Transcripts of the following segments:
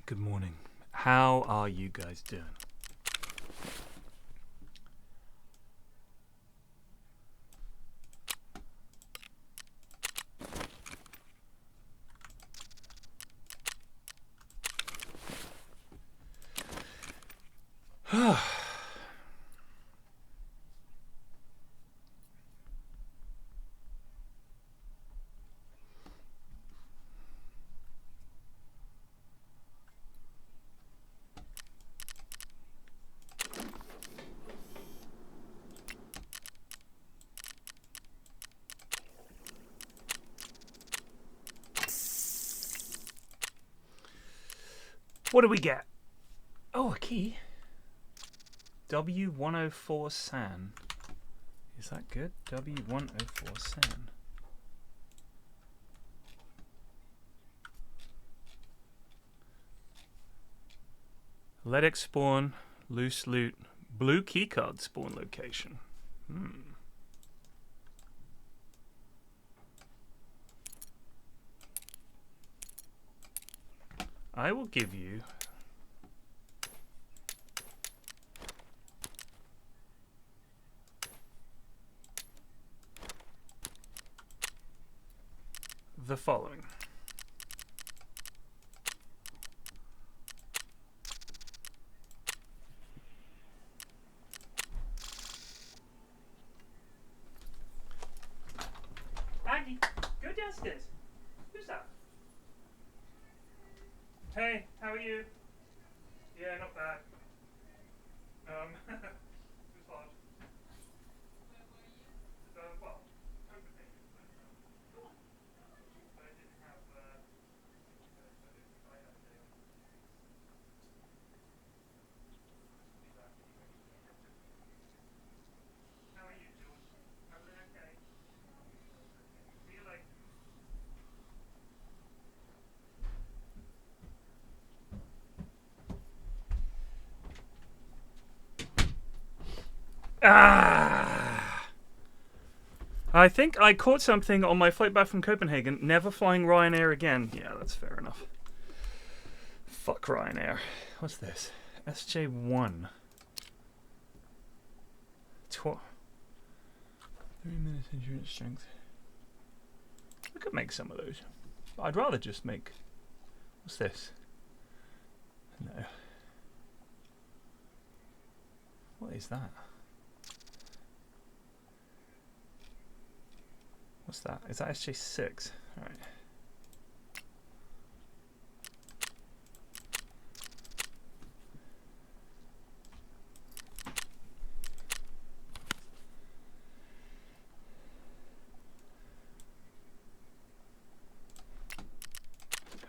Good morning. How are you guys doing? What do we get? Oh, a key. W104 San. Is that good? W104 San. Let it spawn. Loose loot. Blue keycard spawn location. I will give you the following. Aggie, go downstairs. Who's that? Hey, how are you? Yeah, not bad. Who's hard? Well, Copenhagen, but I didn't have, I didn't think I had a day off. Do that anyway. How are you, George? Everything okay? See you later. I think I caught something on my flight back from Copenhagen. Never flying Ryanair again. Yeah, that's fair enough. Fuck Ryanair. What's this? SJ1. 3 minutes endurance strength. I could make some of those. But I'd rather just make... What's this? No. What is that? What's that? Is that SJ6? Alright.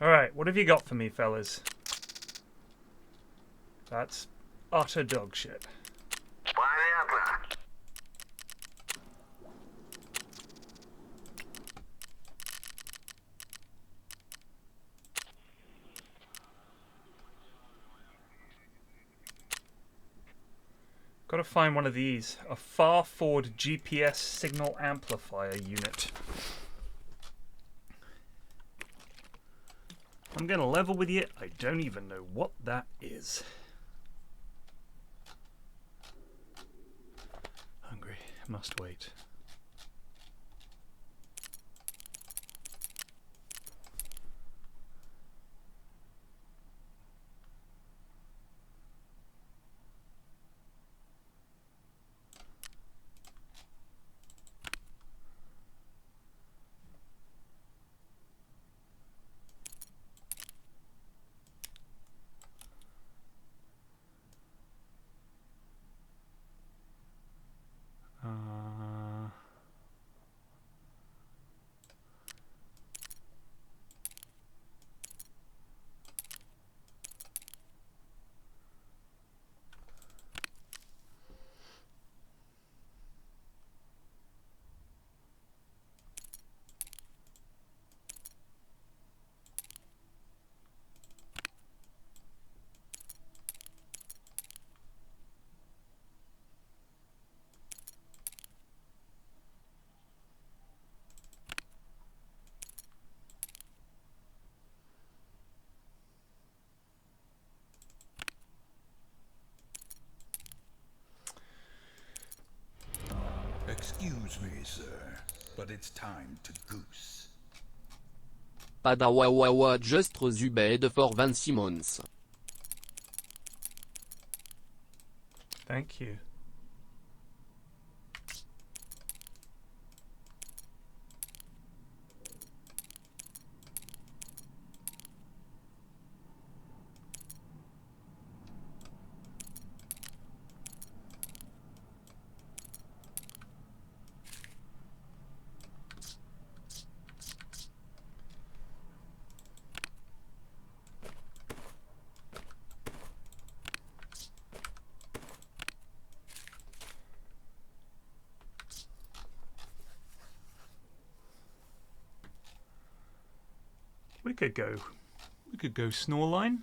Alright, what have you got for me, fellas? That's utter dog shit. Gotta find one of these. A far forward GPS signal amplifier unit. I'm gonna level with you. I don't even know what that is. Hungry. Must wait. Excuse me, sir, but it's time to goose. Padawawawa just Zubed for Van Simmons. Thank you. We could go Snoreline.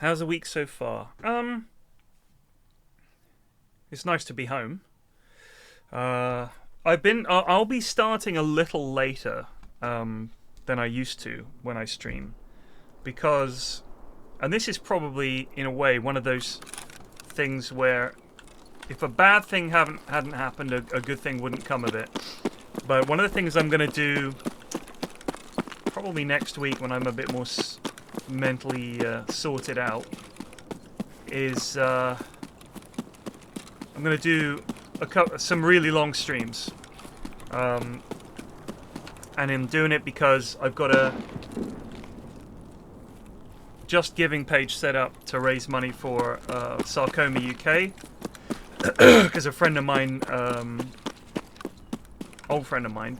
How's the week so far? It's nice to be home. I'll be starting a little later than I used to when I stream, because, and this is probably in a way one of those things where if a bad thing hadn't happened, a good thing wouldn't come of it. But one of the things I'm going to do probably next week when I'm a bit more mentally sorted out is I'm going to do some really long streams, and I'm doing it because I've got a Just Giving page set up to raise money for Sarcoma UK, because a friend of mine, old friend of mine,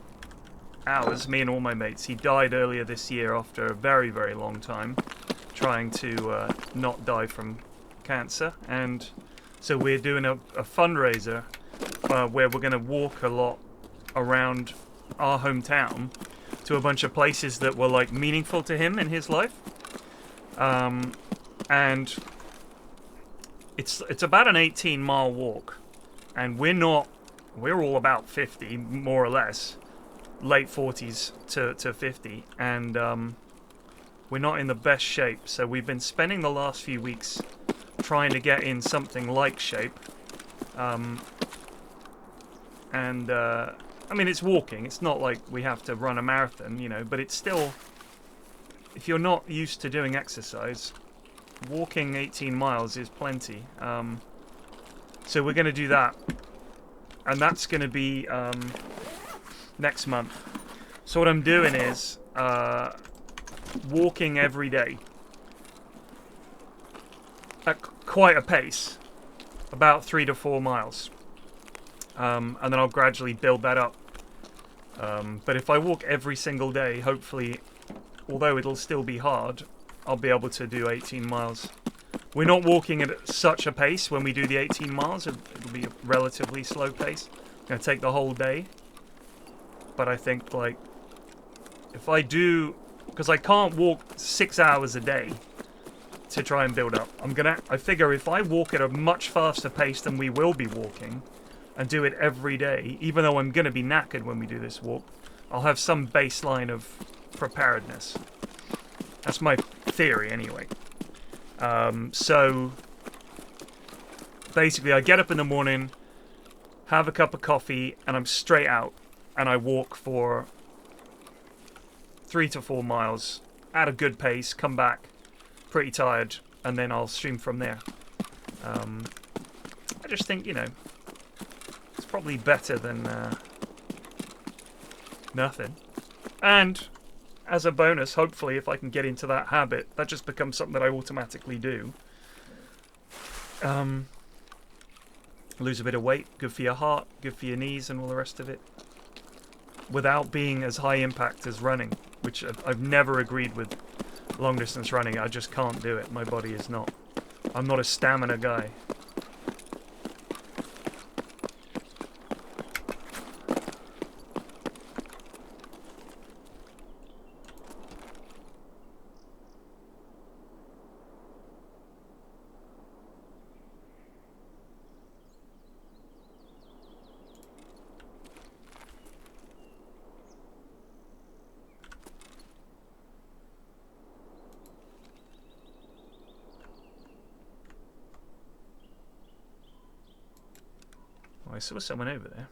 ours, me and all my mates, he died earlier this year after a very, very long time trying to not die from cancer. And so we're doing a fundraiser where we're going to walk a lot around our hometown to a bunch of places that were like meaningful to him in his life. And it's about an 18-mile walk, and we're all about 50, more or less, late 40s to 50, and we're not in the best shape. So we've been spending the last few weeks trying to get in something like shape. I mean, it's walking. It's not like we have to run a marathon, you know, but it's still, if you're not used to doing exercise, walking 18 miles is plenty. So we're going to do that, and that's going to be next month. So what I'm doing is walking every day at quite a pace, about 3 to 4 miles, and then I'll gradually build that up. But if I walk every single day, hopefully, although it'll still be hard, I'll be able to do 18 miles. We're not walking at such a pace when we do the 18 miles. It'll be a relatively slow pace. It's going to take the whole day. But I think, like, if I do because I can't walk 6 hours a day to try and build up. I figure if I walk at a much faster pace than we will be walking, and do it every day, even though I'm gonna be knackered when we do this walk, I'll have some baseline of preparedness. That's my theory, anyway. So basically, I get up in the morning, have a cup of coffee, and I'm straight out, and I walk for 3 to 4 miles at a good pace, come back pretty tired, and then I'll stream from there. I just think, you know, it's probably better than nothing. And as a bonus, hopefully, if I can get into that habit, that just becomes something that I automatically do. Lose a bit of weight, good for your heart, good for your knees, and all the rest of it. Without being as high impact as running, which I've never agreed with long distance running. I just can't do it. My body is not. I'm not a stamina guy. Oh, I saw someone over there.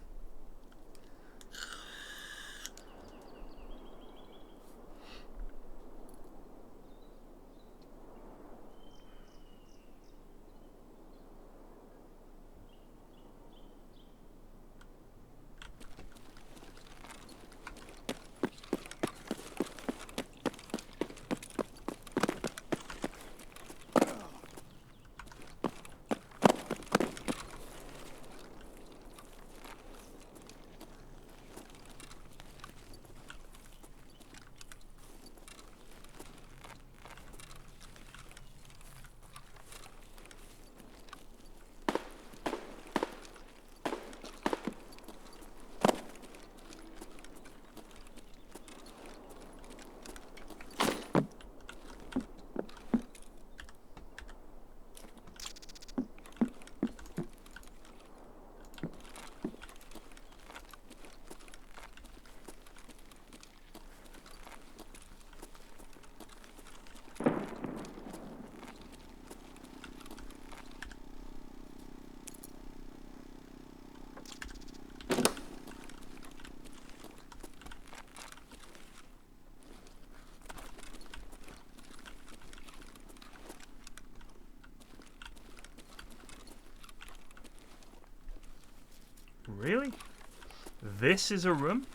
Really? This is a room?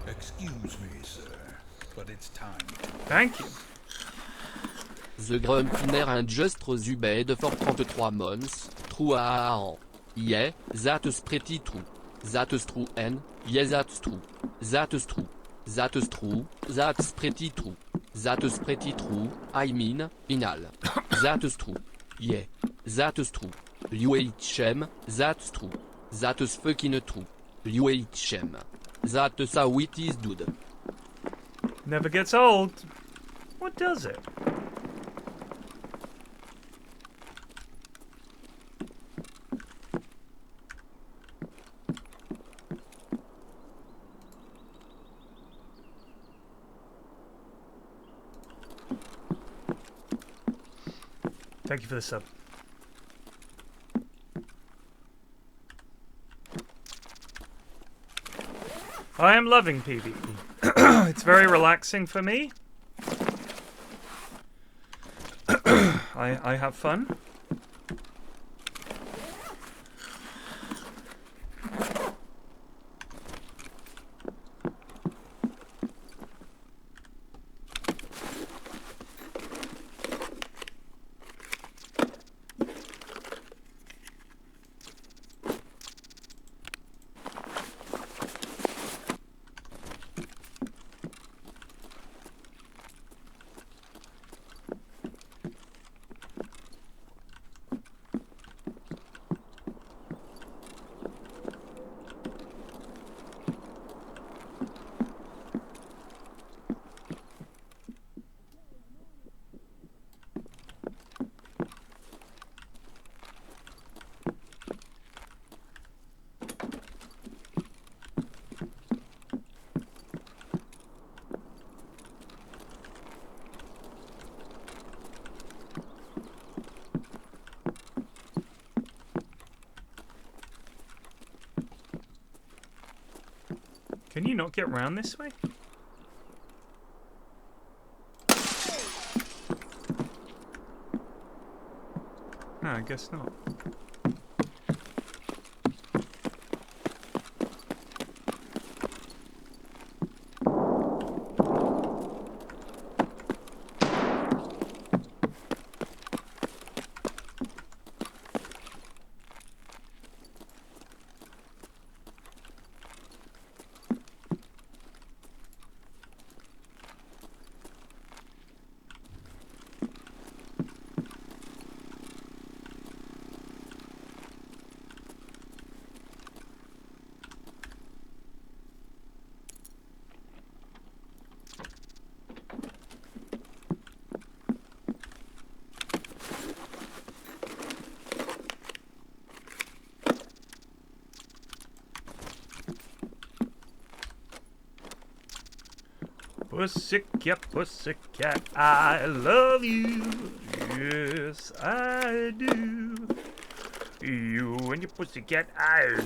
Excuse me, sir, but it's time to Thank you. The Grumpiner and just Zubed for 33 months, true yeah, that's pretty true. That's true and, yeah that's true. That's true. That's true, that's pretty true. That's pretty true, I mean, final. That's true. Yeah. That's true. UHM, that's true. That's fucking true. UHM. That's how it is, dude. Never gets old. What does it? Thank you for the sub. I am loving PvE. It's very relaxing for me. I have fun. Can you not get round this way? No, I guess not. Pussycat, I love you. Yes, I do. You and your pussycat eyes.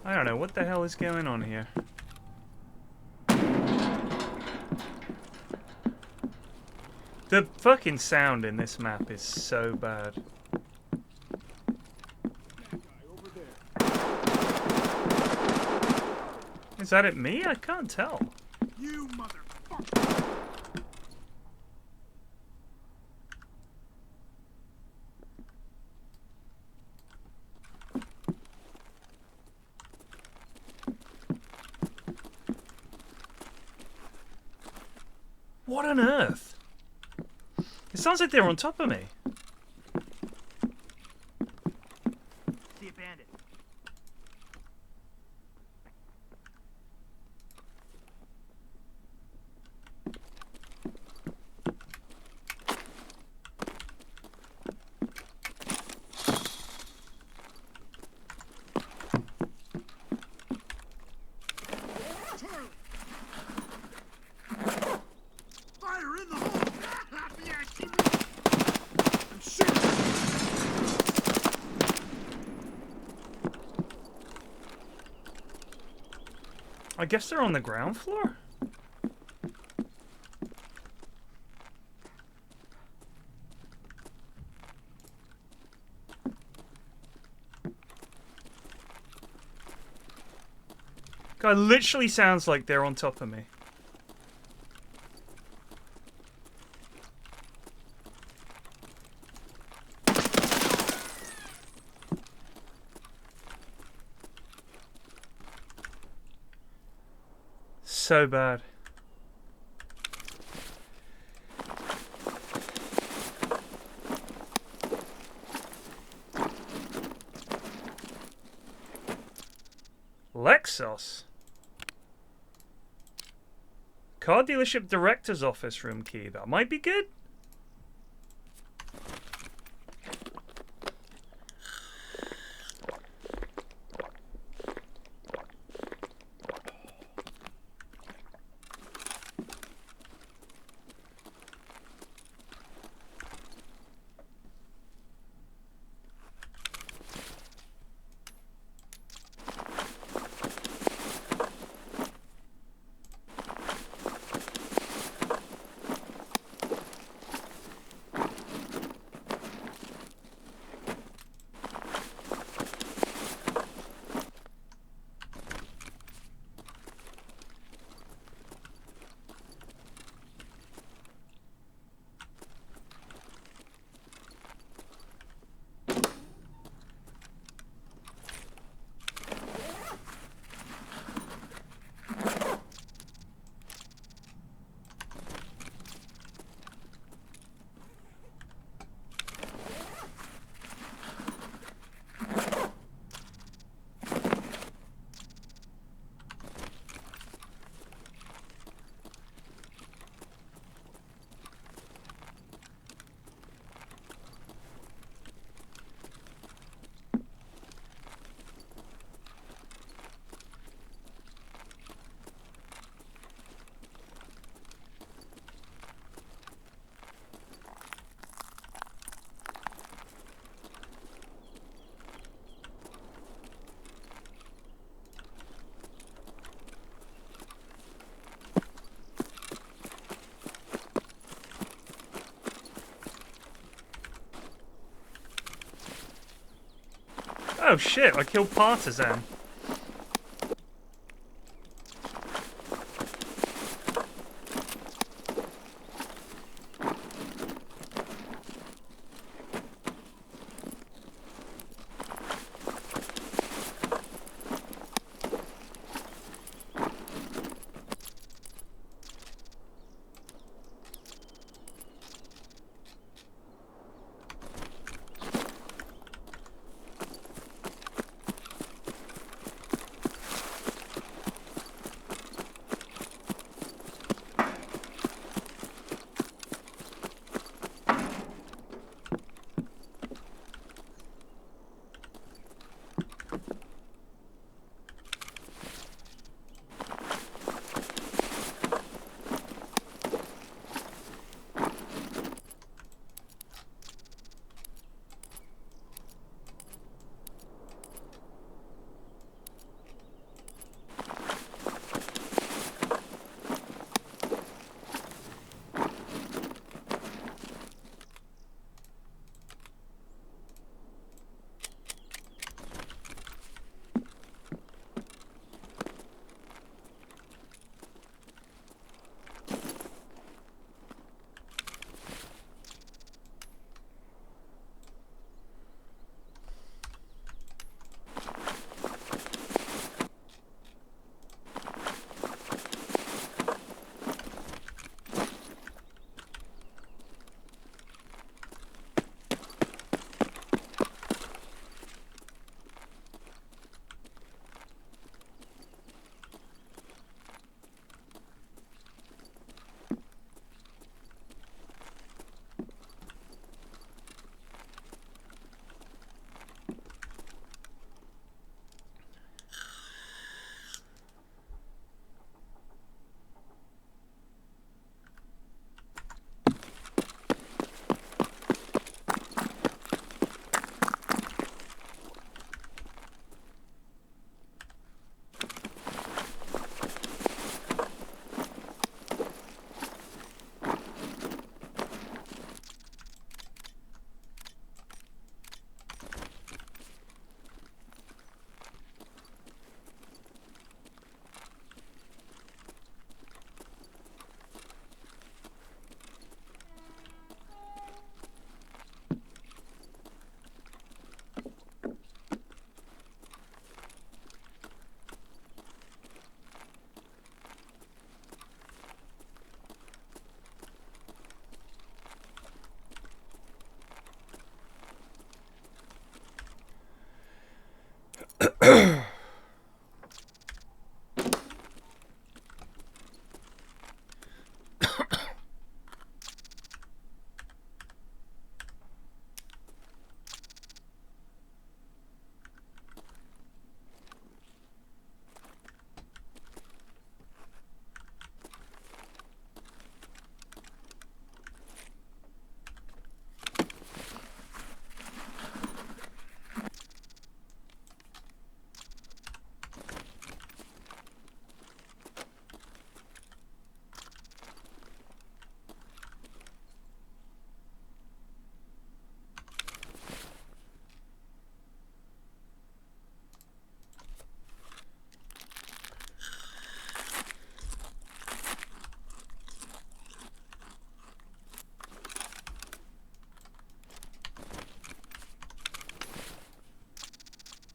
I don't know, what the hell is going on here? The fucking sound in this map is so bad. Is that it me? I can't tell. You motherfucker! What on earth? It sounds like they're on top of me. See a bandit. Fire in the hole! Yeah, keep it. I'm shooting. I guess they're on the ground floor? God, it literally sounds like they're on top of me. So bad. Lexos. Car dealership director's office room key. That might be good. Oh shit, I killed Partisan.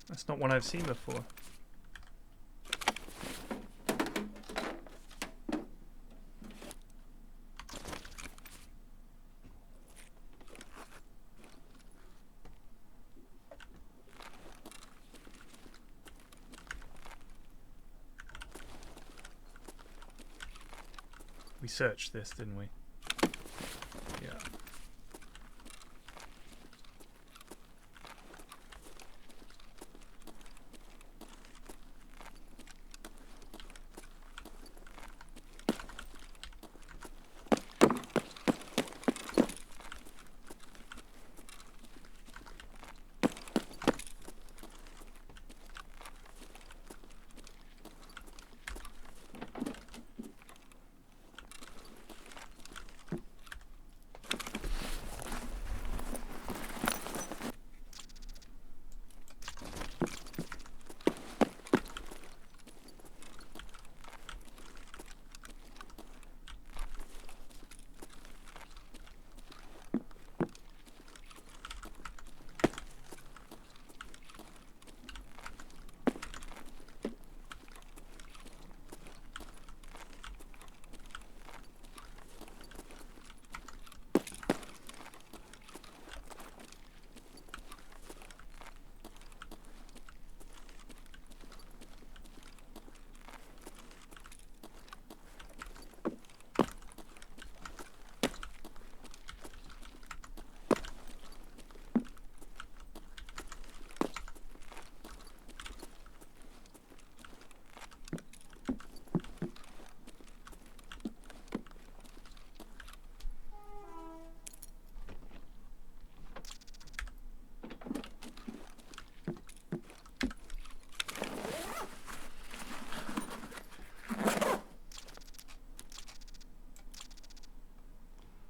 That's not one I've seen before. We searched this, didn't we? Yeah.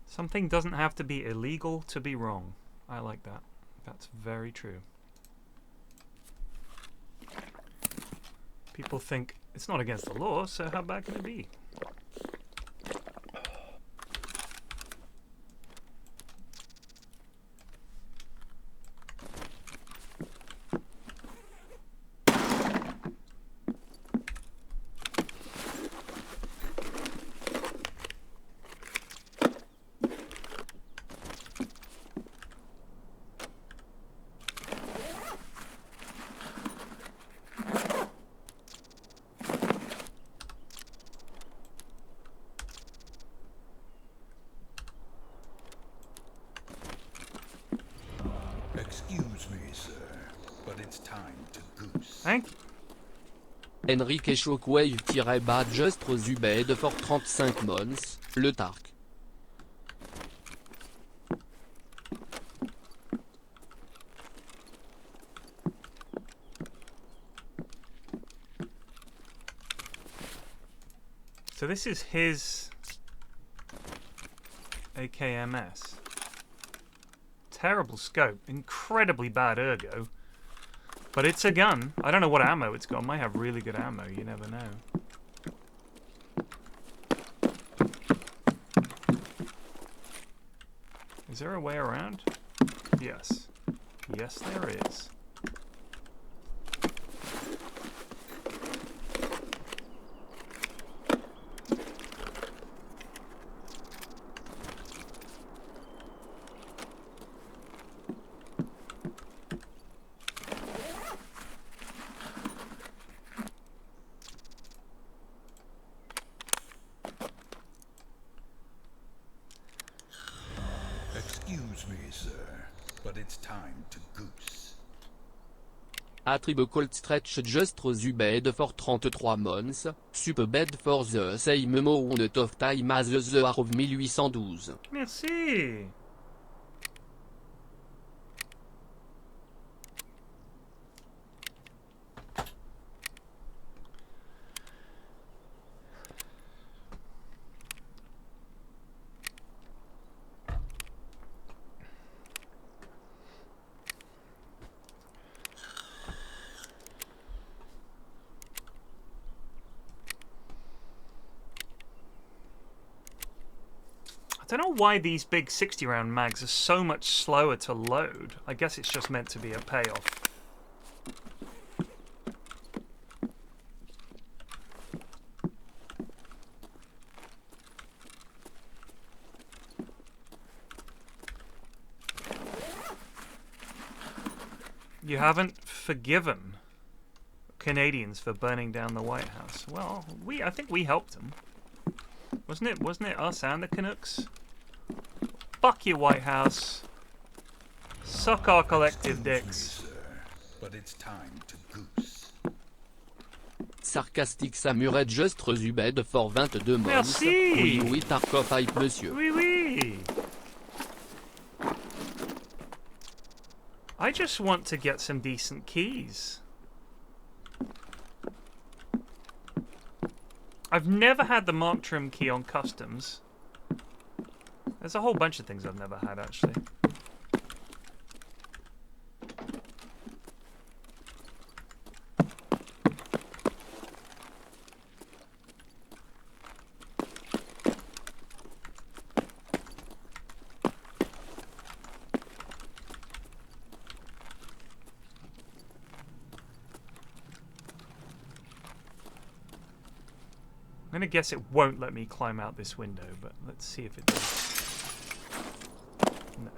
Something doesn't have to be illegal to be wrong. I like that. That's very true. People think it's not against the law, so how bad can it be? Excuse me, sir, but it's time to goose. Thank you. Enrique Shockwave-bas Justre Zubed for 35 mons, le Tark. So this is his AKMS. Terrible scope, incredibly bad ergo. But it's a gun. I don't know what ammo it's got. It might have really good ammo, you never know. Is there a way around? Yes. Yes, there is. Excuse me, sir, but it's time to goose. Attribute cold stretch just bed for 33 months, super bed for the same amount of time as the year of 1812. Merci. I don't know why these big 60-round mags are so much slower to load. I guess it's just meant to be a payoff. You haven't forgiven Canadians for burning down the White House. Well, I think we helped them. Wasn't it us and the Canucks? Fuck you, White House. Suck our collective dicks. Excuse me, sir, but it's time to goose. Sarcastic Samurai just bed for 22 months. Merci. Oui, oui, Tarkov hype, monsieur. Oui, oui. I just want to get some decent keys. I've never had the Mark Trim key on customs. There's a whole bunch of things I've never had, actually. I'm gonna guess it won't let me climb out this window, but let's see if it does. No.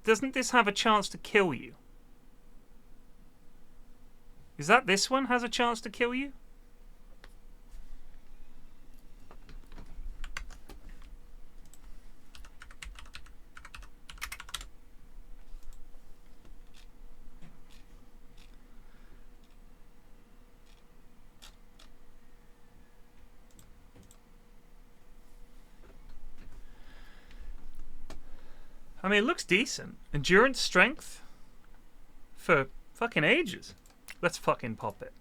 Doesn't this have a chance to kill you? Is that this one has a chance to kill you? I mean, it looks decent. Endurance, strength, for fucking ages. Let's fucking pop it.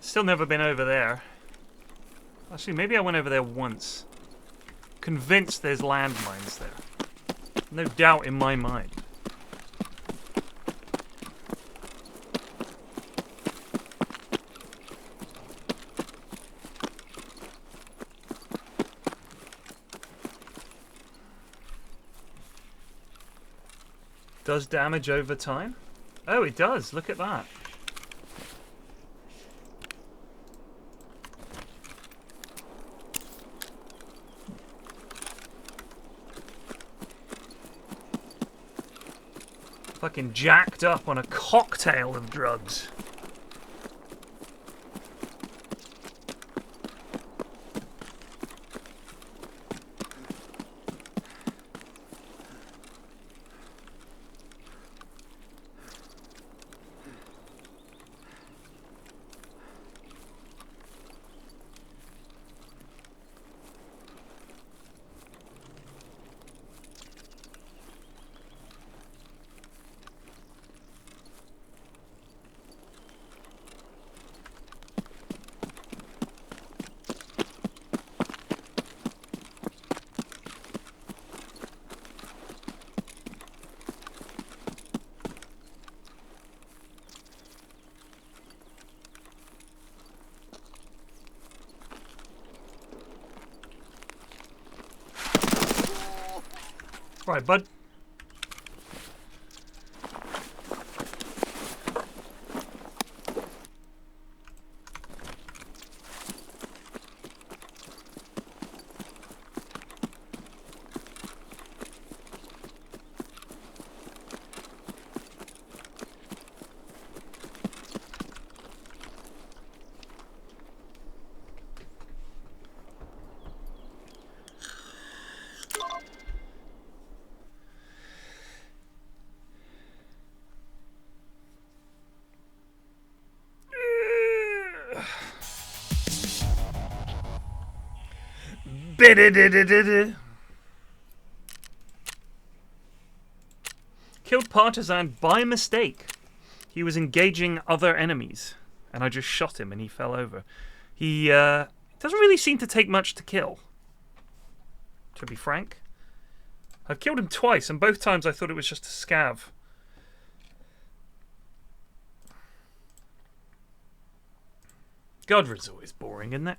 Still never been over there. Actually, maybe I went over there once. Convinced there's landmines there. No doubt in my mind. Does damage over time? Oh, it does. Look at that. Fucking jacked up on a cocktail of drugs. Right, bud. Killed partisan by mistake. He was engaging other enemies, and I just shot him and he fell over. He doesn't really seem to take much to kill, to be frank. I've killed him twice, and both times I thought it was just a scav. Godred's always boring, isn't it?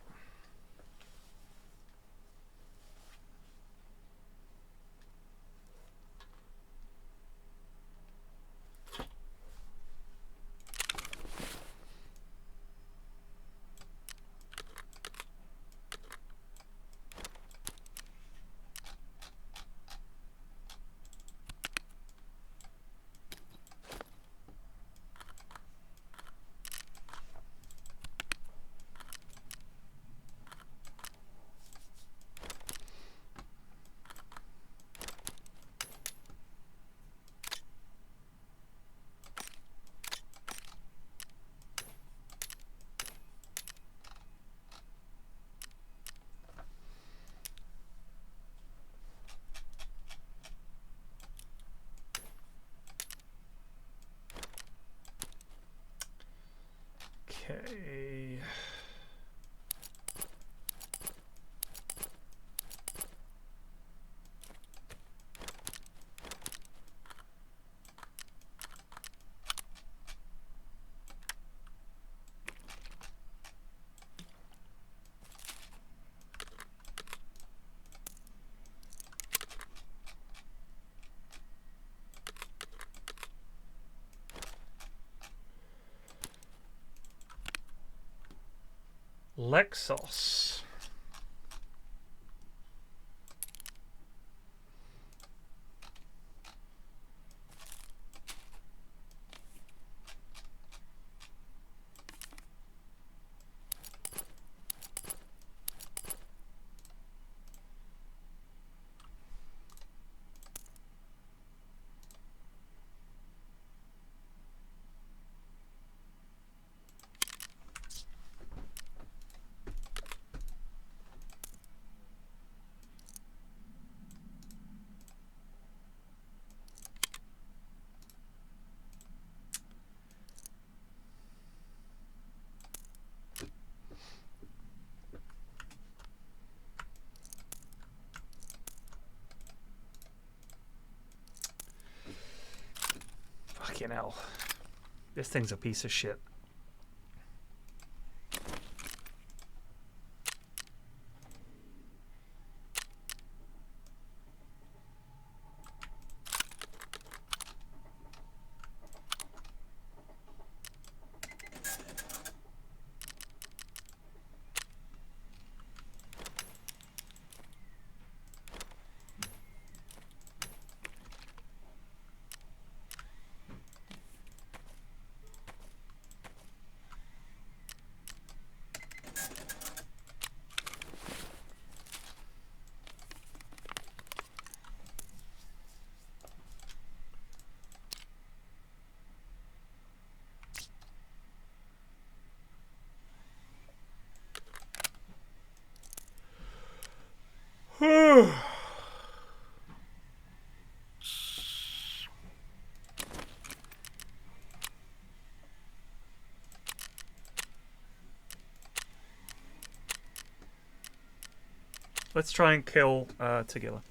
Okay. Lexos. Fucking hell. This thing's a piece of shit. Let's try and kill Tagilla.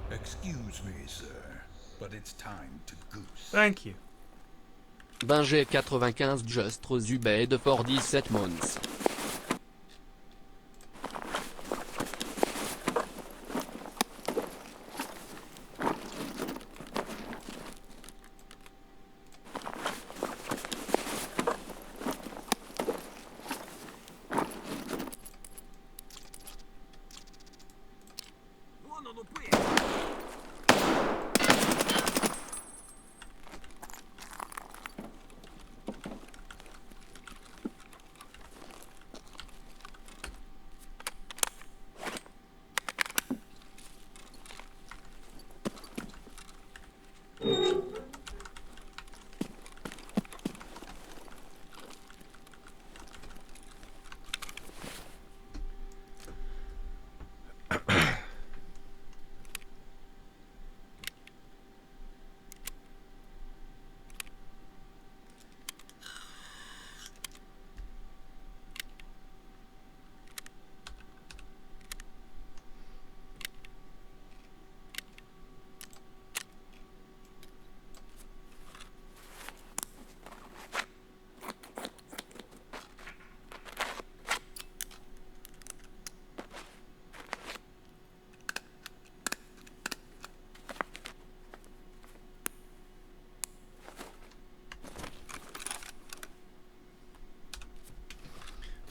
Excuse me, sir, but it's time to goose. Thank you. Binger 95 just Zubed for 17 months.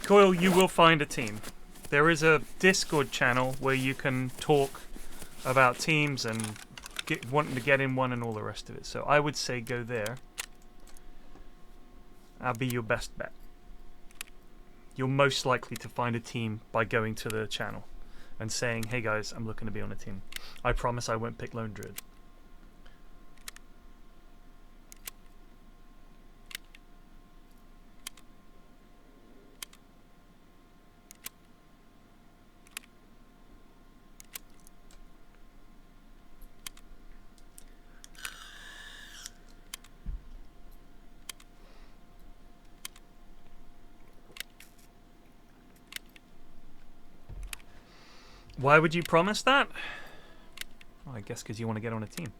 Coil, you will find a team. There is a Discord channel where you can talk about teams and wanting to get in one and all the rest of it. So I would say go there. That'll be your best bet. You're most likely to find a team by going to the channel and saying, hey guys, I'm looking to be on a team. I promise I won't pick Lone Druid. Why would you promise that? Well, I guess because you want to get on a team.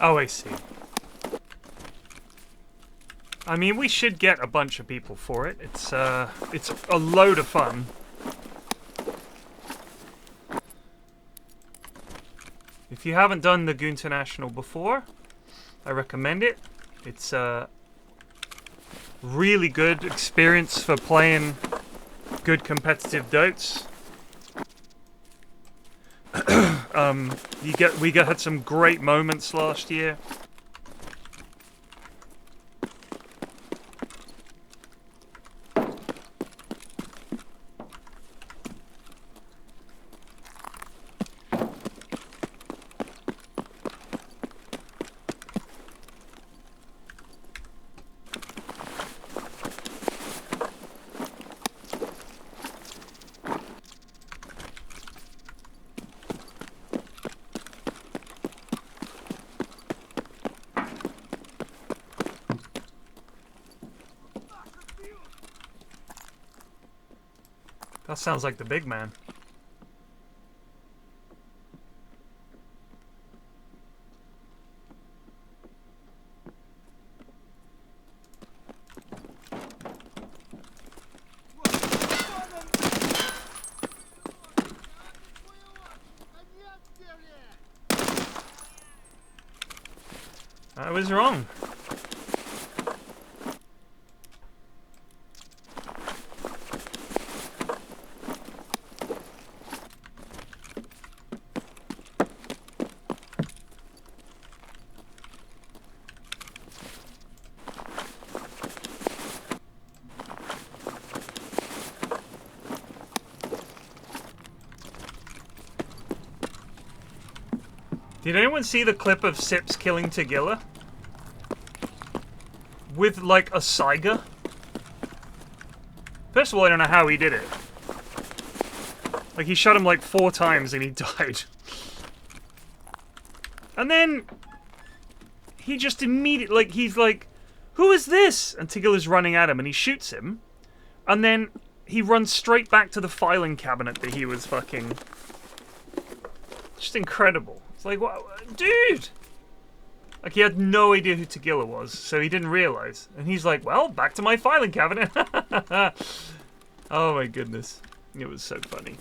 Oh, I see. I mean, we should get a bunch of people for it. It's a load of fun. If you haven't done the Goonternational before, I recommend it. It's a really good experience for playing good competitive dotes. We had some great moments last year. That sounds like the big man. I was wrong. Did anyone see the clip of Sips killing Tagilla? With, like, a Saiga? First of all, I don't know how he did it. Like, he shot him, like, 4 times and he died. And then... he just immediately, like, he's like, who is this? And Tagilla's running at him and he shoots him. And then he runs straight back to the filing cabinet that he was fucking... just incredible. Like, what, dude! Like, he had no idea who Tagilla was, so he didn't realize. And he's like, well, back to my filing cabinet. Oh my goodness. It was so funny.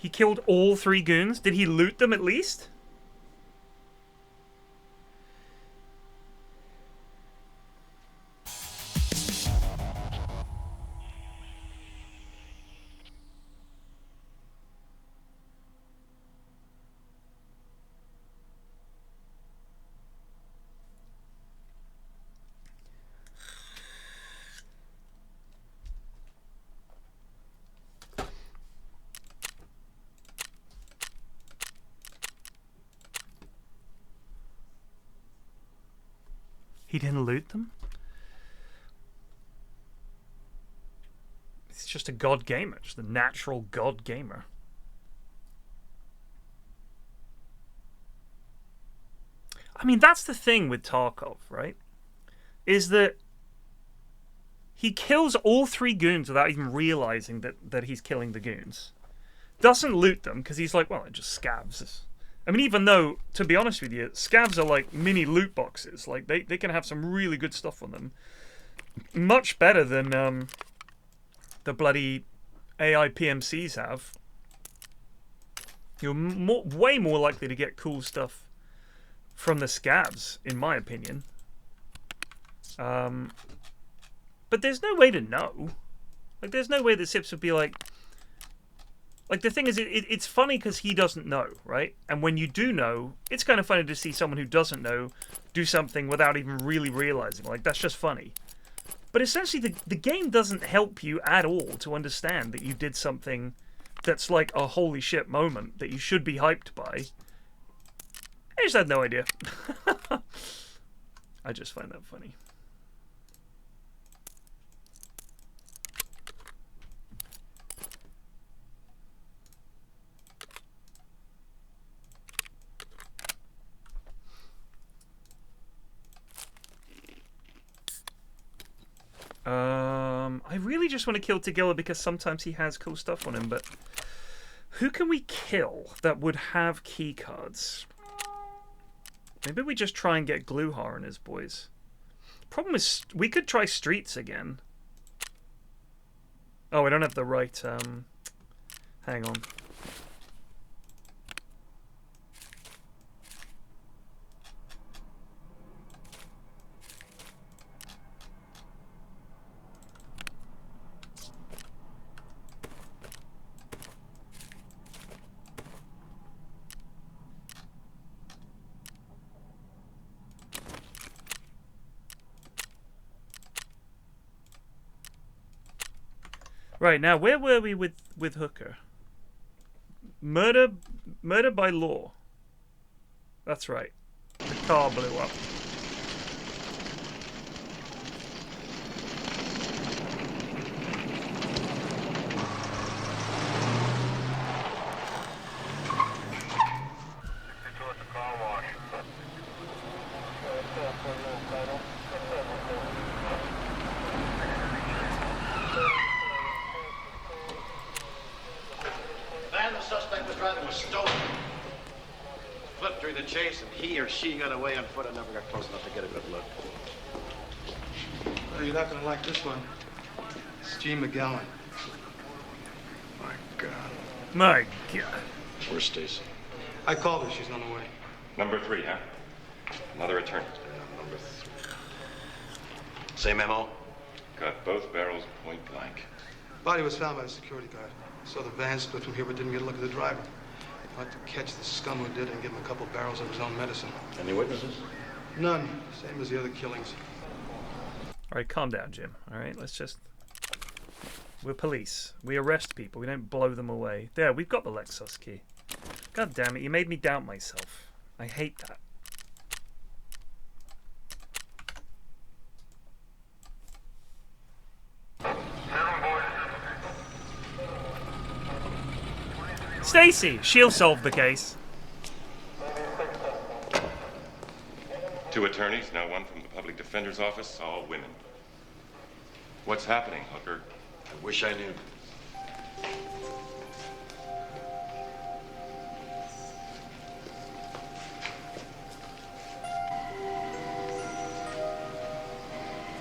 He killed all 3 goons? Did he loot them at least? He didn't loot them? He's just a god gamer, just a natural god gamer. I mean, that's the thing with Tarkov, right? Is that he kills all 3 goons without even realizing that he's killing the goons. Doesn't loot them, because he's like, well, it just scavs. I mean, even though, to be honest with you, scavs are like mini loot boxes. Like, they can have some really good stuff on them. Much better than the bloody AI PMCs have. You're way more likely to get cool stuff from the scavs, in my opinion. But there's no way to know. Like, there's no way that Sips would be like... Like, the thing is, it's funny because he doesn't know, right? And when you do know, it's kind of funny to see someone who doesn't know do something without even really realizing. Like, that's just funny. But essentially, the game doesn't help you at all to understand that you did something that's like a holy shit moment that you should be hyped by. I just had no idea. I just find that funny. I really just want to kill Tagilla because sometimes he has cool stuff on him, but who can we kill that would have key cards? Maybe we just try and get Gluhar and his boys. Problem is, we could try Streets again. Oh, we don't have the right, hang on. Right, now where were we with Hooker? Murder by law. That's right. The car blew up. She got away on foot and never got close enough to get a good look. Well, you're not going to like this one. It's G. McGowan. My God. My God. Where's Stacy? I called her. She's on the way. Number 3, huh? Another return. Yeah, number 3. Same MO? Got both barrels point blank. Body was found by the security guard. Saw the van split from here, but didn't get a look at the driver. I'd like to catch the scum who did and give him a couple barrels of his own medicine. Any witnesses? None. Same as the other killings. Alright, calm down, Jim. Alright, let's just... We're police. We arrest people. We don't blow them away. There, we've got the Lexus key. God damn it, you made me doubt myself. I hate that. Stacy, she'll solve the case. 2 attorneys, now 1 from the public defender's office, all women. What's happening, Hooker? I wish I knew.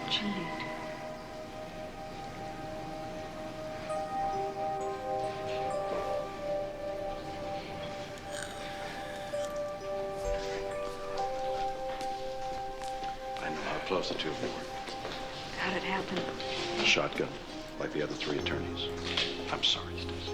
Jude. I know how close the 2 of you were. How'd it happen? A shotgun, like the other 3 attorneys. I'm sorry, Stacey.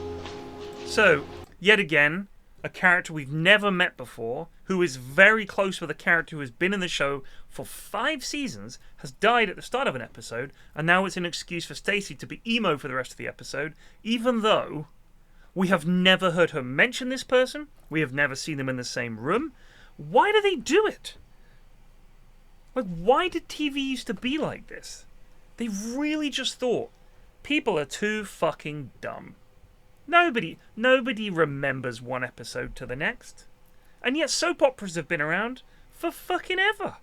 So, yet again, a character we've never met before, who is very close with a character who has been in the show for 5 seasons, has died at the start of an episode, and now it's an excuse for Stacy to be emo for the rest of the episode, even though we have never heard her mention this person, we have never seen them in the same room. Why do they do it? Like, why did TV used to be like this? They really just thought people are too fucking dumb. Nobody remembers one episode to the next. And yet soap operas have been around for fucking ever.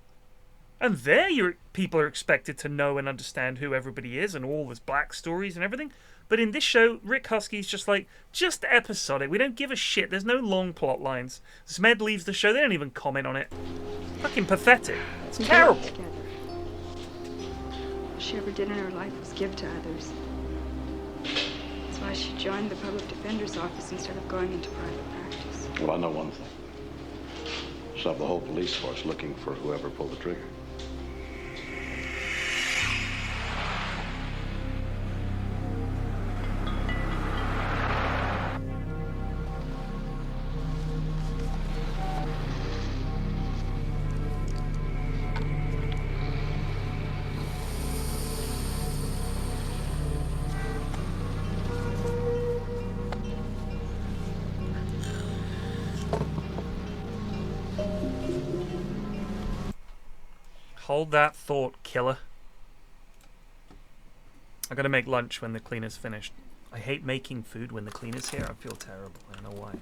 And there people are expected to know and understand who everybody is and all this black stories and everything. But in this show, Rick Husky's just like, just episodic. We don't give a shit. There's no long plot lines. Smed leaves the show. They don't even comment on it. Fucking pathetic. It's terrible. Together. All she ever did in her life was give to others. That's why she joined the public defender's office instead of going into private practice. Well, I know one thing. She'll have the whole police force looking for whoever pulled the trigger. Hold that thought, killer. I gotta make lunch when the cleaner's finished. I hate making food when the cleaner's here. I feel terrible. I don't know why.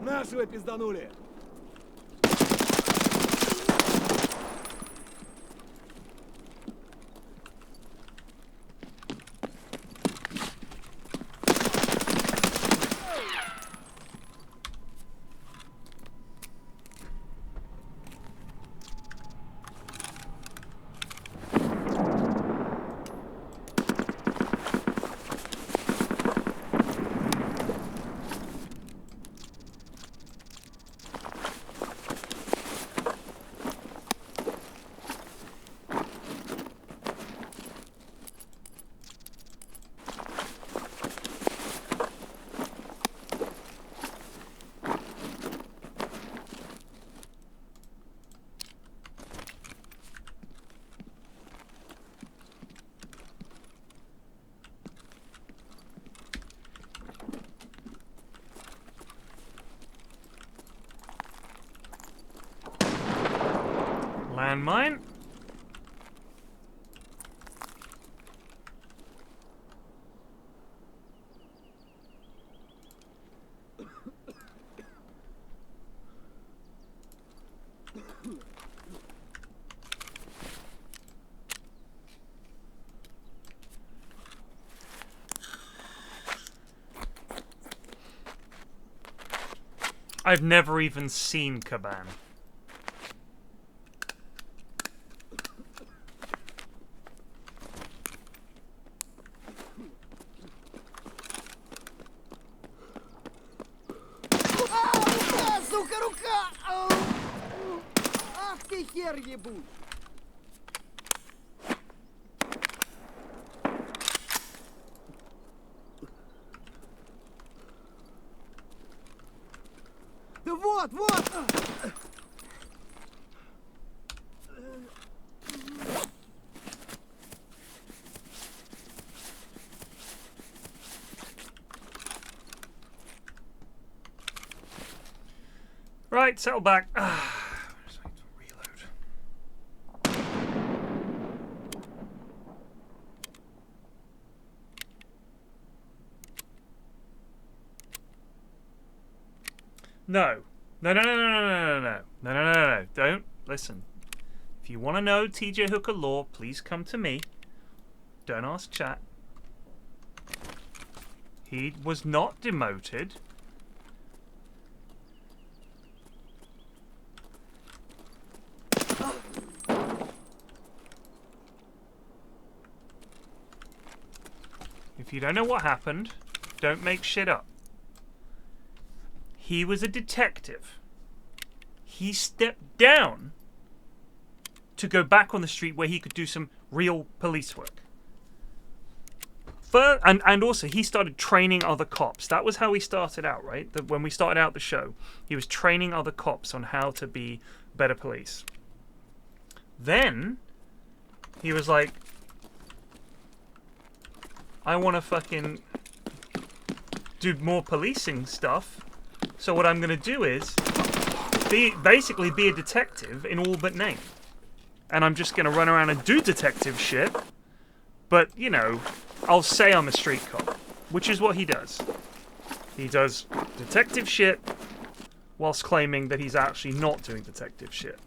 Нашего пизданули! landmine. I've never even seen Caban. Сука, рука! Ах ты хер ебучий! Да вот, вот! Right, settle back. Just need to reload. No. No, no, no, no, no, no, no, no, no, no, no, no. Don't listen. If you want to know TJ Hooker lore, please come to me. Don't ask chat. He was not demoted. If you don't know what happened, don't make shit up. He was a detective. He stepped down to go back on the street where he could do some real police work. And also, he started training other cops. That was how he started out, right? When we started out the show, he was training other cops on how to be better police. Then, he was like, I want to fucking do more policing stuff. So what I'm going to do is basically be a detective in all but name. And I'm just going to run around and do detective shit. But, you know, I'll say I'm a street cop, which is what he does. He does detective shit whilst claiming that he's actually not doing detective shit.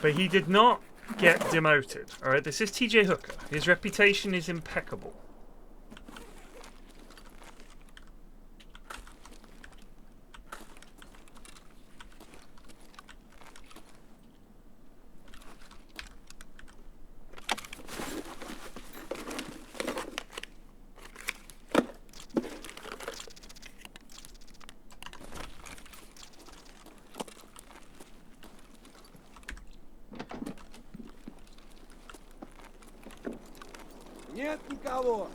But he did not get demoted. Alright, this is TJ Hooker. His reputation is impeccable. Нет никого!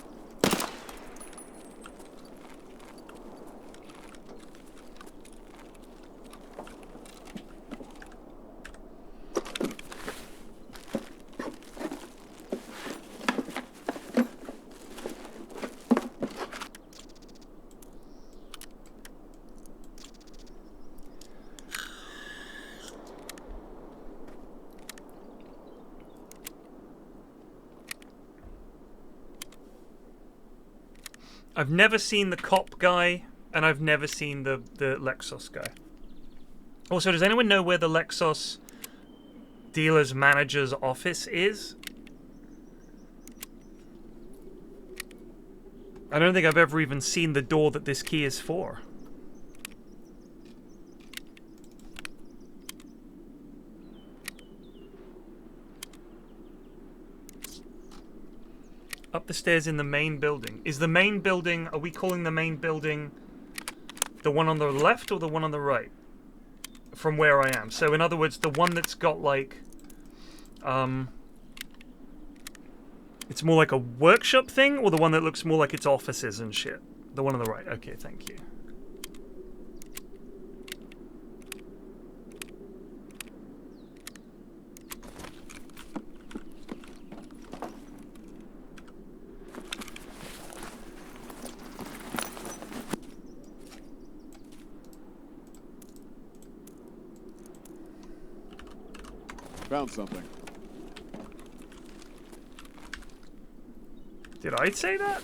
I've never seen the cop guy, and I've never seen the Lexus guy. Also, does anyone know where the Lexus dealer's manager's office is? I don't think I've ever even seen the door that this key is for. Up the stairs in the main building. Is the main building, are we calling the main building the one on the left or the one on the right? From where I am. So in other words, the one that's got like, it's more like a workshop thing, or the one that looks more like it's offices and shit? The one on the right. Okay, thank you. Found something. Did I say that?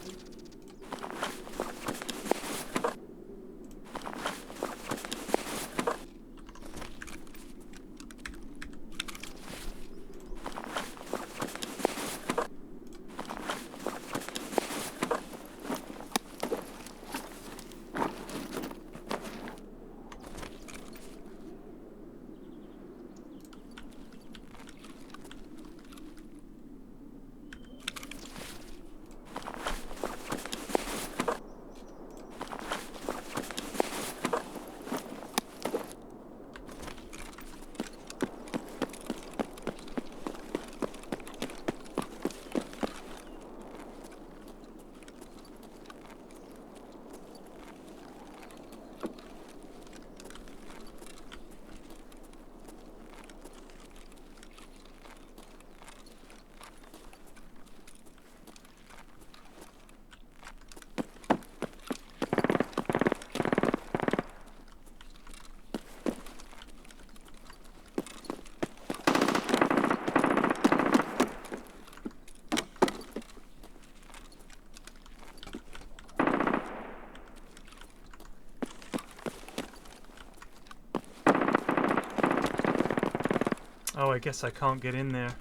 Oh, I guess I can't get in there.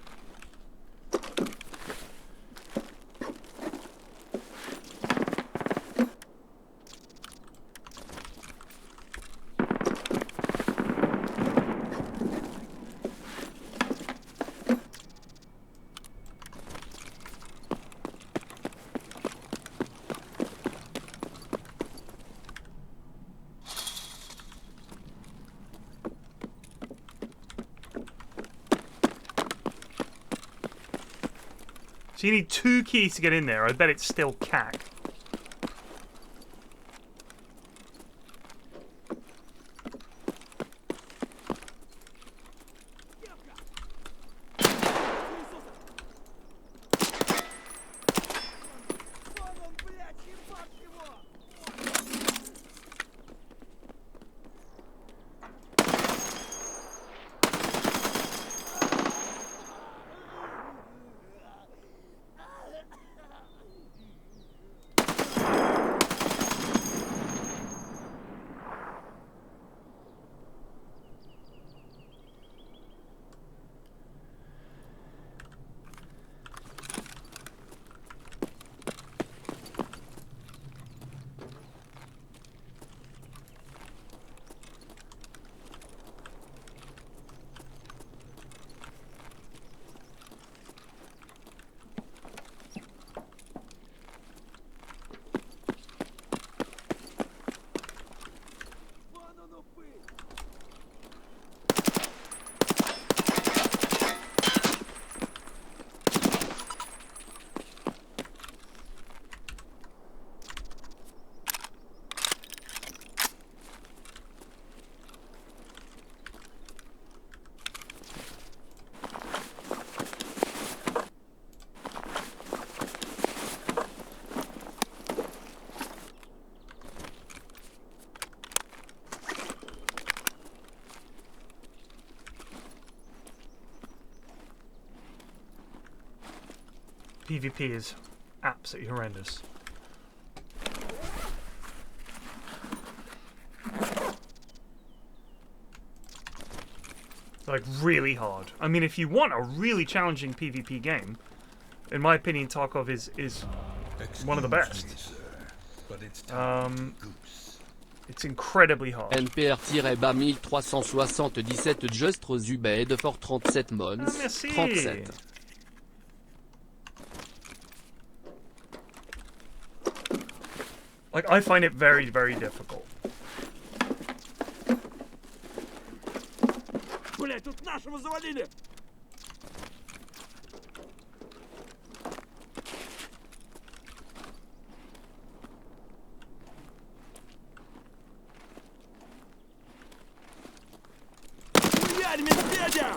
So you need 2 keys to get in there. I bet it's still CAC. PvP is absolutely horrendous. Like, really hard. I mean, if you want a really challenging PvP game, in my opinion, Tarkov is one of the best. It's incredibly hard. NPR-BA 1377 Just Zubed for 37 mons. Merci. 37. Like, I find it very, very difficult. Блять, тут нашего завалили! Хуярь, медведя!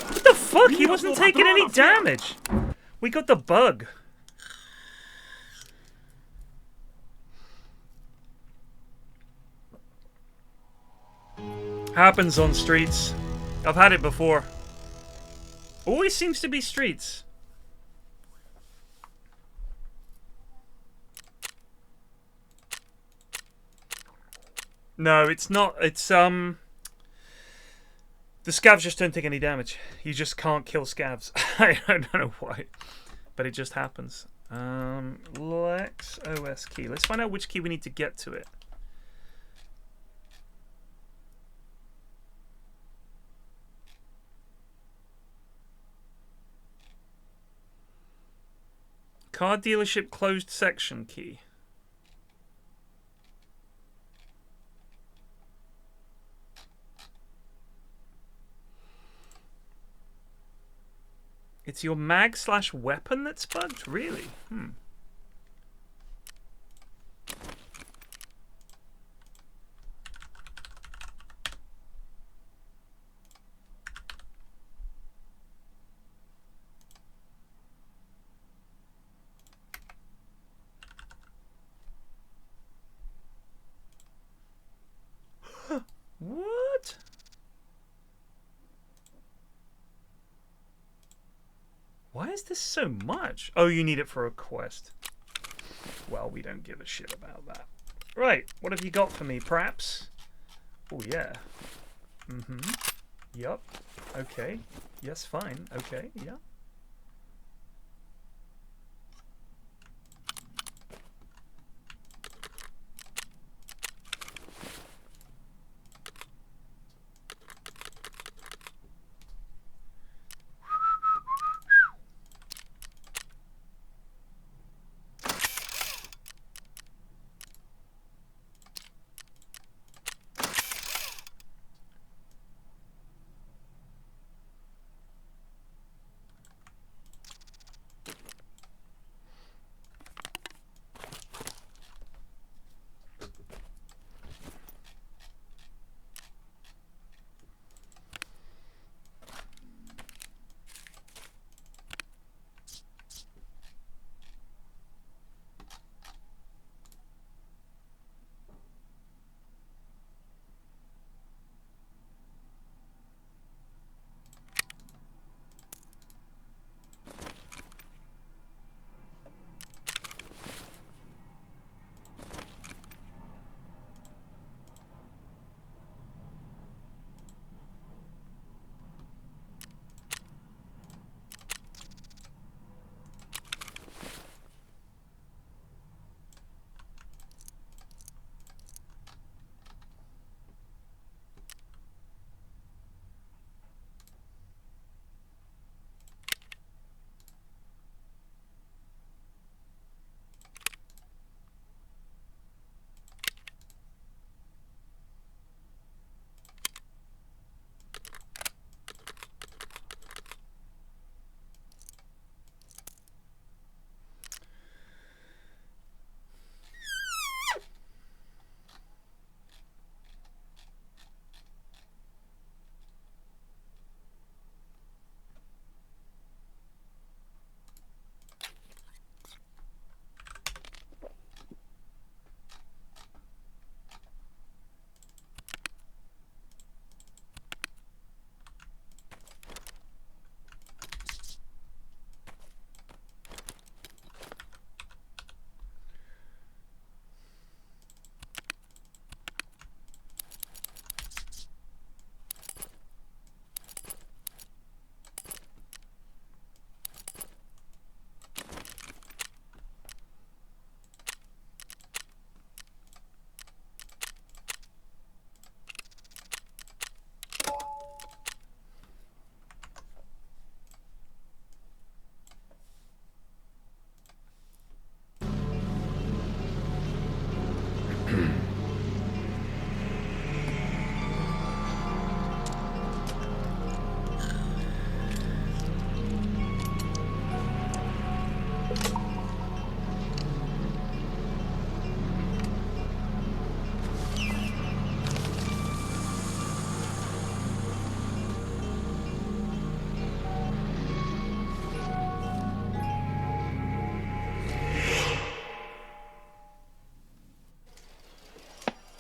What the fuck? He wasn't taking any damage. We got the bug. Happens on streets. I've had it before. Always seems to be streets. No, it's not. It's the scavs just don't take any damage. You just can't kill scavs. I don't know why, but it just happens. Lex OS key. Let's find out which key we need to get to it. Car dealership closed section key. It's your mag/weapon that's bugged? Really? What? Why is this so much? Oh, you need it for a quest. Well, we don't give a shit about that. Right, what have you got for me, perhaps? Oh, yeah. Yup. Okay. Yes, fine. Okay, yeah.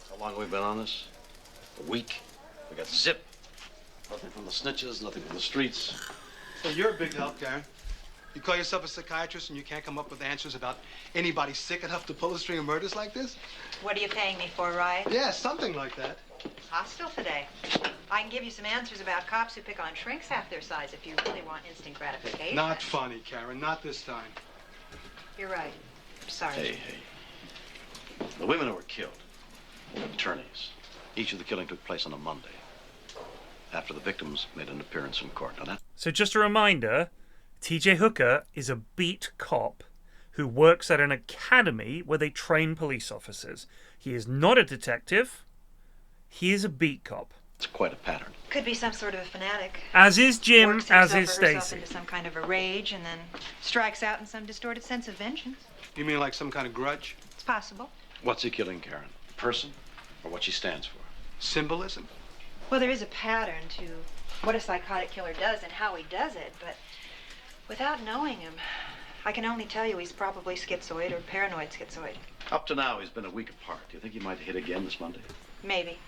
How long have we been on this? A week? We got zip. Nothing from the snitches, nothing from the streets. So you're a big help, Karen. You call yourself a psychiatrist and you can't come up with answers about anybody sick enough to pull a string of murders like this? What are you paying me for, Ryan? Yeah, something like that. Hostile today. I can give you some answers about cops who pick on shrinks half their size if you really want instant gratification. Not funny, Karen. Not this time. You're right. I'm sorry. Hey. The women who were killed were attorneys. Each of the killing took place on a Monday, after the victims made an appearance in court. Now that... So just a reminder, TJ Hooker is a beat cop who works at an academy where they train police officers. He is not a detective. He is a beat cop. It's quite a pattern. Could be some sort of a fanatic. As is Jim, Works as himself is or herself Stacy. into some kind of a rage and then strikes out in some distorted sense of vengeance. You mean like some kind of grudge? It's possible. What's he killing, Karen? A person or what she stands for? Symbolism? Well, there is a pattern to what a psychotic killer does and how he does it, but without knowing him, I can only tell you he's probably schizoid or paranoid schizoid. Up to now, he's been a week apart. Do you think he might hit again this Monday? Maybe.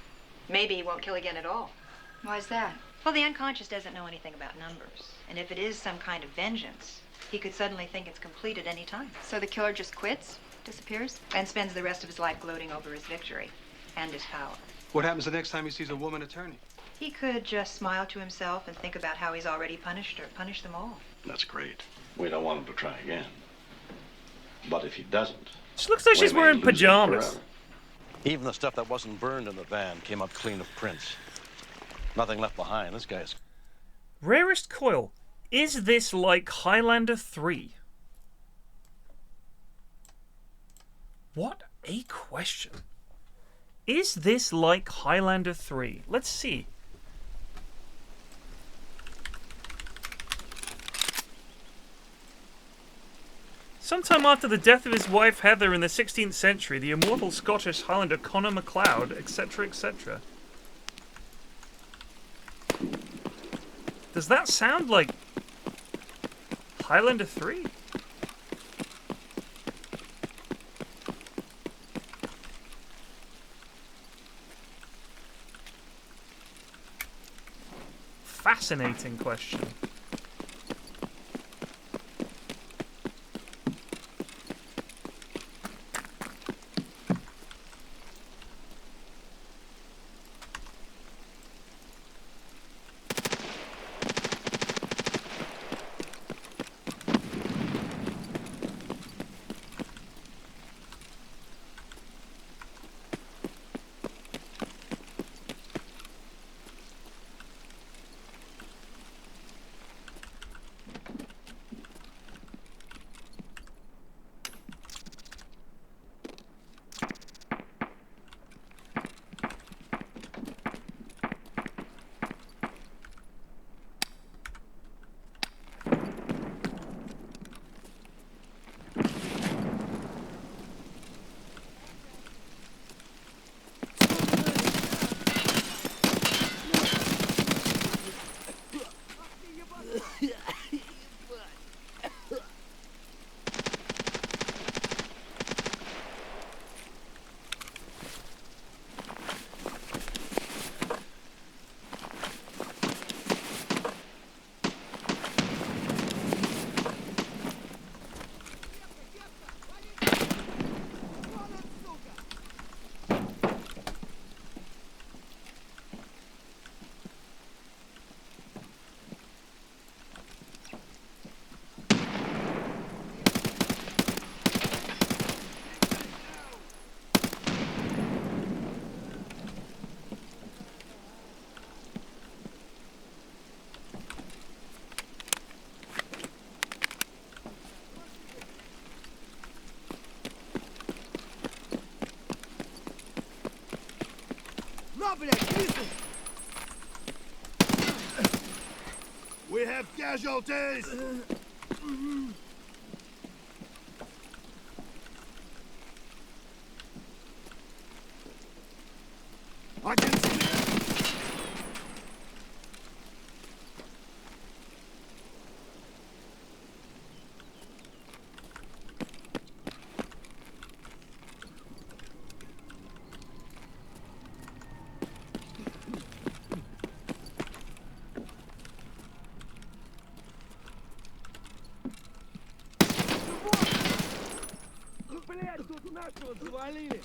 Maybe he won't kill again at all. Why's that? Well, the unconscious doesn't know anything about numbers. And if it is some kind of vengeance, he could suddenly think it's complete at any time. So the killer just quits? Disappears? And spends the rest of his life gloating over his victory and his power. What happens the next time he sees a woman attorney? He could just smile to himself and think about how he's already punished her, punished them all. That's great. We don't want him to try again. But if he doesn't... She looks like she's we may wearing lose him pajamas. forever. Even the stuff that wasn't burned in the van came up clean of prints. Nothing left behind. This guy's... Rarest coil. Is this like Highlander 3? What a question. Is this like Highlander 3? Let's see. Sometime after the death of his wife Heather in the 16th century, the immortal Scottish Highlander Conor MacLeod, etc., etc. Does that sound like Highlander 3? Fascinating question. We have casualties! I can see it! блядь, тут нашего завалили!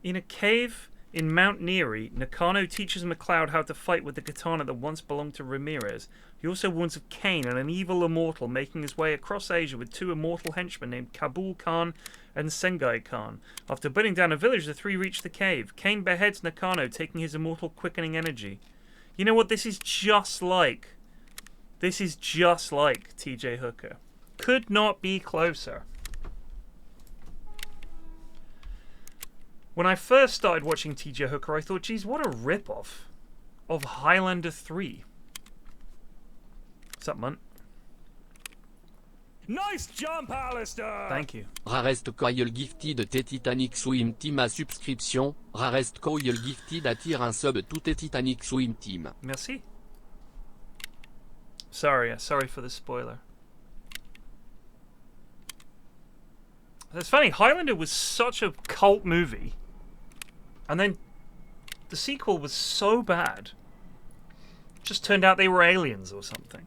In a cave in Mount Neary, Nakano teaches MacLeod how to fight with the katana that once belonged to Ramirez. He also warns of Kane, and an evil immortal making his way across Asia with two immortal henchmen named Kabul Khan and Sengai Khan. After burning down a village, the three reach the cave. Kane beheads Nakano, taking his immortal quickening energy. You know what? This is just like T.J. Hooker. Could not be closer. When I first started watching T.J. Hooker, I thought, geez, what a rip-off of Highlander 3. What's up, Munt? Nice jump, Alistair! Thank you. Rarest Coil Gifted T Titanic Swim Team à subscription. Rarest Coil Gifted attire un sub tout est Titanic Swim Team. Merci. Sorry for the spoiler. It's funny, Highlander was such a cult movie, and then the sequel was so bad. Just turned out they were aliens or something.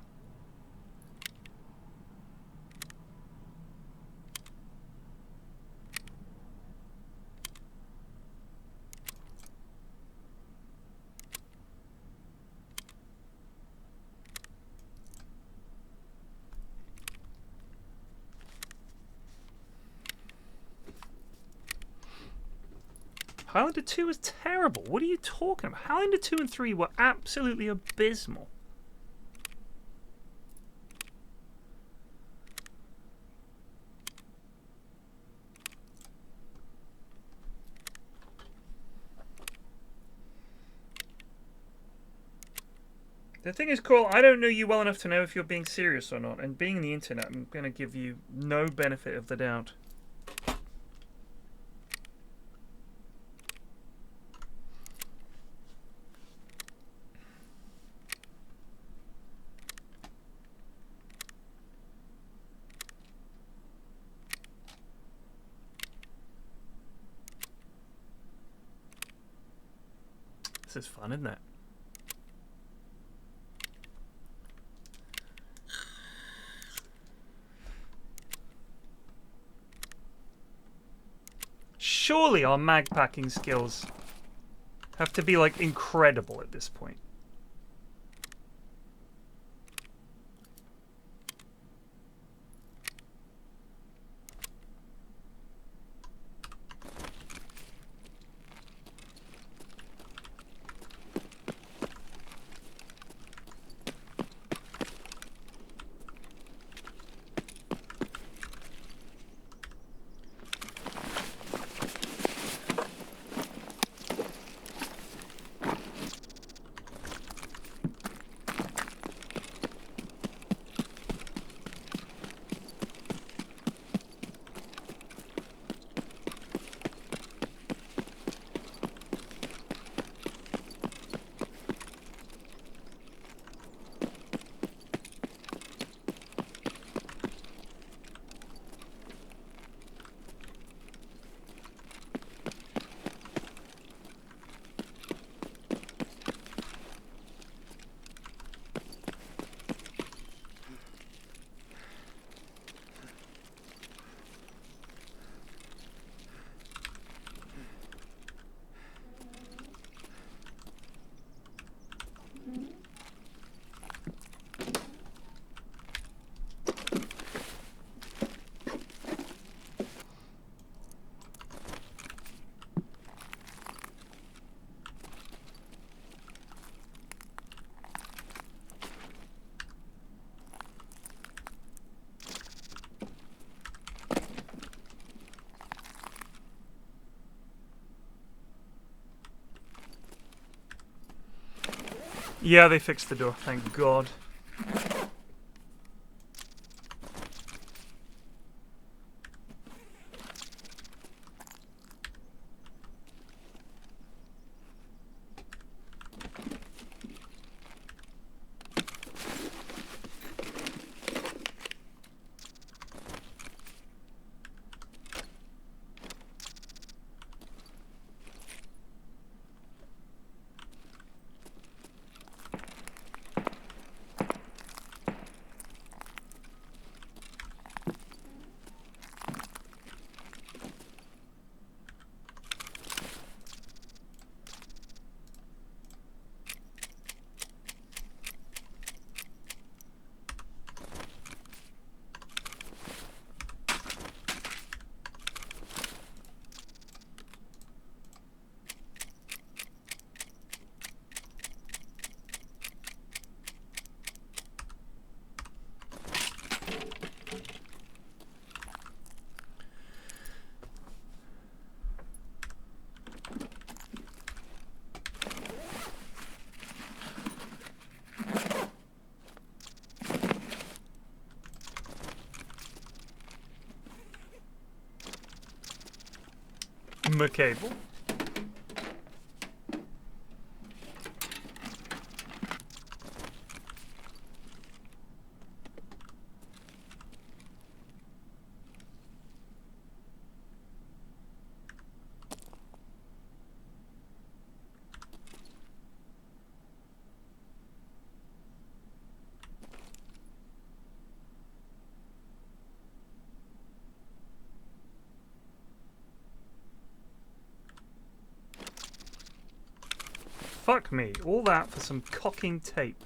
Highlander 2 was terrible. What are you talking about? Highlander 2 and 3 were absolutely abysmal. The thing is, Cole, I don't know you well enough to know if you're being serious or not. And being on the internet, I'm going to give you no benefit of the doubt. This is fun, isn't it? Surely our mag packing skills have to be like incredible at this point. Yeah, they fixed the door, thank God. Cable. Fuck me, all that for some cocking tape.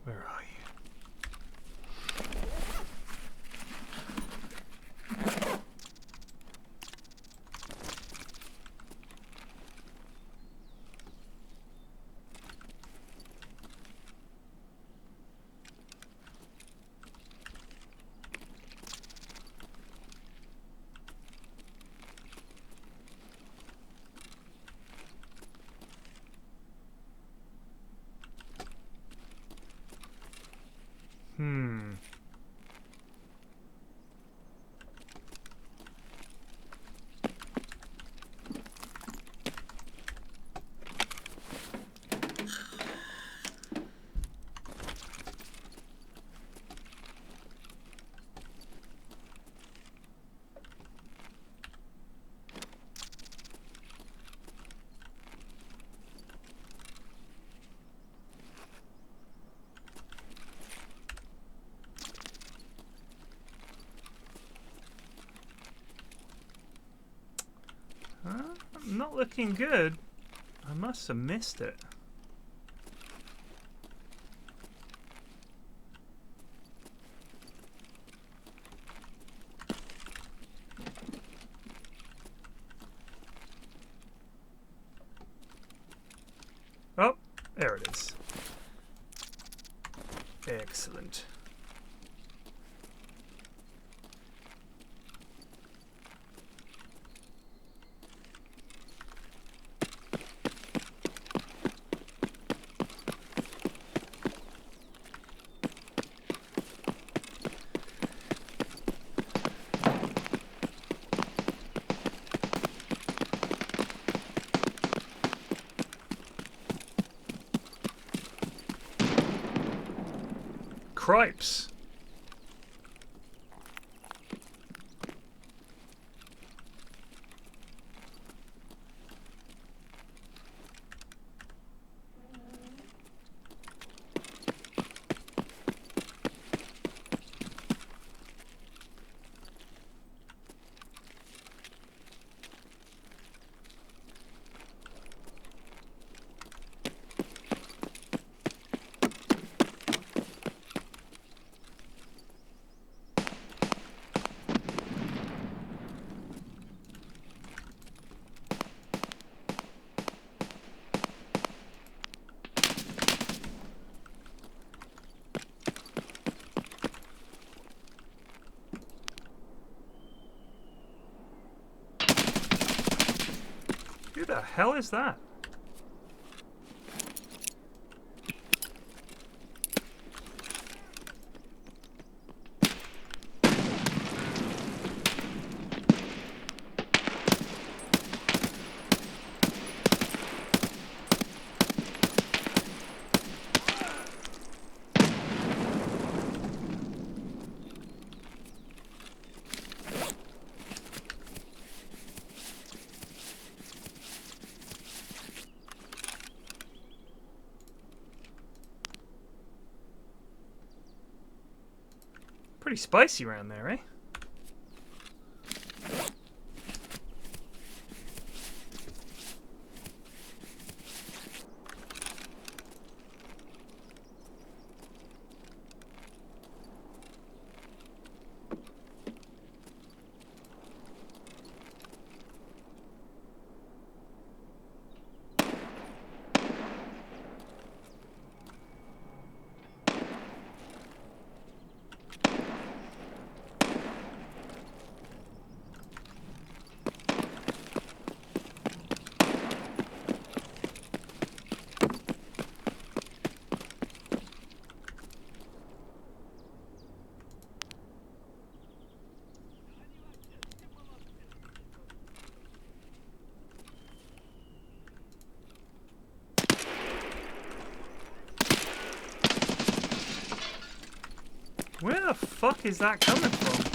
Where are you? Not looking good. I must have missed it. Oh, there it is. Excellent. Cripes. hell is that? Pretty spicy around there, eh? Where the fuck is that coming from?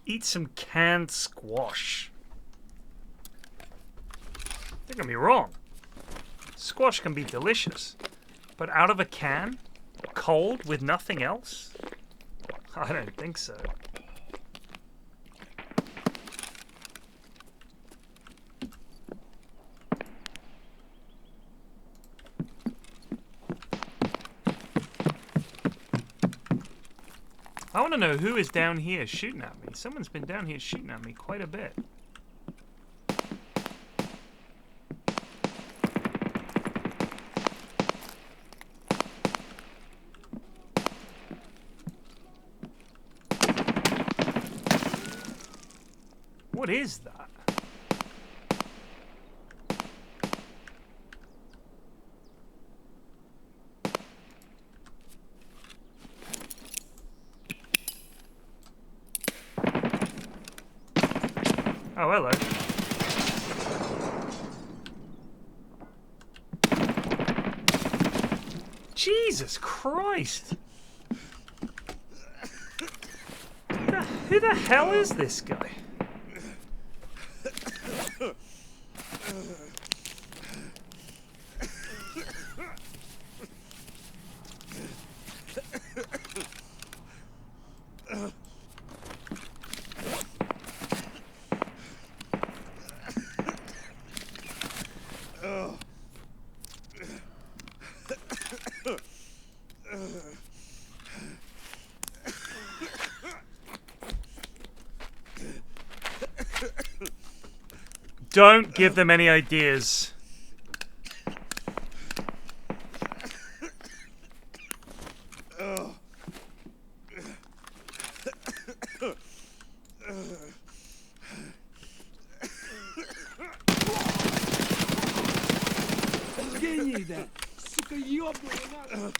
Eat some canned squash. Don't get me wrong. Squash can be delicious. But out of a can? Cold with nothing else? I don't think so. I want to know who is down here shooting at me. Someone's been down here shooting at me quite a bit. What is that? Oh, hello. Jesus Christ! Who the hell is this guy? Don't give them any ideas. Гнида! Сука, ёбаная!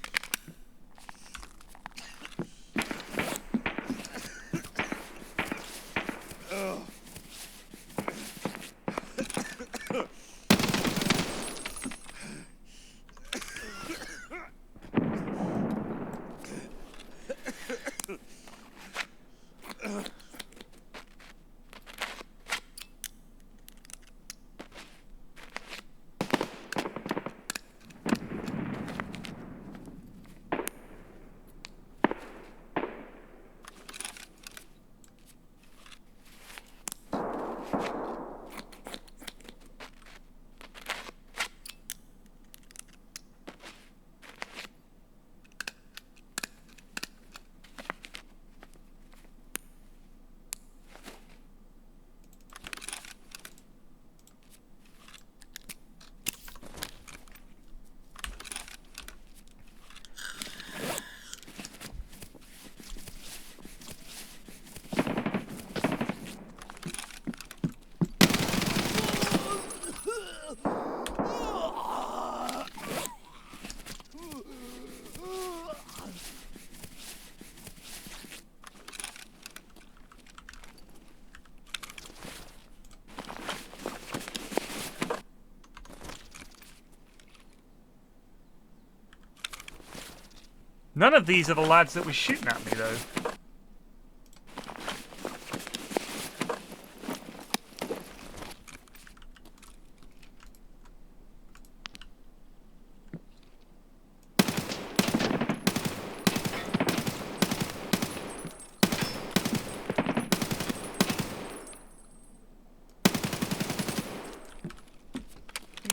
None of these are the lads that were shooting at me, though.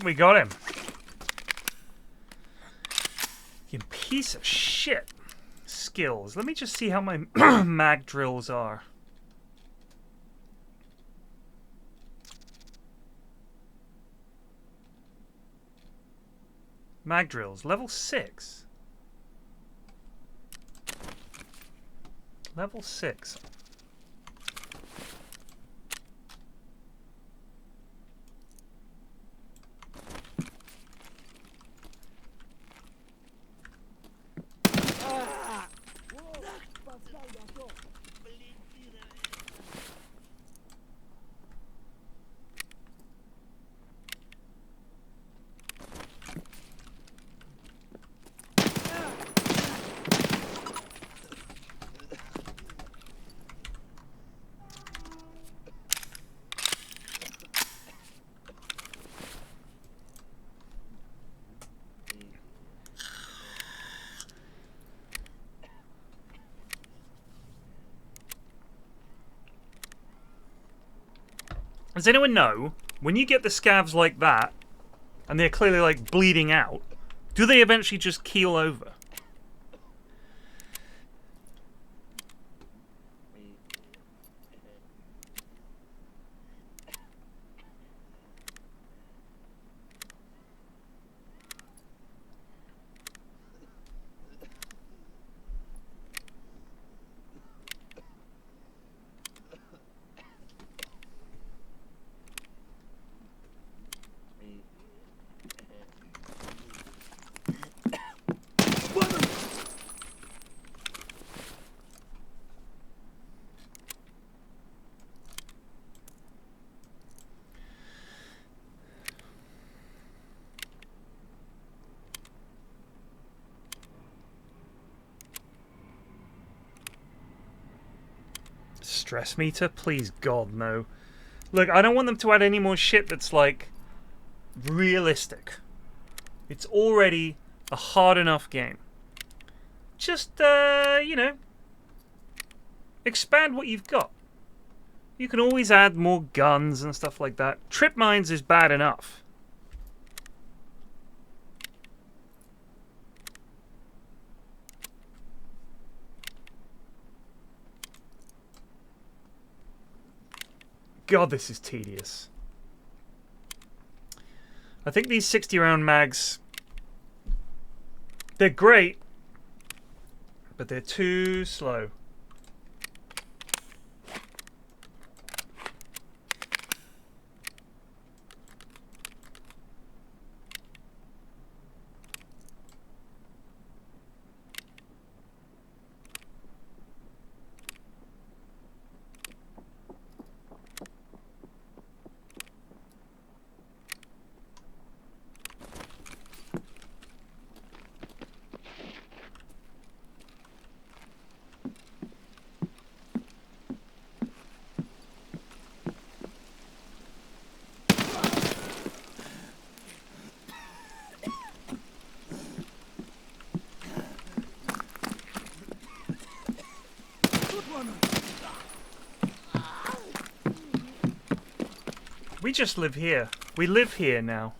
We got him. You piece of shit. Skills. Let me just see how my mag drills are. Mag drills. Level 6. Level 6. Does anyone know, when you get the scavs like that, and they're clearly like bleeding out, do they eventually just keel over? Stress meter? Please, God, no. Look, I don't want them to add any more shit that's, like, realistic. It's already a hard enough game. Just, you know, expand what you've got. You can always add more guns and stuff like that. Trip mines is bad enough. God, this is tedious. I think these 60 round mags, they're great, but they're too slow. We just live here. We live here now.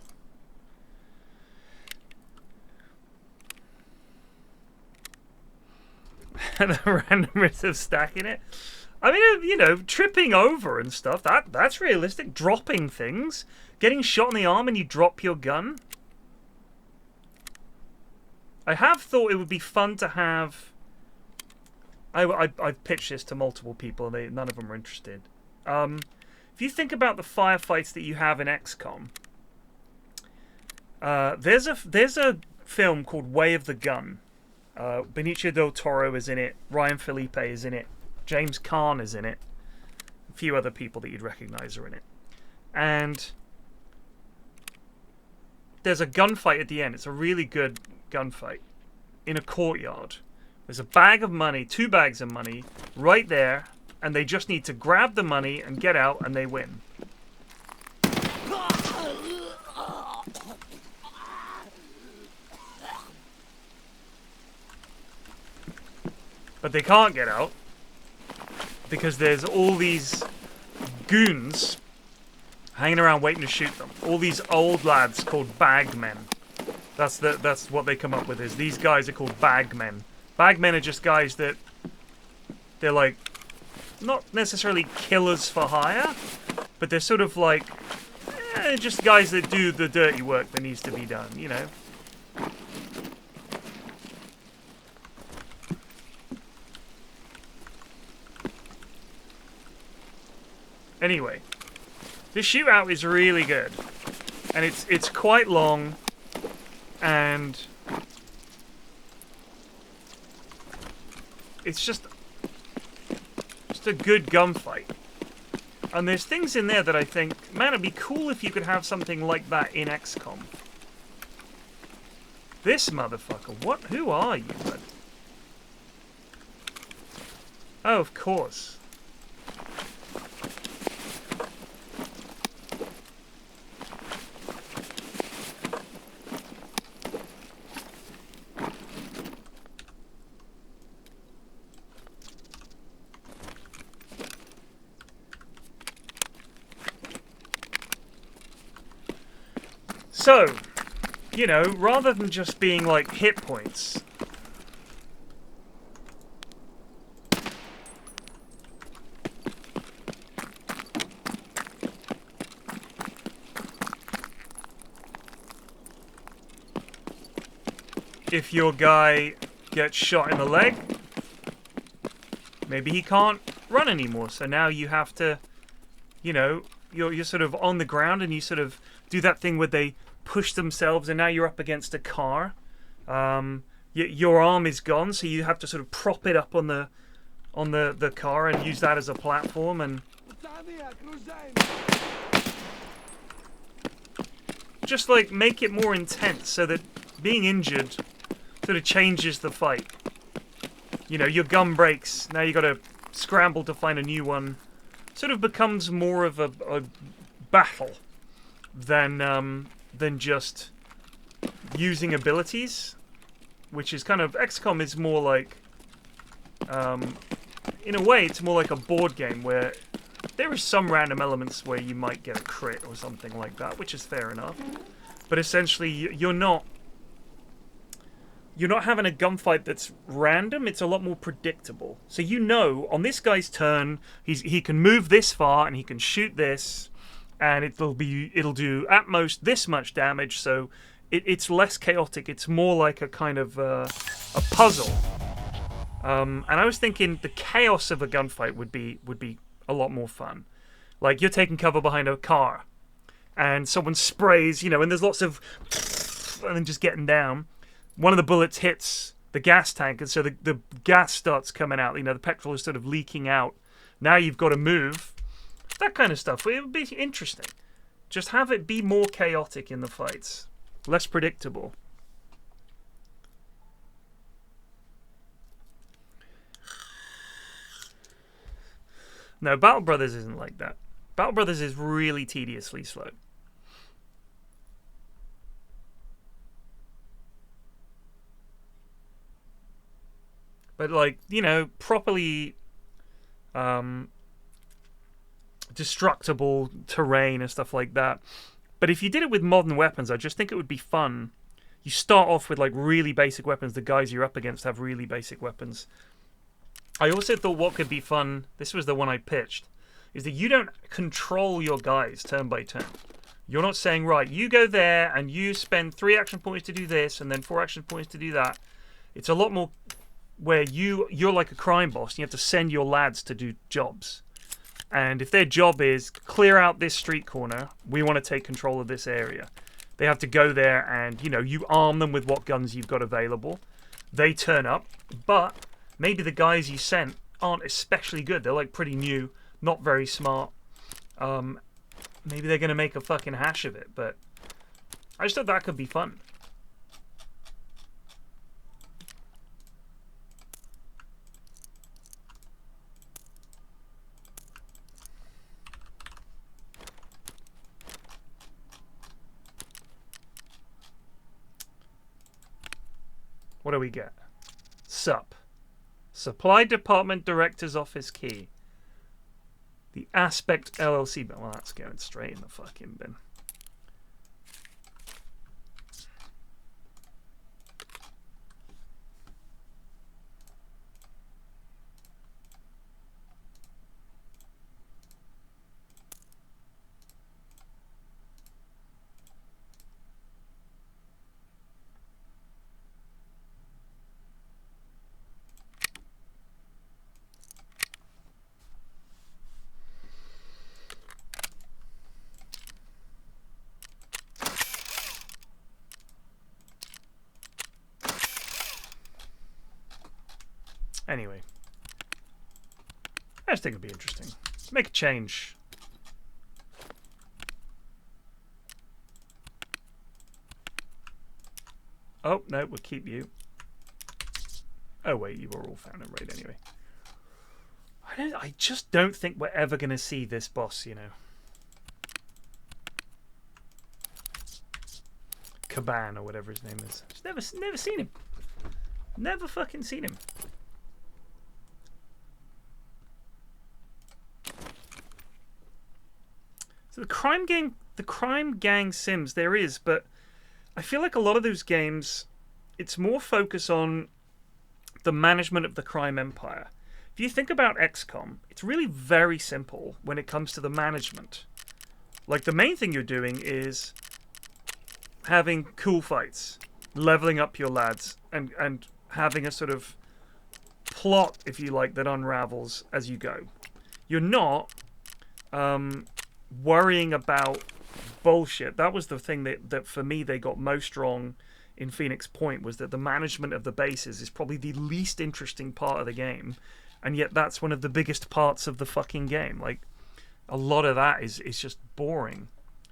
The randomness of stacking it. I mean, you know, tripping over and stuff, that's realistic. Dropping things. Getting shot in the arm and you drop your gun. I have thought it would be fun to have... I've pitched this to multiple people and none of them are interested. If you think about the firefights that you have in XCOM, there's a film called Way of the Gun. Benicio del Toro is in it. Ryan Felipe is in it. James Caan is in it. A few other people that you'd recognize are in it. And there's a gunfight at the end. It's a really good gunfight in a courtyard. There's a bag of money, 2 bags of money, right there. And they just need to grab the money and get out, and they win. But they can't get out because there's all these goons hanging around waiting to shoot them. All these old lads called bagmen. That's what they come up with. Is these guys are called bagmen. Bagmen are just guys that they're like not necessarily killers for hire, but they're sort of like just guys that do the dirty work that needs to be done, you know. Anyway, this shootout is really good, and it's quite long, and it's just a good gunfight. And there's things in there that I think, man, it'd be cool if you could have something like that in XCOM. This motherfucker, what? Who are you, bud? Oh, of course. So, you know, rather than just being like hit points, if your guy gets shot in the leg, maybe he can't run anymore. So now you have to, you know, you're sort of on the ground and you sort of do that thing where they push themselves and now you're up against a car. Your arm is gone, so you have to sort of prop it up on the car and use that as a platform and just like make it more intense so that being injured sort of changes the fight. You know, your gun breaks, now you got to scramble to find a new one. Sort of becomes more of a battle than just using abilities, which is kind of, XCOM is more like, in a way, it's more like a board game where there are some random elements where you might get a crit or something like that, which is fair enough. But essentially, you're not having a gunfight that's random. It's a lot more predictable. So you know, on this guy's turn, he can move this far and he can shoot this, and it'll do at most this much damage. So it's less chaotic. It's more like a kind of a puzzle. And I was thinking the chaos of a gunfight would be a lot more fun. Like you're taking cover behind a car, and someone sprays, and there's lots of, and then just getting down. One of the bullets hits the gas tank, and so the gas starts coming out. The petrol is sort of leaking out. Now you've got to move. That kind of stuff. It would be interesting. Just have it be more chaotic in the fights, less predictable. No, Battle Brothers isn't like that. Battle Brothers is really tediously slow. But like, properly destructible terrain and stuff like that. But if you did it with modern weapons, I just think it would be fun. You start off with like really basic weapons. The guys you're up against have really basic weapons. I also thought what could be fun, this was the one I pitched, is that you don't control your guys turn by turn. You're not saying, right, you go there and you spend 3 action points to do this and then 4 action points to do that. It's a lot more where you're like a crime boss and you have to send your lads to do jobs. And if their job is clear out this street corner, we want to take control of this area. They have to go there and, you arm them with what guns you've got available. They turn up, but maybe the guys you sent aren't especially good. They're like pretty new, not very smart. Maybe they're going to make a fucking hash of it, but I just thought that could be fun. What do we get? Sup. Supply Department Director's Office key. The Aspect LLC. Well, that's going straight in the fucking bin. Anyway, I just think it'd be interesting. Make a change. Oh, no, we'll keep you. Oh, wait, you were all found and raid anyway. I just don't think we're ever going to see this boss, Caban or whatever his name is. Just never seen him. Never fucking seen him. So the crime gang sims there is, but I feel like a lot of those games, it's more focus on the management of the crime empire. If you think about XCOM, it's really very simple when it comes to the management. Like the main thing you're doing is having cool fights, leveling up your lads, and having a sort of plot, if you like, that unravels as you go. You're not worrying about bullshit. That was the thing that for me they got most wrong in Phoenix Point, was that the management of the bases is probably the least interesting part of the game, and yet that's one of the biggest parts of the fucking game. Like, a lot of that is just boring.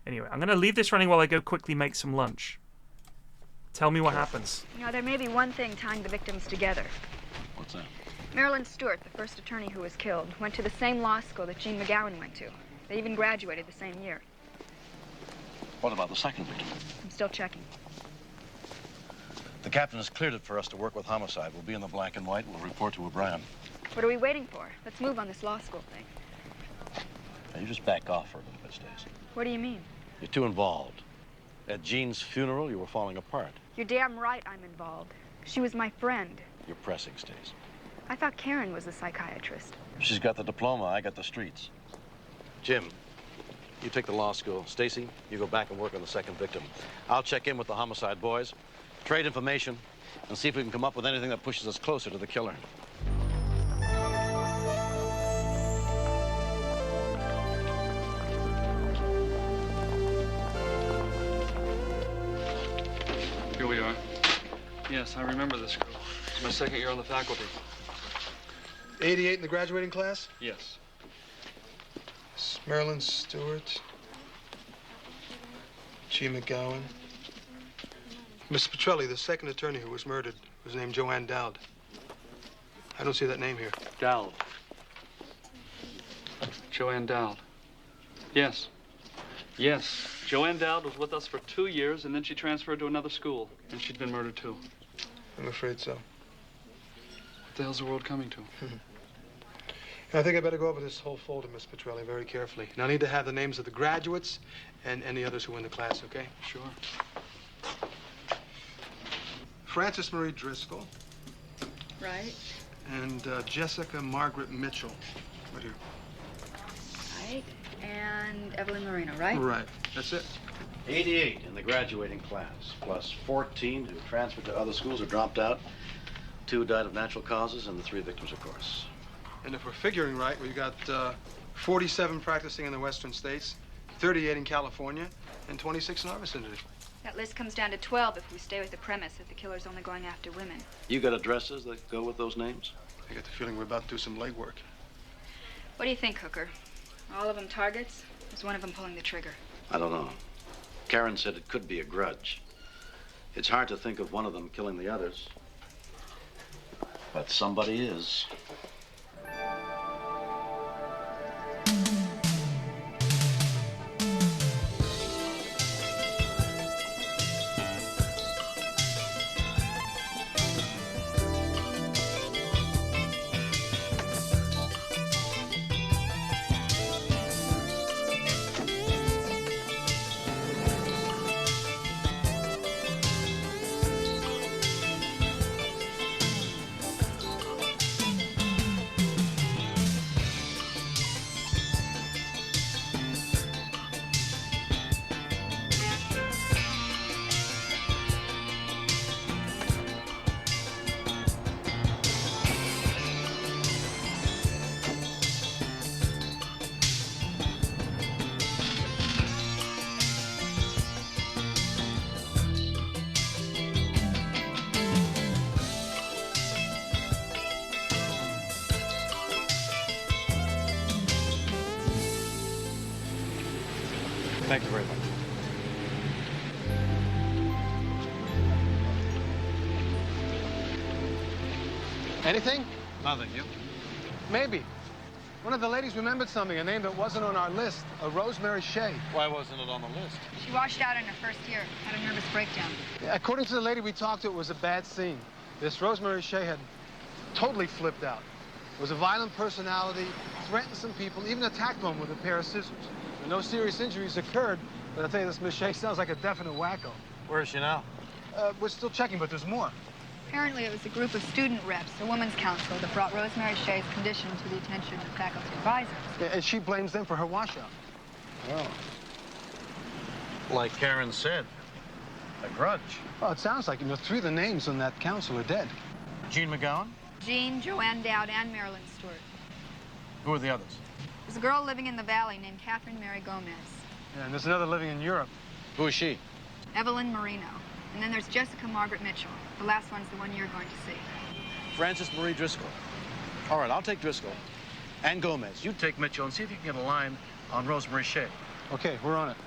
Anyway, I'm going to leave this running while I go quickly make some lunch. Tell me what happens. There may be one thing tying the victims together. What's that? Marilyn Stewart, the first attorney who was killed, went to the same law school that Jean McGowan went to. They even graduated the same year. What about the second victim? I'm still checking. The captain has cleared it for us to work with homicide. We'll be in the black and white. We'll report to O'Brien. What are we waiting for? Let's move on this law school thing. Now, you just back off for a little bit, Stace. What do you mean? You're too involved. At Jean's funeral, you were falling apart. You're damn right I'm involved. She was my friend. You're pressing, Stace. I thought Karen was the psychiatrist. She's got the diploma. I got the streets. Jim, you take the law school. Stacy, you go back and work on the second victim. I'll check in with the homicide boys, trade information, and see if we can come up with anything that pushes us closer to the killer. Here we are. Yes, I remember this group. It's my second year on the faculty. 88 in the graduating class? Yes. Marilyn Stewart. G. McGowan. Mr. Petrelli, the second attorney who was murdered was named Joanne Dowd. I don't see that name here. Dowd. Joanne Dowd. Yes. Yes. Joanne Dowd was with us for 2 years, and then she transferred to another school. And she'd been murdered, too. I'm afraid so. What the hell's the world coming to? I think I better go over this whole folder, Miss Petrelli, very carefully. And I need to have the names of the graduates and any others who were in the class, okay? Sure. Frances Marie Driscoll. Right. And Jessica Margaret Mitchell. Right here. Right. And Evelyn Marino, right? Right. That's it. 88 in the graduating class, plus 14 who transferred to other schools or dropped out. 2 died of natural causes, and the 3 victims, of course. And if we're figuring right, we've got 47 practicing in the western states, 38 in California, and 26 in our vicinity. That list comes down to 12 if we stay with the premise that the killer's only going after women. You got addresses that go with those names? I get the feeling we're about to do some legwork. What do you think, Hooker? All of them targets? Is one of them pulling the trigger? I don't know. Karen said it could be a grudge. It's hard to think of one of them killing the others. But somebody is. Thank you very much. Anything? Nothing, you? Maybe. One of the ladies remembered something, a name that wasn't on our list, a Rosemary Shea. Why wasn't it on the list? She washed out in her first year, had a nervous breakdown. According to the lady we talked to, it was a bad scene. This Rosemary Shea had totally flipped out. Was a violent personality, threatened some people, even attacked one with a pair of scissors. No serious injuries occurred, but I'll tell you, this Miss Shea sounds like a definite wacko. Where is she now? We're still checking, but there's more. Apparently it was a group of student reps, a women's council, that brought Rosemary Shea's condition to the attention of faculty advisors. Yeah, and she blames them for her washout. Oh. Like Karen said, a grudge. Well, it sounds like, 3 of the names on that council are dead. Jean McGowan? Jean, Joanne Dowd, and Marilyn Stewart. Who are the others? There's a girl living in the valley named Catherine Mary Gomez. Yeah, and there's another living in Europe. Who is she? Evelyn Marino. And then there's Jessica Margaret Mitchell. The last one's the one you're going to see. Frances Marie Driscoll. All right, I'll take Driscoll. And Gomez. You take Mitchell and see if you can get a line on Rosemary Shea. Okay, we're on it.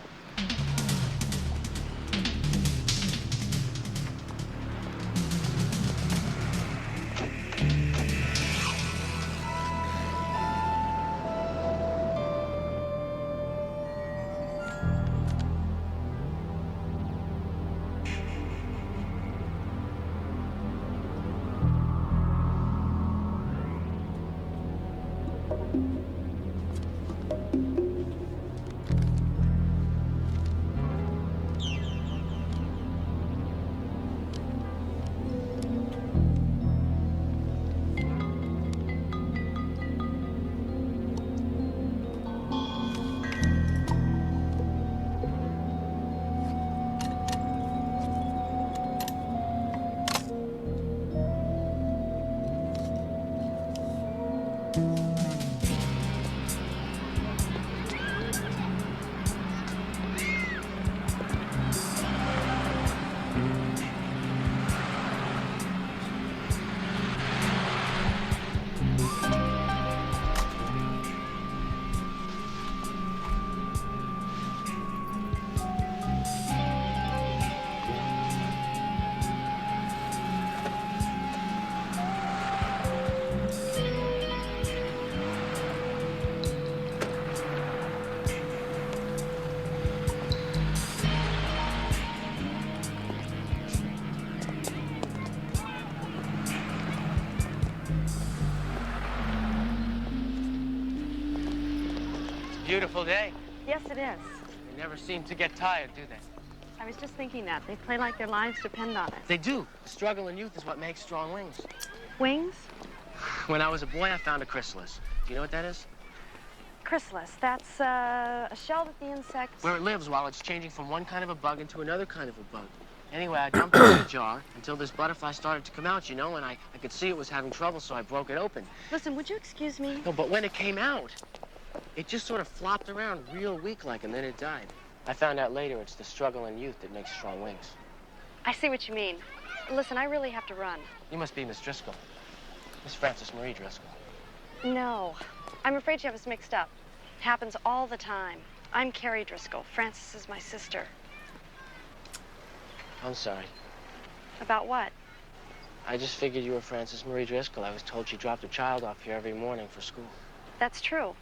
beautiful day. Yes, it is. They never seem to get tired, do they? I was just thinking that. They play like their lives depend on it. They do. The struggle in youth is what makes strong wings. Wings? When I was a boy, I found a chrysalis. Do you know what that is? Chrysalis. That's a shell that the insect... Where it lives while it's changing from one kind of a bug into another kind of a bug. Anyway, I dumped it in a jar until this butterfly started to come out, you know, and I could see it was having trouble, so I broke it open. Listen, would you excuse me? No, but when it came out, it just sort of flopped around real weak-like, and then it died. I found out later it's the struggle in youth that makes strong wings. I see what you mean. Listen, I really have to run. You must be Miss Driscoll. Miss Frances Marie Driscoll. No. I'm afraid you have us mixed up. It happens all the time. I'm Carrie Driscoll. Frances is my sister. I'm sorry. About what? I just figured you were Frances Marie Driscoll. I was told she dropped a child off here every morning for school. That's true.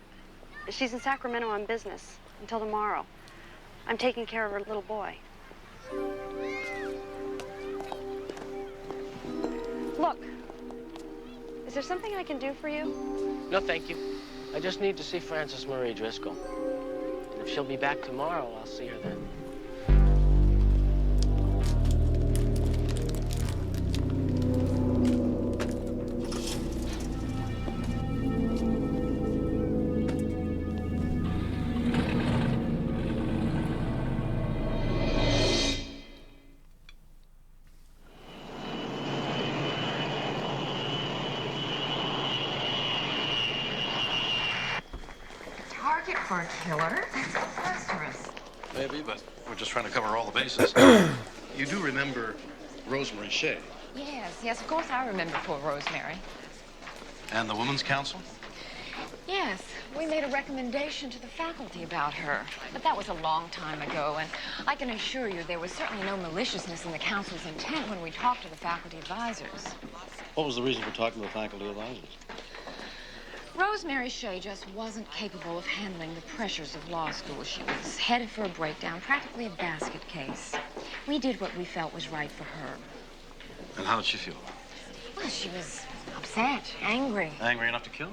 She's in Sacramento on business until tomorrow. I'm taking care of her little boy. Look, is there something I can do for you? No, thank you. I just need to see Frances Marie Driscoll. And if she'll be back tomorrow, I'll see her then. Target for a killer? That's preposterous. Maybe, but we're just trying to cover all the bases. You do remember Rosemary Shea Yes, of course I remember poor Rosemary. and the Women's Council? Yes, we made a recommendation to the faculty about her. But that was a long time ago, and I can assure you there was certainly no maliciousness in the council's intent when we talked to the faculty advisors. What was the reason for talking to the faculty advisors? Rosemary Shea just wasn't capable of handling the pressures of law school. She was headed for a breakdown, practically a basket case. We did what we felt was right for her. And how did she feel? Well, she was upset, angry. Angry enough to kill?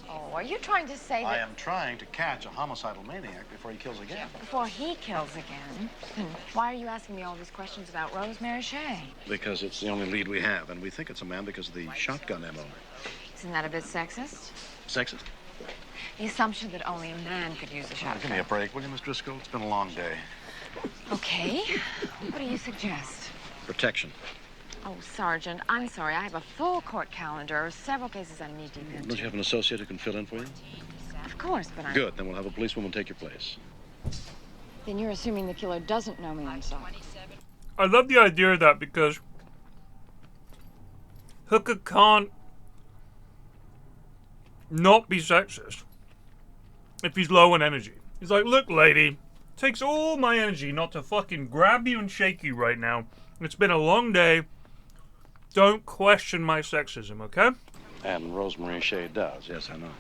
Oh, are you trying to say that... I am trying to catch a homicidal maniac before he kills again. Before he kills again? Then why are you asking me all these questions about Rosemary Shea? Because it's the only lead we have, and we think it's a man because of the shotgun ammo. Isn't that a bit sexist? Sexist? The assumption that only a man could use a Oh, shotgun. give me a break, will you, Miss Driscoll? It's been a long day. Okay. What do you suggest? Protection. Oh, Sergeant, I'm sorry. I have a full court calendar. Several cases I need deep into. Don't you have an associate who can fill in for you? Of course, but I'm... Good, then we'll have a policewoman take your place. Then you're assuming the killer doesn't know me inside. I love the idea of that because Hooker can't not be sexist if he's low on energy. He's like, look, lady, it takes all my energy not to fucking grab you and shake you right now. It's been a long day. Don't question my sexism, okay? And Rosemary Shea does, yes, I know.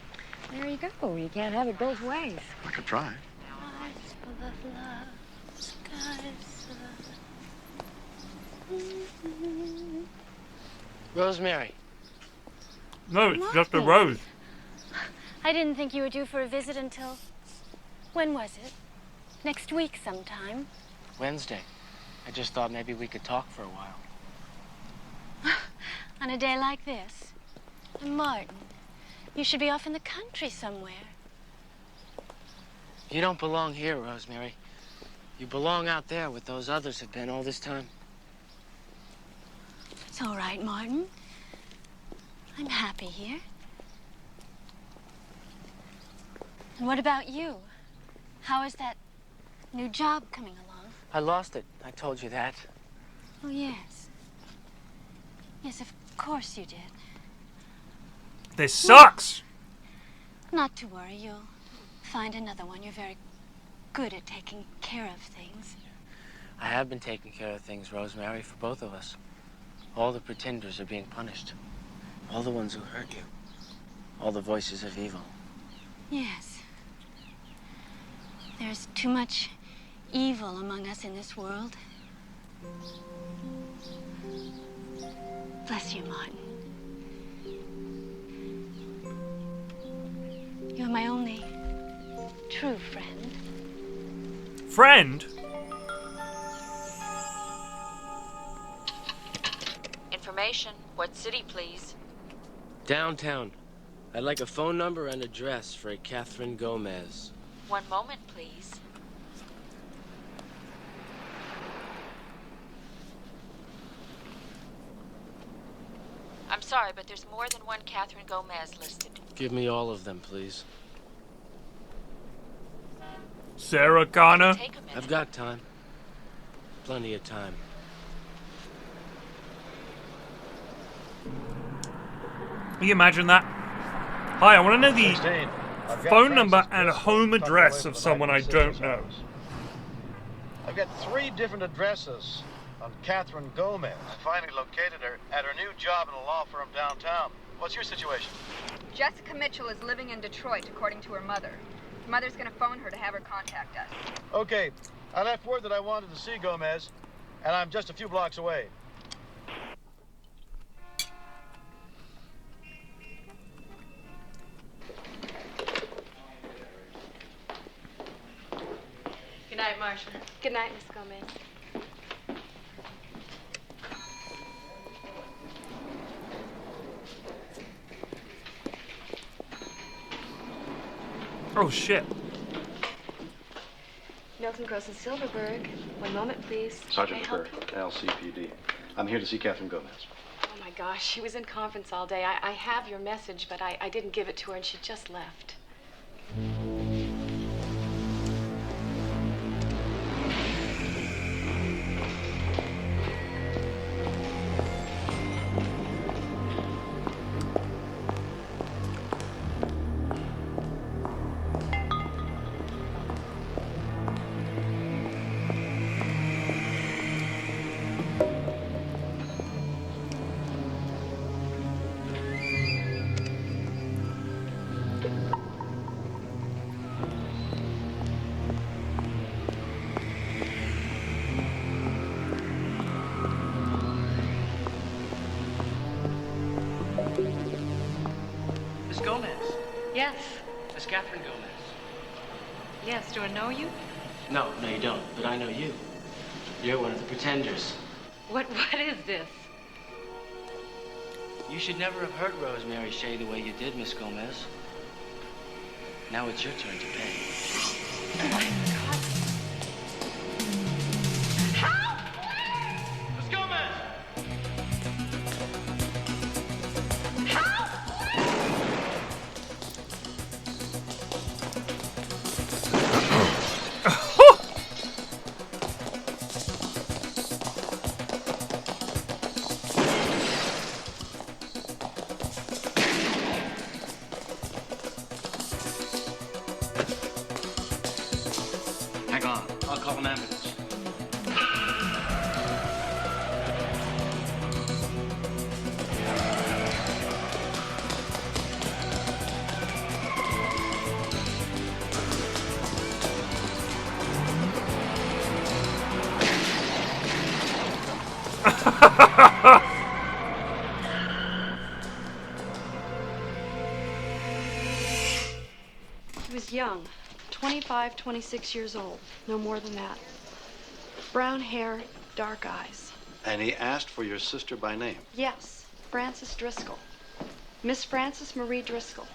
There you go. You can't have it both ways. I could try. Rosemary. No, it's just a rose. I didn't think you were due for a visit until... When was it? Next week sometime. Wednesday. I just thought maybe we could talk for a while. On a day like this? And Martin, you should be off in the country somewhere. You don't belong here, Rosemary. You belong out there with those others have been all this time. It's all right, Martin. I'm happy here. And what about you? How is that new job coming along? I lost it. I told you that. Oh, yes. Yes, of course you did. This sucks! Not to worry, you'll find another one. You're very good at taking care of things. I have been taking care of things, Rosemary, for both of us. All the pretenders are being punished. All the ones who hurt you. All the voices of evil. Yes. There's too much evil among us in this world. Bless you, Martin. You're my only true, friend. Friend? Information. What city, please? Downtown. I'd like a phone number and address for a Catherine Gomez. One moment, please. I'm sorry, but there's more than one Catherine Gomez listed. Give me all of them, please. Sarah Connor? I've got time. Plenty of time. Can you imagine that? Hi, I want to know the phone number and home address of someone I don't know. I've got 3 different addresses on Catherine Gomez. I finally located her at her new job in a law firm downtown. What's your situation? Jessica Mitchell is living in Detroit, according to her mother. Her mother's gonna phone her to have her contact us. Okay, I left word that I wanted to see Gomez, and I'm just a few blocks away. Good night, Marcia. Good night, Miss Gomez. Oh, shit. Milton Gross and Silverberg. One moment, please. Sergeant May I help McCurry, LCPD. I'm here to see Catherine Gomez. Oh my gosh, she was in conference all day. I have your message, but I didn't give it to her and she just left. Miss Gomez. Yes. Miss Catherine Gomez. Yes. Do I know you? No, you don't. But I know you. You're one of the pretenders. What is this? You should never have hurt Rosemary Shea the way you did, Miss Gomez. Now it's your turn to pay. Oh my God. Help! Miss Gomez! Help! Hang on. I'll call an ambulance. He was young, 25, 26 years old, no more than that. Brown hair, dark eyes. And he asked for your sister by name. Yes, Frances Driscoll. Miss Frances Marie Driscoll.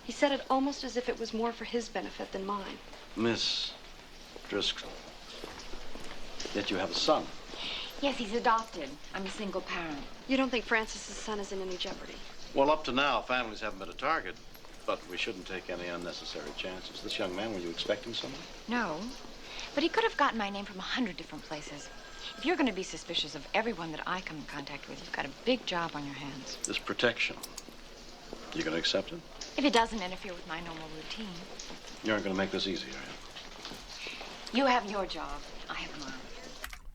He said it almost as if it was more for his benefit than mine. Miss Driscoll. Yet you have a son. Yes, he's adopted. I'm a single parent. You don't think Frances's son is in any jeopardy? Well, up to now, families haven't been a target. But we shouldn't take any unnecessary chances. This young man, were you expecting someone? No, but he could have gotten my name from 100 different places. If you're going to be suspicious of everyone that I come in contact with, you've got a big job on your hands. This protection, you gonna accept it? If it doesn't interfere with my normal routine. You aren't gonna make this easy, are you? You have your job. I have mine.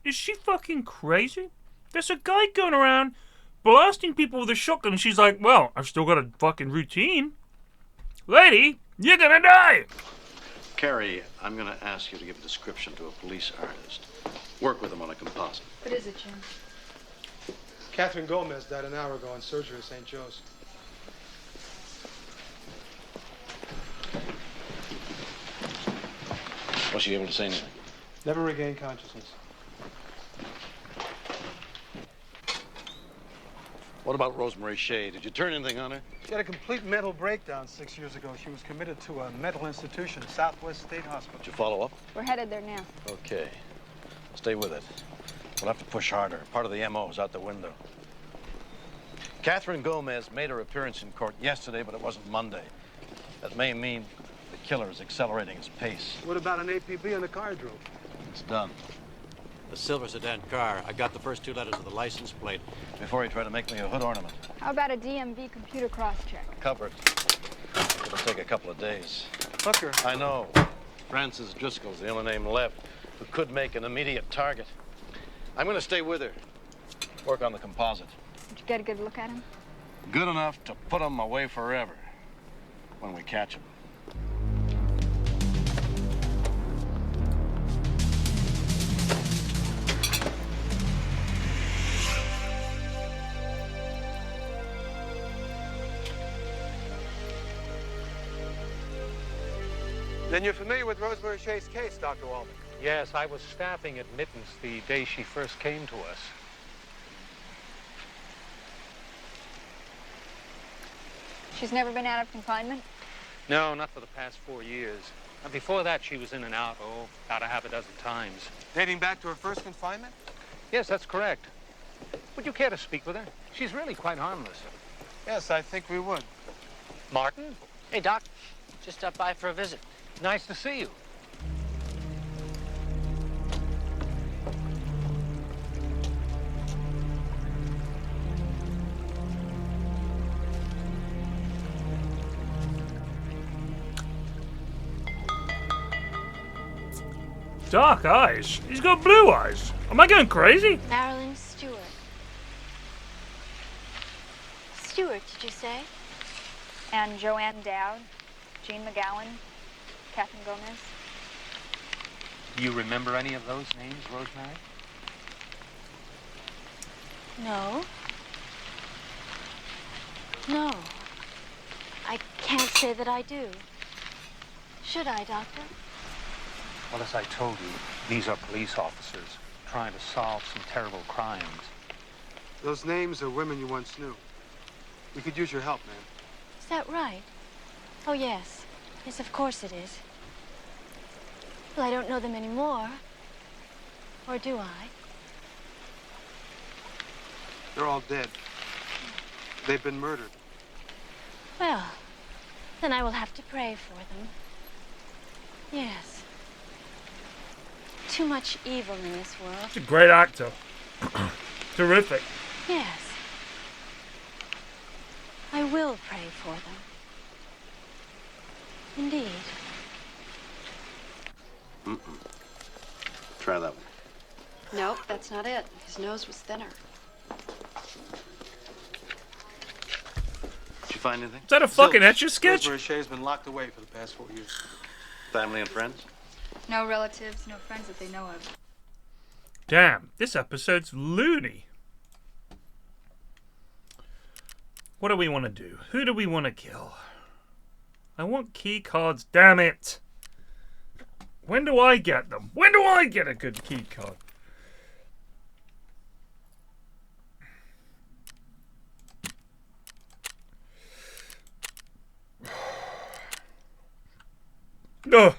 Is she fucking crazy? There's a guy going around blasting people with a shotgun and she's like, well, I've still got a fucking routine. Lady, you're gonna die! Carrie, I'm gonna ask you to give a description to a police artist. Work with him on a composite. What is it, Jim? Catherine Gomez died an hour ago in surgery at St. Joe's. Was she able to say anything? Never regained consciousness. What about Rosemary Shea? Did you turn anything on her? She had a complete mental breakdown 6 years ago. She was committed to a mental institution, Southwest State Hospital. Did you follow up? We're headed there now. Okay. Stay with it. We'll have to push harder. Part of the MO is out the window. Catherine Gomez made her appearance in court yesterday, but it wasn't Monday. That may mean the killer is accelerating his pace. What about an APB on the car drove? It's done. The silver sedan car. I got the first 2 letters of the license plate. Before he tried to make me a hood ornament. How about a DMV computer cross-check? Covered. It'll take a couple of days. Hooker. I know. Frances Driscoll's the only name left who could make an immediate target. I'm going to stay with her. Work on the composite. Did you get a good look at him? Good enough to put him away forever when we catch him. Then you're familiar with Rosemary Shea's case, Dr. Walden? Yes, I was staffing admittance the day she first came to us. She's never been out of confinement? No, not for the past 4 years. And before that, she was in and out, about a half a dozen times. Dating back to her first confinement? Yes, that's correct. Would you care to speak with her? She's really quite harmless. Yes, I think we would. Martin? Hey, Doc. Just stopped by for a visit. Nice to see you. Dark eyes? He's got blue eyes. Am I going crazy? Marilyn Stewart. Stewart, did you say? And Joanne Dowd, Jean McGowan, Catherine Gomez. Do you remember any of those names, Rosemary? No. No. I can't say that I do. Should I, Doctor? Well, as I told you, these are police officers trying to solve some terrible crimes. Those names are women you once knew. We could use your help, ma'am. Is that right? Oh, yes. Yes, of course it is. Well, I don't know them anymore. Or do I? They're all dead. They've been murdered. Well, then I will have to pray for them. Yes. Too much evil in this world. He's a great actor. Terrific. Yes. I will pray for them. Indeed. Try that one. Nope, that's not it. His nose was thinner. Did you find anything? Is that a fucking Etch-a-Sketch? Rosemary Shea's been locked away for the past 4 years. Family and friends? No relatives, no friends that they know of. Damn, this episode's loony. What do we want to do? Who do we want to kill? I want key cards, damn it! When do I get them? When do I get a good key card? Ugh.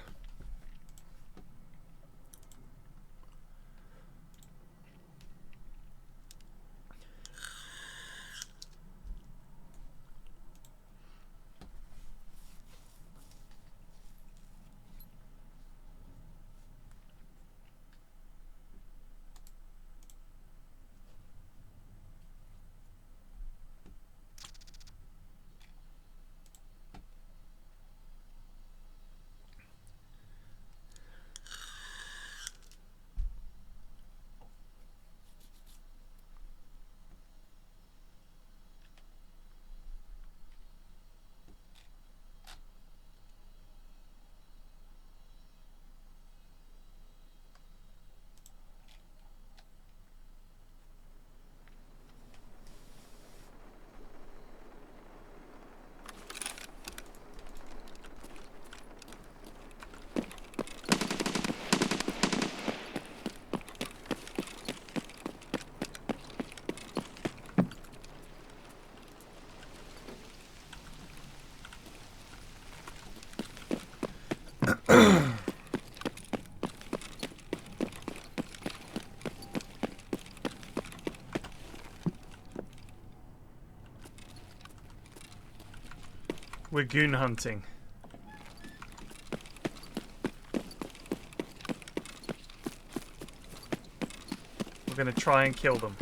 We're goon hunting. We're gonna try and kill them.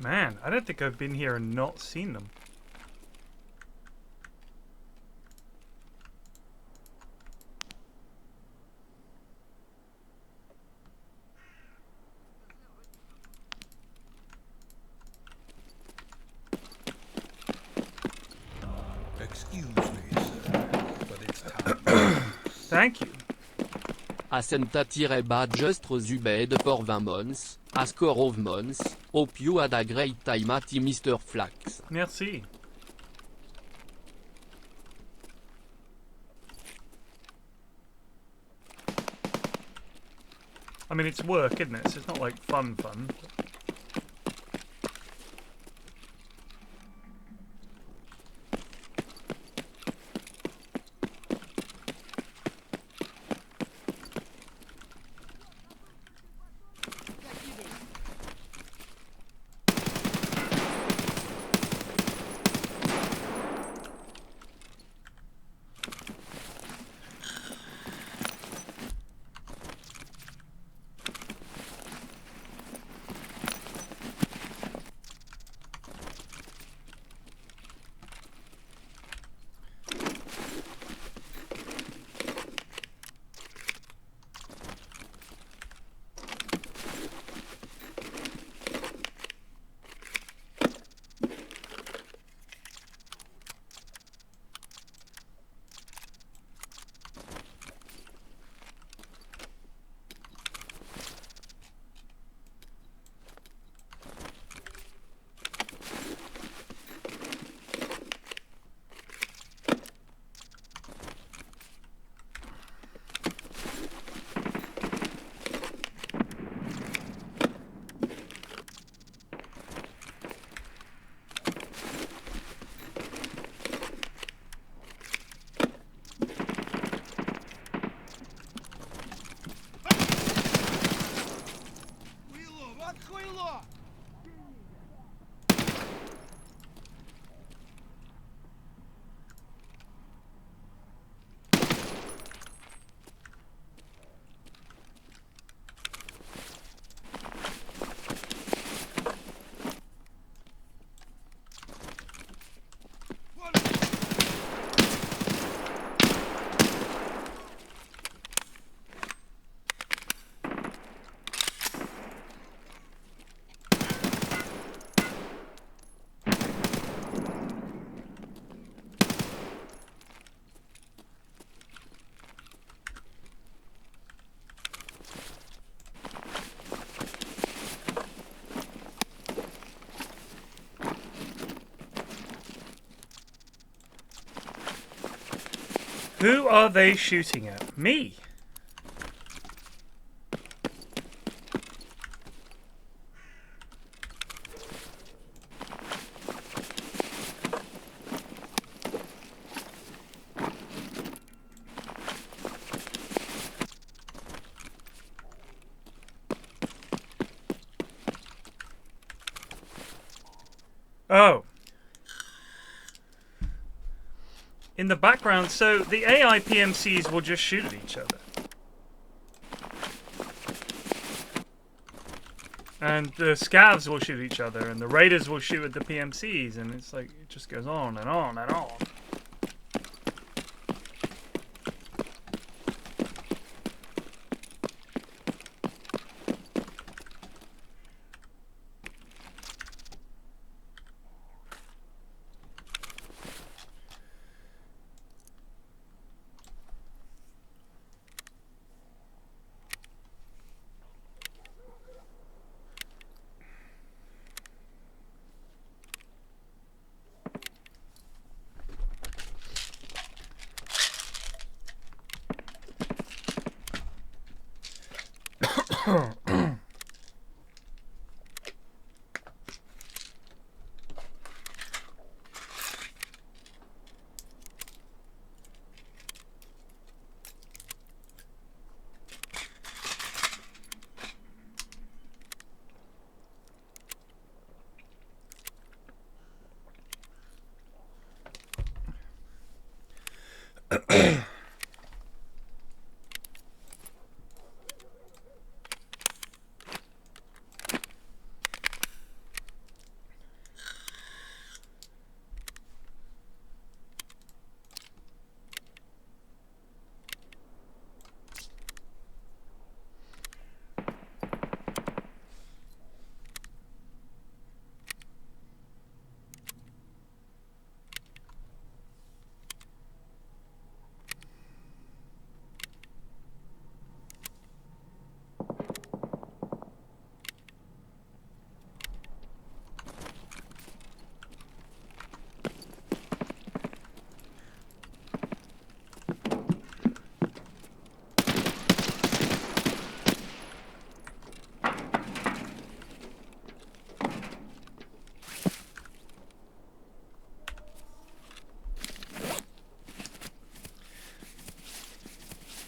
Man, I don't think I've been here and not seen them. Excuse me, sir, but it's time. Thank you. Asenta-bas just Zubed for 20 months, a score of months, hope you had a great time at Mr. Flax. Merci. I mean, it's work, isn't it? So it's not like fun. Who are they shooting at? Me. Oh. In the background, so the AI PMCs will just shoot at each other. And the scavs will shoot each other, and the raiders will shoot at the PMCs, and it's like, it just goes on and on and on.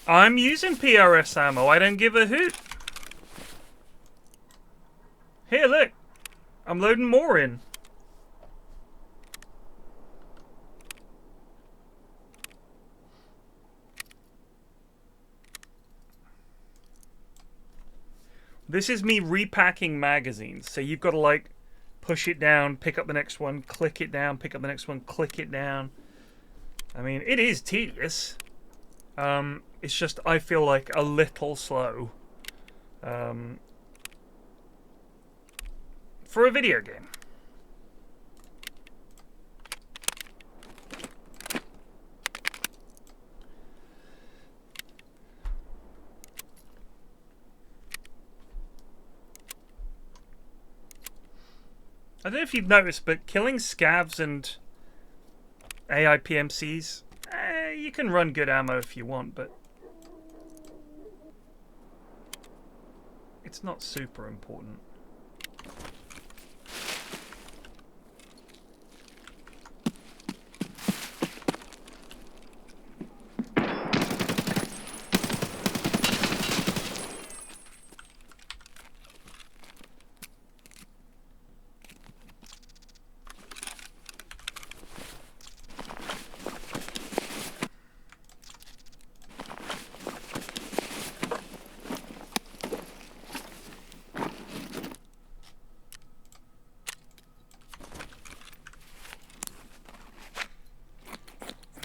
I'm using PRS ammo. I don't give a hoot. Here, look. I'm loading more in. This is me repacking magazines. So you've got to, like, push it down, pick up the next one, click it down, pick up the next one, click it down. I mean, it is tedious. It's just I feel like a little slow for a video game. I don't know if you've noticed, but killing scavs and AI PMCs, you can run good ammo if you want, but it's not super important.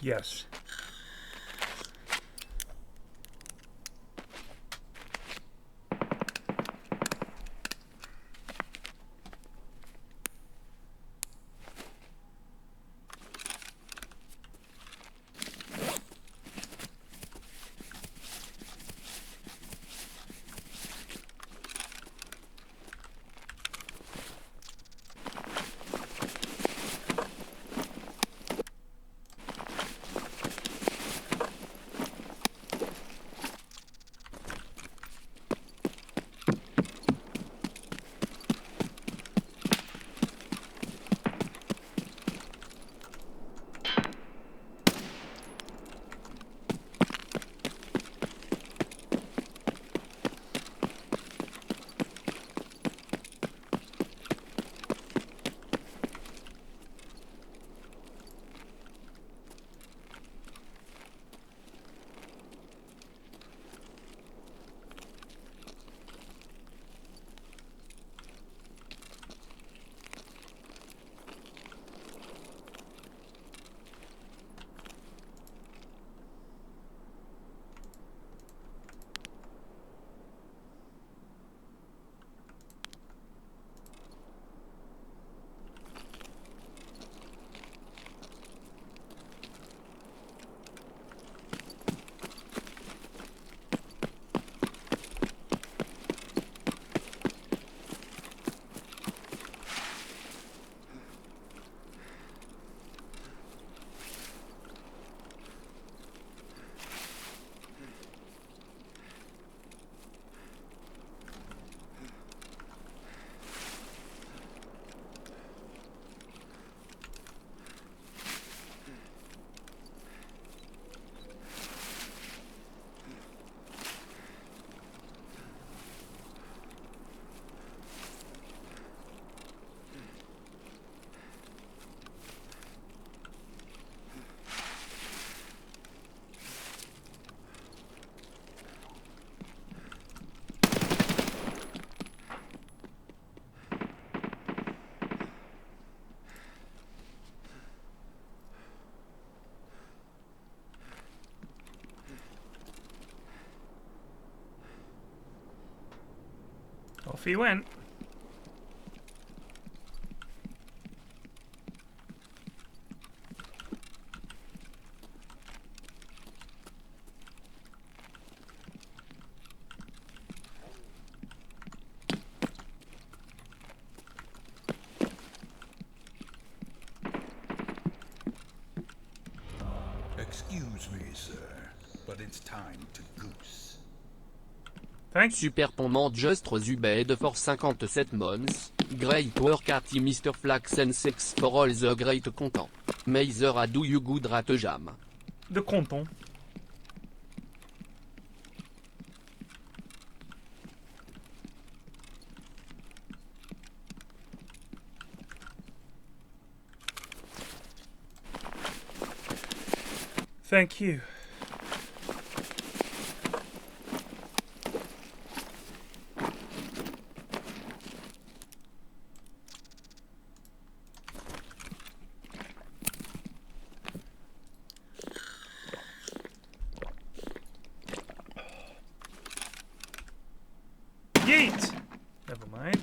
Yes. Off he went. Excuse me, sir, but it's time to goose. Super Pondement Just Zubed for 57 months. Great work at Mr. Flax and sex for all the great content. Meiser a do you good rat jam. De content. Thank you. Yeet! Never mind.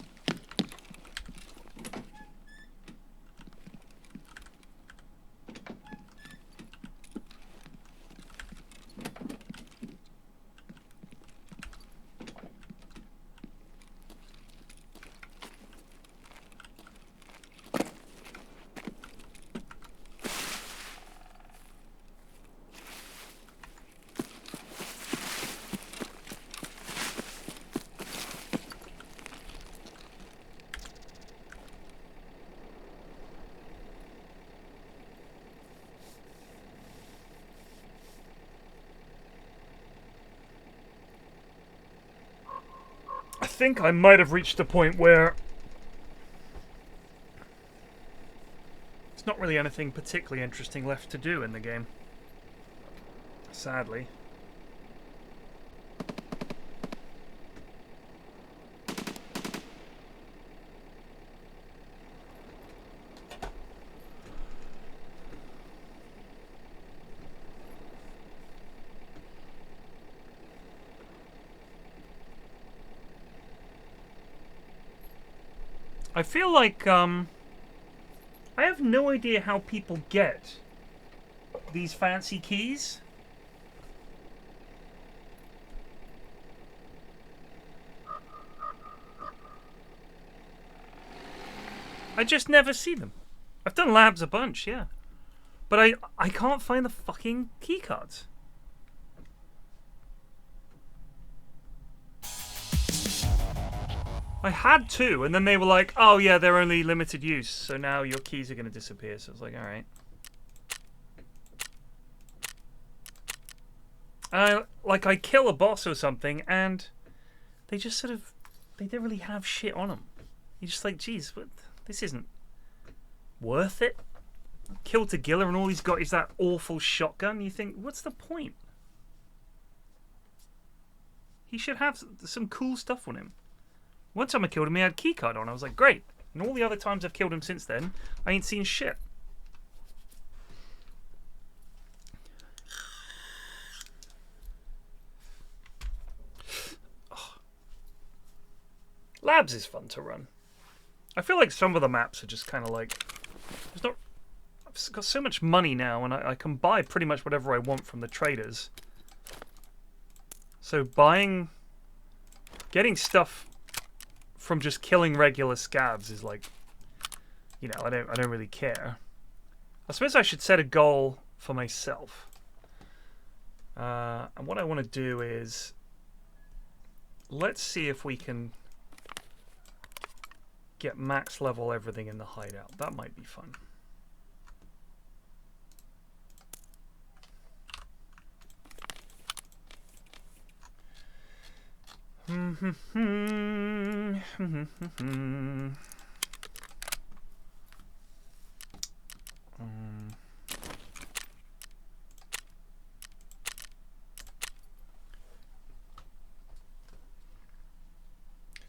I think I might have reached a point where there's not really anything particularly interesting left to do in the game. Sadly. I feel like, I have no idea how people get these fancy keys. I just never see them. I've done labs a bunch, yeah. But I can't find the fucking key cards. I had two, and then they were like, oh yeah, they're only limited use, so now your keys are going to disappear. So I was like, alright. I kill a boss or something, and they just sort of, they don't really have shit on them. You're just like, geez, this isn't worth it. Kill Tagilla, and all he's got is that awful shotgun. You think, what's the point? He should have some cool stuff on him. One time I killed him, he had keycard on. I was like, great. And all the other times I've killed him since then, I ain't seen shit. Oh. Labs is fun to run. I feel like some of the maps are just kind of like, there's not. I've got so much money now, and I can buy pretty much whatever I want from the traders. So getting stuff from just killing regular scabs is like, you know, I don't really care. I suppose I should set a goal for myself. And what I want to do is, let's see if we can get max level everything in the hideout. That might be fun.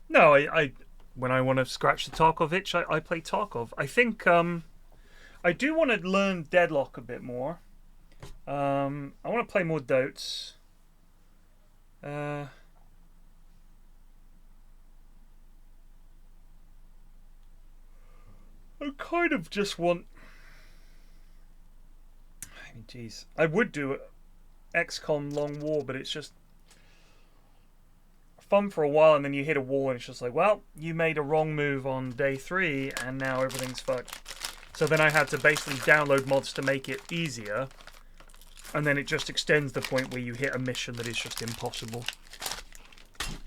No, I when I want to scratch the Tarkov itch, I play Tarkov. I think I do want to learn Deadlock a bit more. I want to play more Dotes. kind of just want... I mean, jeez. I would do XCOM Long War, but it's just fun for a while, and then you hit a wall, and it's just like, well, you made a wrong move on day 3, and now everything's fucked. So then I had to basically download mods to make it easier, and then it just extends the point where you hit a mission that is just impossible.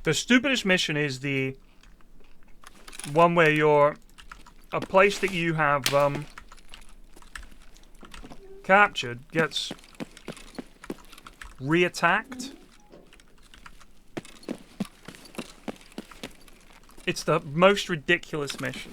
The stupidest mission is the one where you're a place that you have captured gets re-attacked. It's the most ridiculous mission.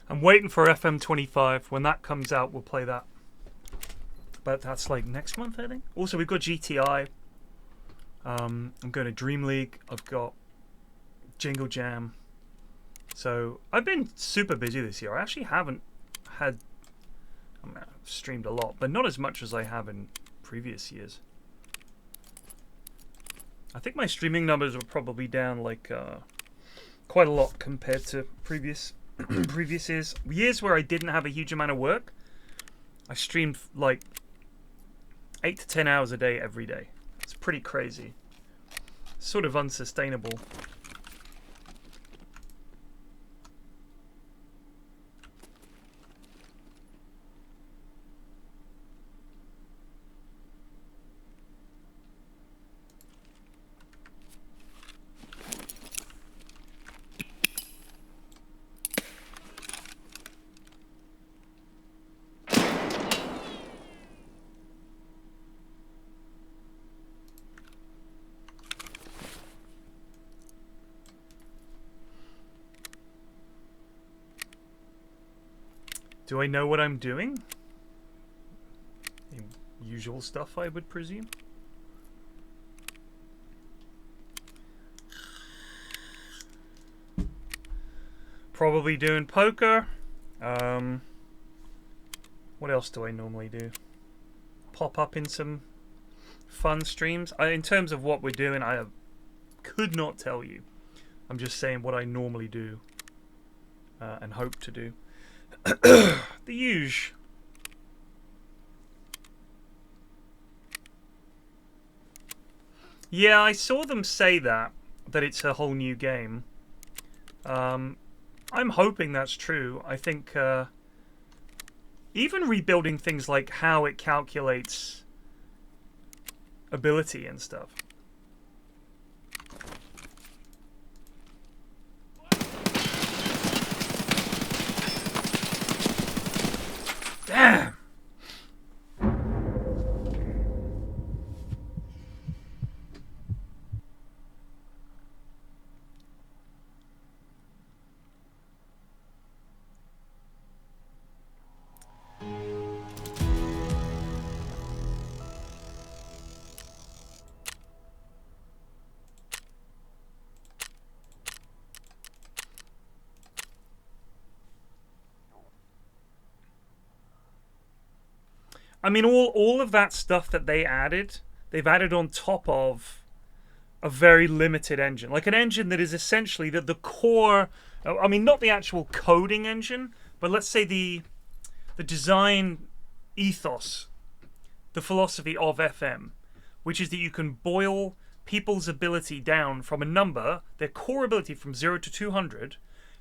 I'm waiting for FM25. When that comes out, we'll play that. But that's like next month, I think. Also, we've got GTI. I'm going to Dream League. I've got Jingle Jam. So I've been super busy this year. I actually haven't had... I mean, I've streamed a lot, but not as much as I have in previous years. I think my streaming numbers were probably down like quite a lot compared to previous years where I didn't have a huge amount of work. I streamed like 8 to 10 hours a day every day. It's pretty crazy. Sort of unsustainable. Do I know what I'm doing? The usual stuff, I would presume. Probably doing poker. What else do I normally do? Pop up in some fun streams. In terms of what we're doing, I could not tell you. I'm just saying what I normally do and hope to do. The huge. Yeah, I saw them say that it's a whole new game. I'm hoping that's true. I think even rebuilding things like how it calculates ability and stuff. Damn! I mean, all of that stuff that they've added on top of a very limited engine. Like an engine that is essentially the core, I mean, not the actual coding engine, but let's say the design ethos, the philosophy of FM, which is that you can boil people's ability down from a number, their core ability from 0 to 200,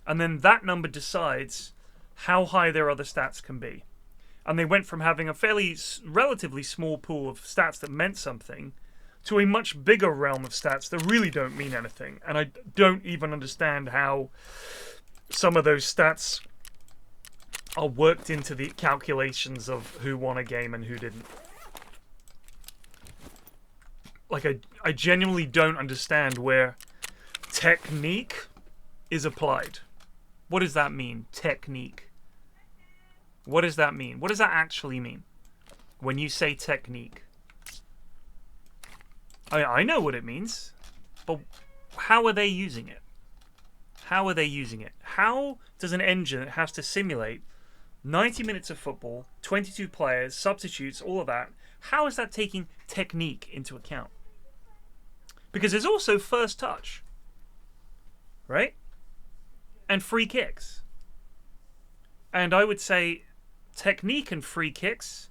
and then that number decides how high their other stats can be. And they went from having a relatively small pool of stats that meant something to a much bigger realm of stats that really don't mean anything. And I don't even understand how some of those stats are worked into the calculations of who won a game and who didn't. Like, I genuinely don't understand where technique is applied. What does that mean, technique? What does that mean? What does that actually mean when you say technique? I know what it means, but how are they using it? How are they using it? How does an engine that has to simulate 90 minutes of football, 22 players, substitutes, all of that, how is that taking technique into account? Because there's also first touch, right? And free kicks. And I would say technique and free kicks,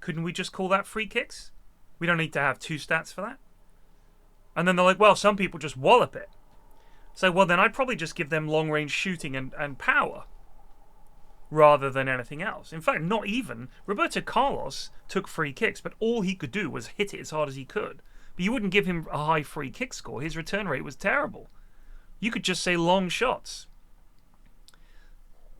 couldn't we just call that free kicks? We don't need to have two stats for that. And then they're like, well, some people just wallop it. So, well, then I'd probably just give them long-range shooting and power rather than anything else. In fact, not even. Roberto Carlos took free kicks, but all he could do was hit it as hard as he could. But you wouldn't give him a high free kick score. His return rate was terrible. You could just say long shots.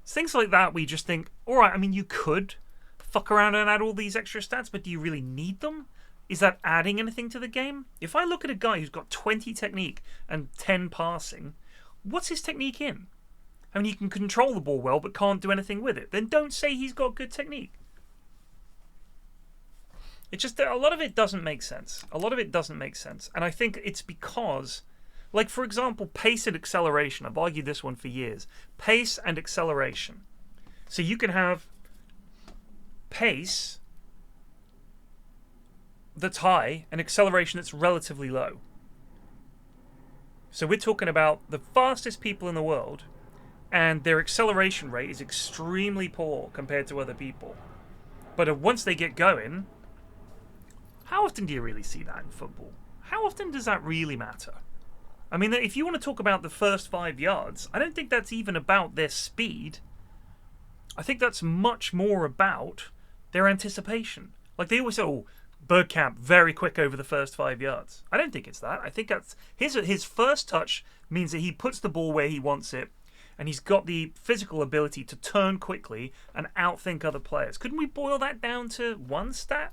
Things like that, we just think, all right, I mean, you could fuck around and add all these extra stats, but do you really need them? Is that adding anything to the game? If I look at a guy who's got 20 technique and 10 passing, what's his technique in? I mean, he can control the ball well, but can't do anything with it. Then don't say he's got good technique. It's just that a lot of it doesn't make sense. A lot of it doesn't make sense. And I think it's because, like, for example, pace and acceleration. I've argued this one for years. Pace and acceleration. So you can have pace that's high and acceleration that's relatively low. So we're talking about the fastest people in the world, and their acceleration rate is extremely poor compared to other people. But once they get going, how often do you really see that in football? How often does that really matter? I mean, if you want to talk about the first 5 yards, I don't think that's even about their speed. I think that's much more about their anticipation. Like, they always say, oh, Bergkamp, very quick over the first 5 yards. I don't think it's that. I think that's his first touch means that he puts the ball where he wants it, and he's got the physical ability to turn quickly and outthink other players. Couldn't we boil that down to one stat?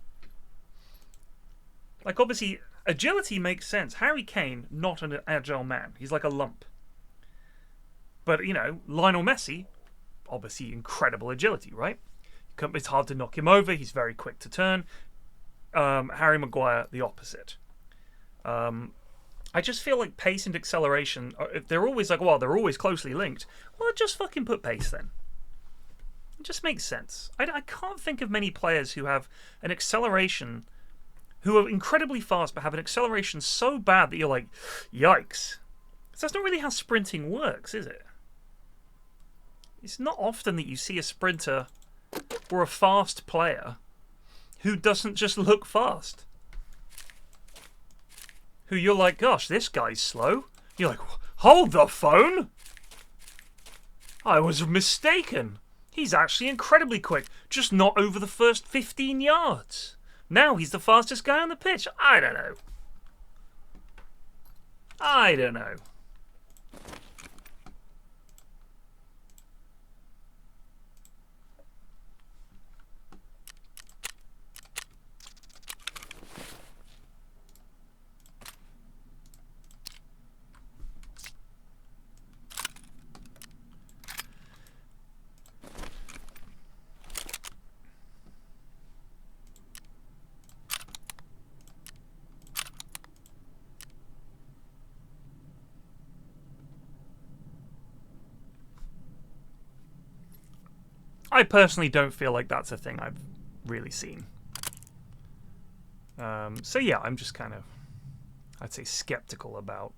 Like, obviously, agility makes sense. Harry Kane, not an agile man. He's like a lump. But, you know, Lionel Messi, obviously incredible agility, right? It's hard to knock him over. He's very quick to turn. Harry Maguire, the opposite. I just feel like pace and acceleration, if they're always like, well, they're always closely linked, well, just fucking put pace then. It just makes sense. I can't think of many players who have an acceleration, who are incredibly fast but have an acceleration so bad that you're like, yikes. So that's not really how sprinting works, is it? It's not often that you see a sprinter or a fast player who doesn't just look fast. Who you're like, gosh, this guy's slow. You're like, hold the phone! I was mistaken. He's actually incredibly quick, just not over the first 15 yards. Now he's the fastest guy on the pitch. I don't know. I don't know. I personally don't feel like that's a thing I've really seen. So yeah, I'm just kind of, I'd say, skeptical about.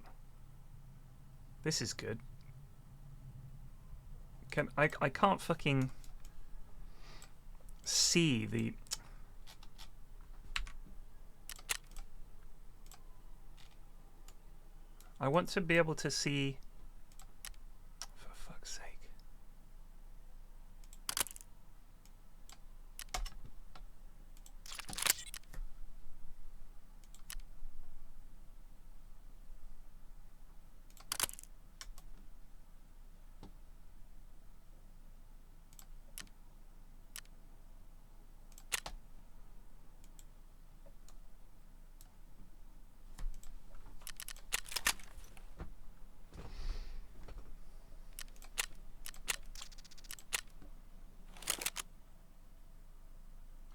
This is good. I can't fucking see the. I want to be able to see. For fuck's sake.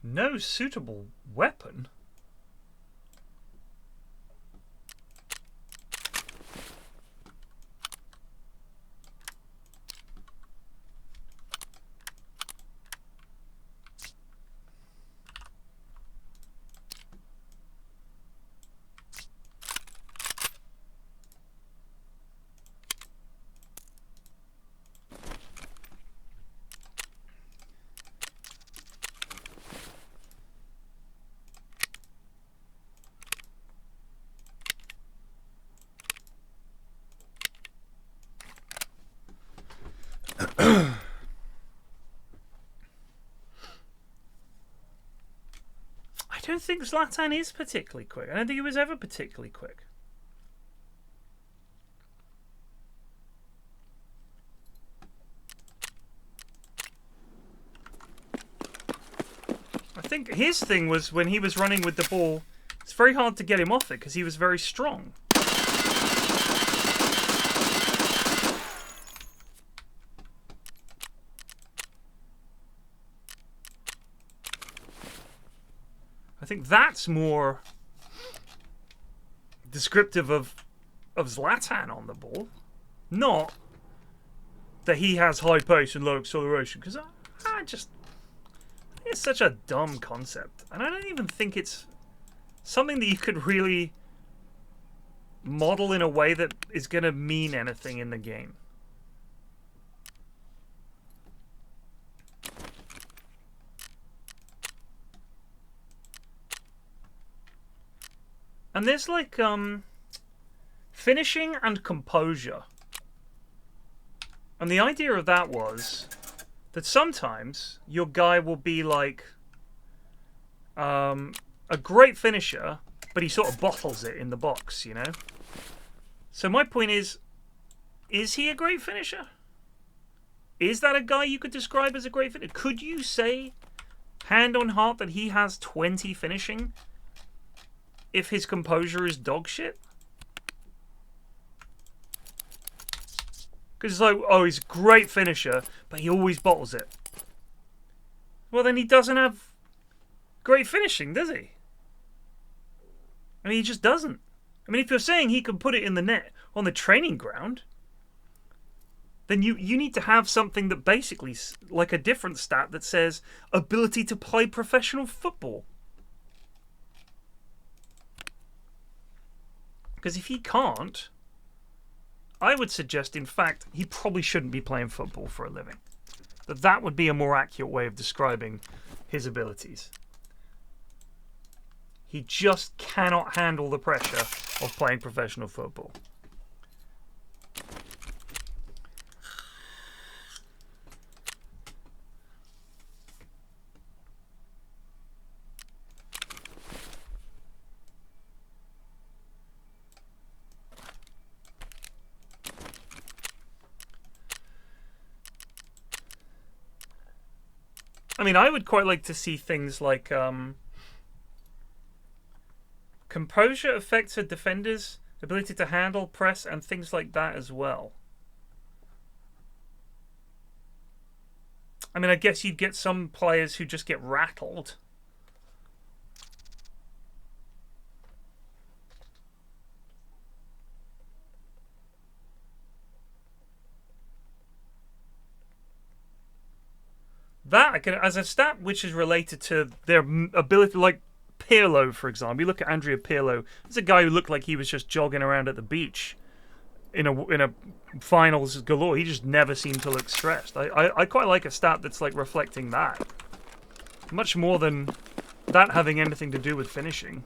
No suitable weapon? I don't think Zlatan is particularly quick. I don't think he was ever particularly quick. I think his thing was when he was running with the ball, it's very hard to get him off it because he was very strong. I think that's more descriptive of Zlatan on the ball, not that he has high pace and low acceleration, because it's such a dumb concept, and I don't even think it's something that you could really model in a way that is going to mean anything in the game. And there's like finishing and composure. And the idea of that was that sometimes your guy will be like a great finisher, but he sort of bottles it in the box, you know? So my point is he a great finisher? Is that a guy you could describe as a great finisher? Could you say, hand on heart, that he has 20 finishing if his composure is dog shit? Because it's like, oh, he's a great finisher, but he always bottles it. Well, then he doesn't have great finishing, does he? I mean, he just doesn't. I mean, if you're saying he can put it in the net on the training ground, then you need to have something that basically, like a different stat that says ability to play professional football. Because if he can't, I would suggest, in fact, he probably shouldn't be playing football for a living. That would be a more accurate way of describing his abilities. He just cannot handle the pressure of playing professional football. I mean, I would quite like to see things like composure affects her defenders' ability to handle press and things like that as well. I mean, I guess you'd get some players who just get rattled. That I can, as a stat which is related to their ability, like Pirlo, for example. You look at Andrea Pirlo. It's a guy who looked like he was just jogging around at the beach in a finals galore. He just never seemed to look stressed. I quite like a stat that's like reflecting that, much more than that having anything to do with finishing.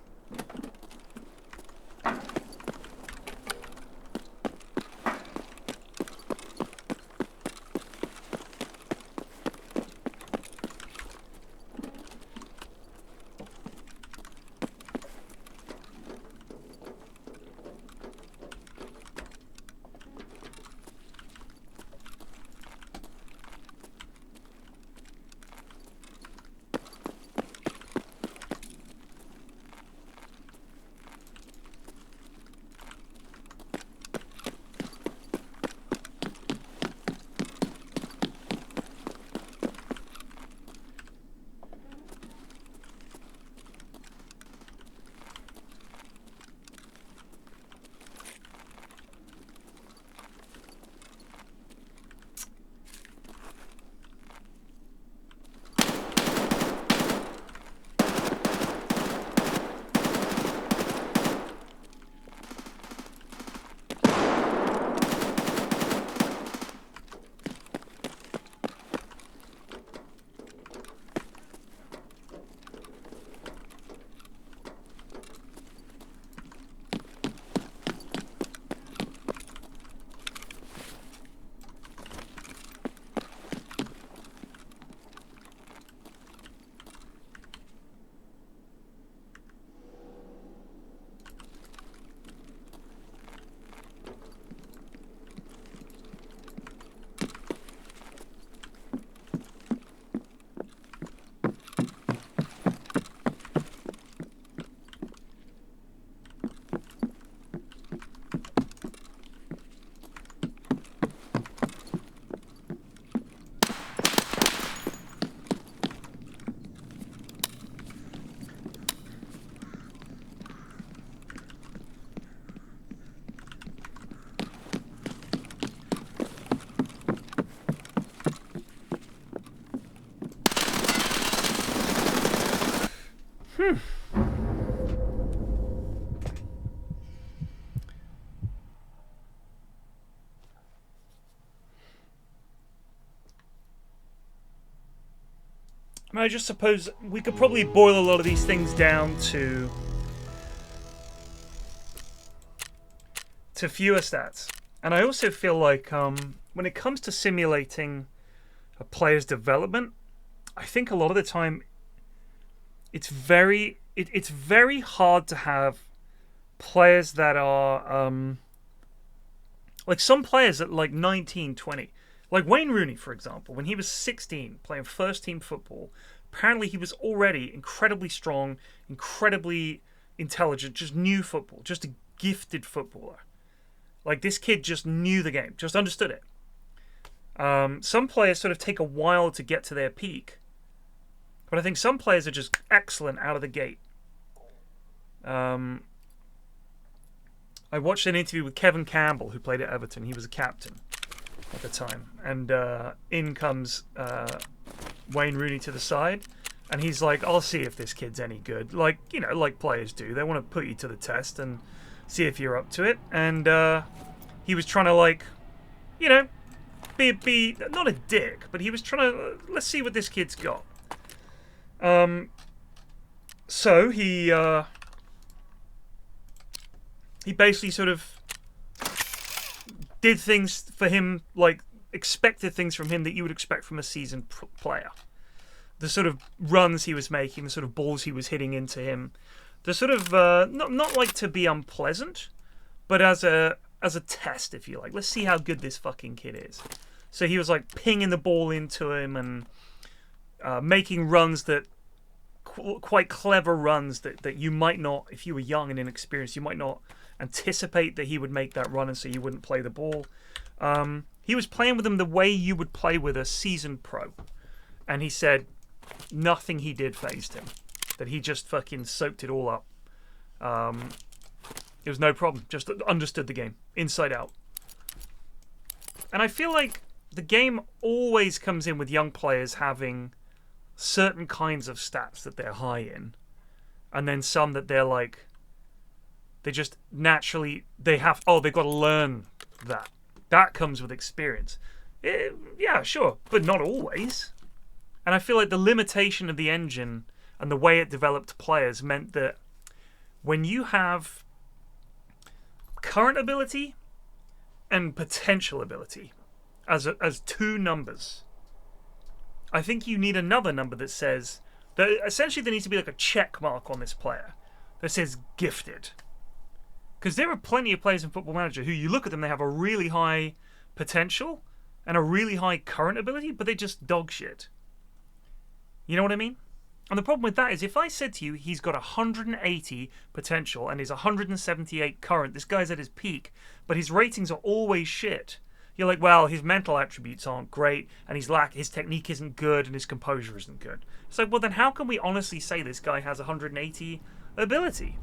I just suppose we could probably boil a lot of these things down to fewer stats. And I also feel like when it comes to simulating a player's development, I think a lot of the time it's very hard to have players that are like some players at like 19, 20. Like Wayne Rooney, for example, when he was 16, playing first-team football, apparently he was already incredibly strong, incredibly intelligent, just knew football, just a gifted footballer. Like, this kid just knew the game, just understood it. Some players sort of take a while to get to their peak, but I think some players are just excellent out of the gate. I watched an interview with Kevin Campbell, who played at Everton. He was a captain at the time, and in comes Wayne Rooney to the side, and he's like, I'll see if this kid's any good, like, you know, like players do. They want to put you to the test and see if you're up to it. And he was trying to, like, you know, be not a dick, but he was trying to, let's see what this kid's got. So he basically sort of did things for him, like expected things from him that you would expect from a seasoned player. The sort of runs he was making, the sort of balls he was hitting into him, the sort of not like to be unpleasant, but as a test, if you like. Let's see how good this fucking kid is. So he was like pinging the ball into him and making runs that quite clever runs that you might not, if you were young and inexperienced, you might not anticipate that he would make that run, and so you wouldn't play the ball. He was playing with them the way you would play with a seasoned pro, and he said nothing he did fazed him. That he just fucking soaked it all up. It was no problem. Just understood the game inside out. And I feel like the game always comes in with young players having certain kinds of stats that they're high in, and then some that they're like, they just naturally, they've got to learn that. That comes with experience. Yeah, sure, but not always. And I feel like the limitation of the engine and the way it developed players meant that when you have current ability and potential ability as two numbers, I think you need another number that says that essentially there needs to be like a check mark on this player that says gifted. Because there are plenty of players in Football Manager who you look at them, they have a really high potential and a really high current ability, but they just dog shit. You know what I mean? And the problem with that is if I said to you he's got 180 potential and is 178 current, this guy's at his peak, but his ratings are always shit. You're like, well, his mental attributes aren't great, and his technique isn't good, and his composure isn't good. It's like, well, then how can we honestly say this guy has 180 ability?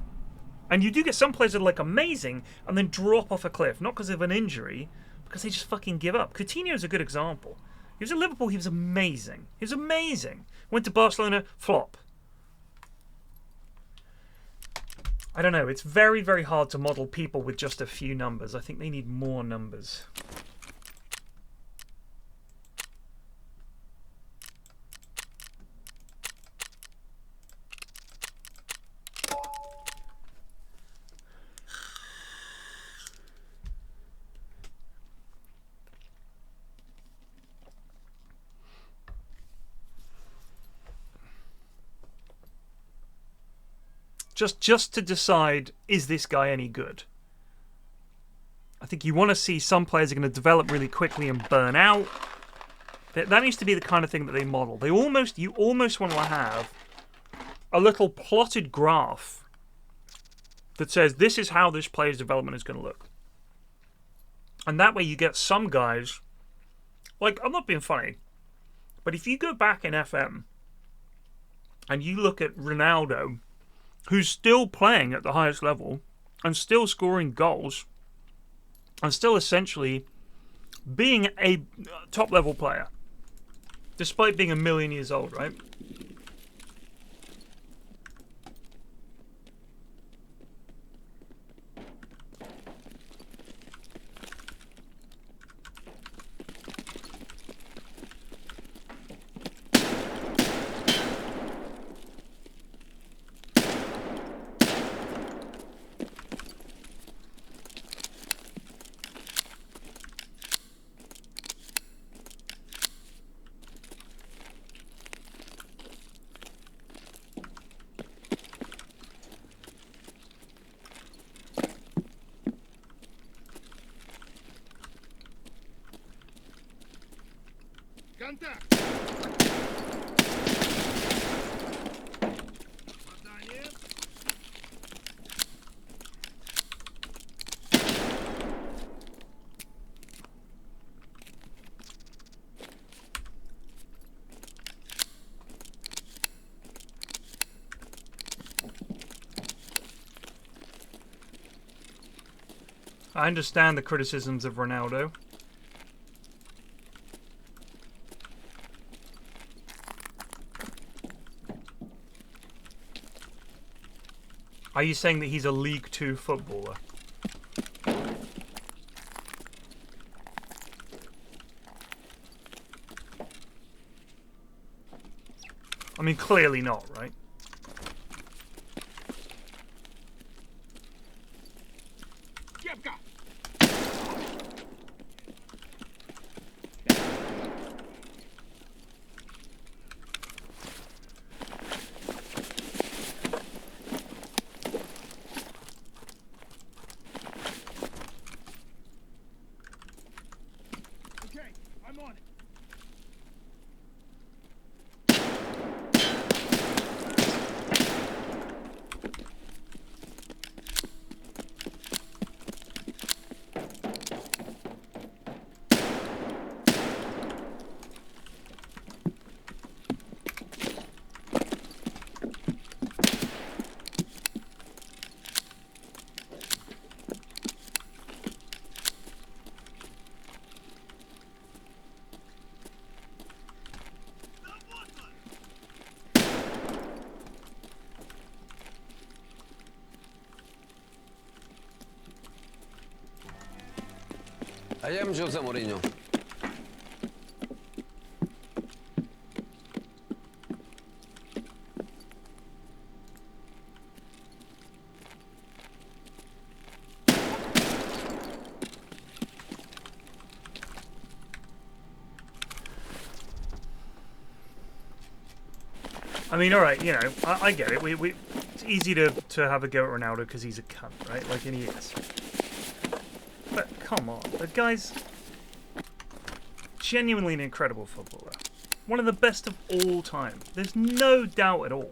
And you do get some players that are like amazing and then drop off a cliff, not because of an injury, because they just fucking give up. Coutinho is a good example. He was at Liverpool, he was amazing. He was amazing. Went to Barcelona, flop. I don't know, it's very, very hard to model people with just a few numbers. I think they need more numbers. Just to decide, is this guy any good? I think you want to see some players are going to develop really quickly and burn out. That needs to be the kind of thing that they model. You almost want to have a little plotted graph that says this is how this player's development is going to look. And that way you get some guys, like, I'm not being funny, but if you go back in FM and you look at Ronaldo, who's still playing at the highest level and still scoring goals and still essentially being a top-level player, despite being 1,000,000 years old, right? Контакт! Попадание. I understand the criticisms of Ronaldo. Are you saying that he's a League 2 footballer? I mean, clearly not, right? Okay, I'm on it. I am Jose Mourinho. I mean, all right, you know, I get it. It's easy to have a go at Ronaldo because he's a cunt, right? Like, and he is. But come on, the guy's genuinely an incredible footballer. One of the best of all time. There's no doubt at all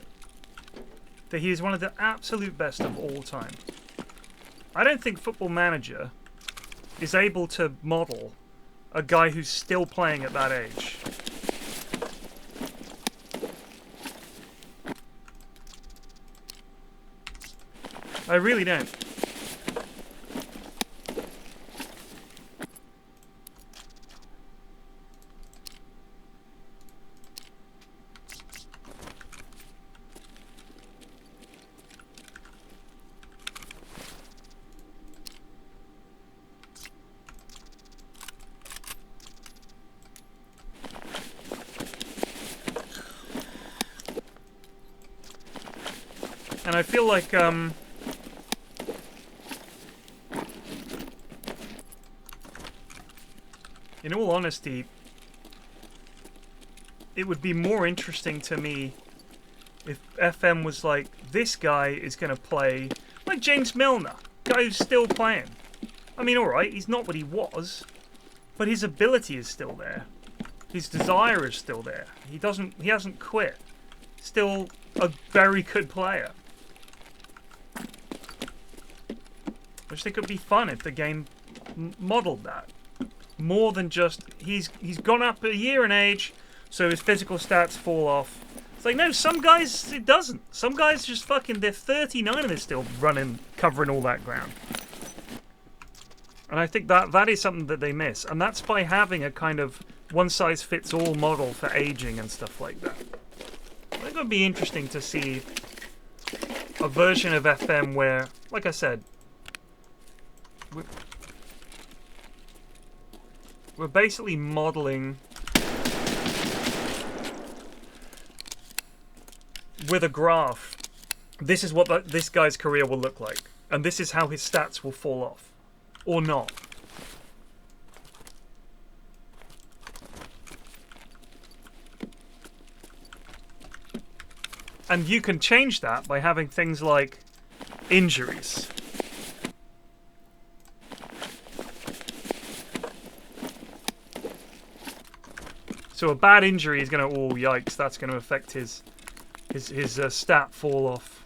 that he is one of the absolute best of all time. I don't think Football Manager is able to model a guy who's still playing at that age. I really don't. And I feel like, in all honesty, it would be more interesting to me if FM was like, this guy is going to play like James Milner, guy who's still playing. I mean, alright, he's not what he was, but his ability is still there. His desire is still there. He hasn't quit. Still a very good player. Which think would be fun if the game modeled that. More than just, he's gone up a year in age, so his physical stats fall off. It's like, no, some guys, it doesn't. Some guys just fucking, they're 39 and they're still running, covering all that ground. And I think that is something that they miss. And that's by having a kind of one-size-fits-all model for aging and stuff like that. I think it would be interesting to see a version of FM where, like I said, we're basically modeling with a graph. This is what this guy's career will look like, and this is how his stats will fall off, or not. And you can change that by having things like injuries. So a bad injury is going to, oh yikes, that's going to affect his stat fall off.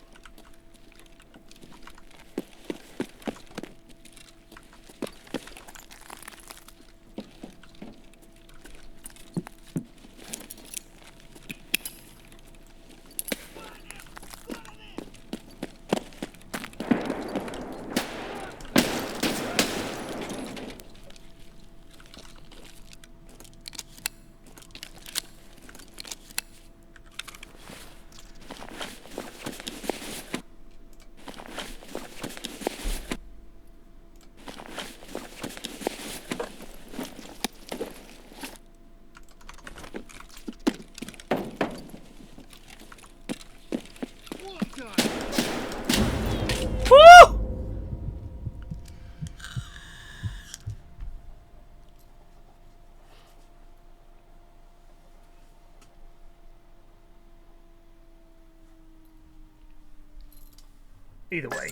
Either way,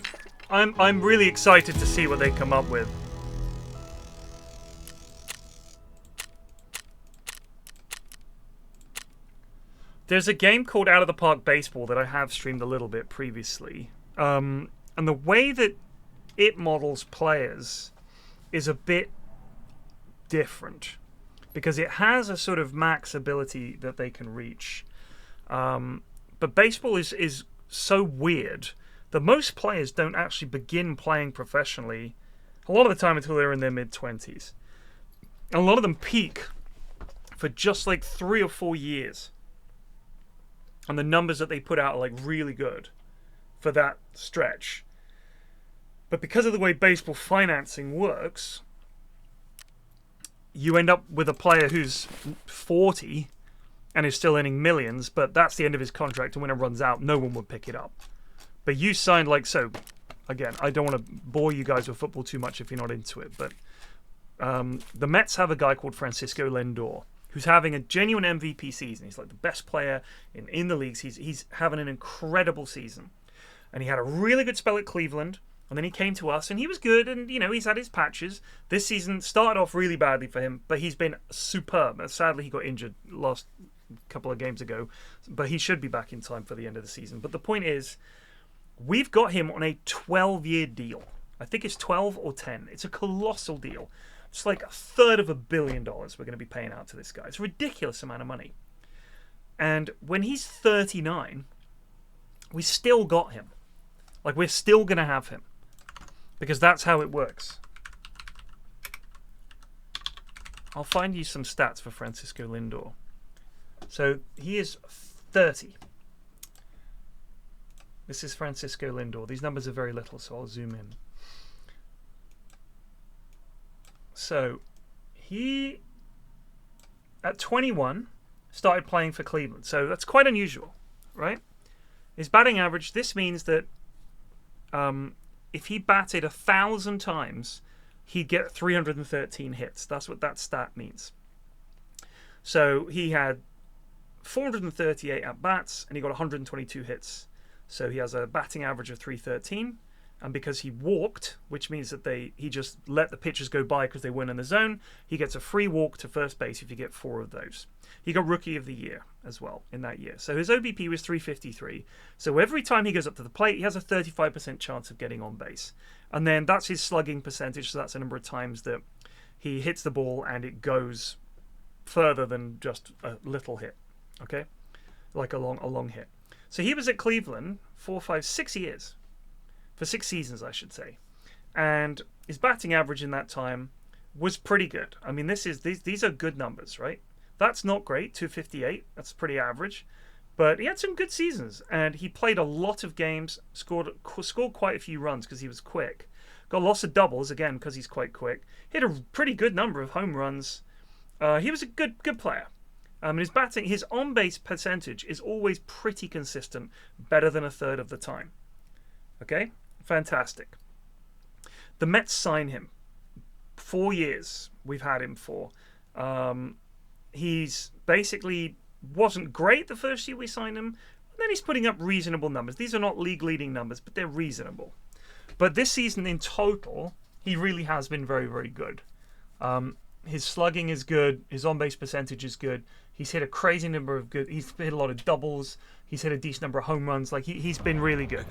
I'm really excited to see what they come up with. There's a game called Out of the Park Baseball that I have streamed a little bit previously. And the way that it models players is a bit different. Because it has a sort of max ability that they can reach. But baseball is so weird that most players don't actually begin playing professionally a lot of the time until they're in their mid-20s. And a lot of them peak for just like 3 or 4 years. And the numbers that they put out are like really good for that stretch. But because of the way baseball financing works, you end up with a player who's 40 and is still earning millions, but that's the end of his contract, and when it runs out, no one would pick it up. But you signed like so. Again, I don't want to bore you guys with football too much if you're not into it, but the Mets have a guy called Francisco Lindor who's having a genuine MVP season. He's like the best player in the leagues. He's having an incredible season. And he had a really good spell at Cleveland, and then he came to us, and he was good, and, you know, he's had his patches. This season started off really badly for him, but he's been superb. Sadly, he got injured last couple of games ago, but he should be back in time for the end of the season. But the point is, we've got him on a 12-year deal. I think it's 12 or 10. It's a colossal deal. It's like $1/3 billion we're going to be paying out to this guy. It's a ridiculous amount of money. And when he's 39, we still got him. Like, we're still going to have him. Because that's how it works. I'll find you some stats for Francisco Lindor. So, he is 30. This is Francisco Lindor. These numbers are very little, so I'll zoom in. So, he, at 21, started playing for Cleveland. So, that's quite unusual, right? His batting average, this means that if he batted 1,000 times, he'd get 313 hits. That's what that stat means. So, he had 438 at-bats, and he got 122 hits. So, he has a batting average of 313. And because he walked, which means that he just let the pitchers go by because they weren't in the zone, he gets a free walk to first base if you get 4 of those. He got Rookie of the Year as well in that year. So his OBP was 353. So every time he goes up to the plate, he has a 35% chance of getting on base. And then that's his slugging percentage, so that's the number of times that he hits the ball and it goes further than just a little hit, okay? Like a long hit. So he was at Cleveland 4, 5, 6 years. For 6 seasons, I should say. And his batting average in that time was pretty good. I mean, these are good numbers, right? That's not great, 258. That's pretty average. But he had some good seasons. And he played a lot of games, scored quite a few runs because he was quick. Got lots of doubles, again, because he's quite quick. Hit a pretty good number of home runs. He was a good player. His on-base percentage is always pretty consistent, better than 1/3 of the time. Okay? Fantastic. The Mets sign him. 4 years we've had him for. He's basically wasn't great the first year we signed him. And then he's putting up reasonable numbers. These are not league-leading numbers, but they're reasonable. But this season in total, he really has been very, very good. His slugging is good. His on-base percentage is good. He's hit a crazy number of good. He's hit a lot of doubles. He's hit a decent number of home runs. Like he's been really good.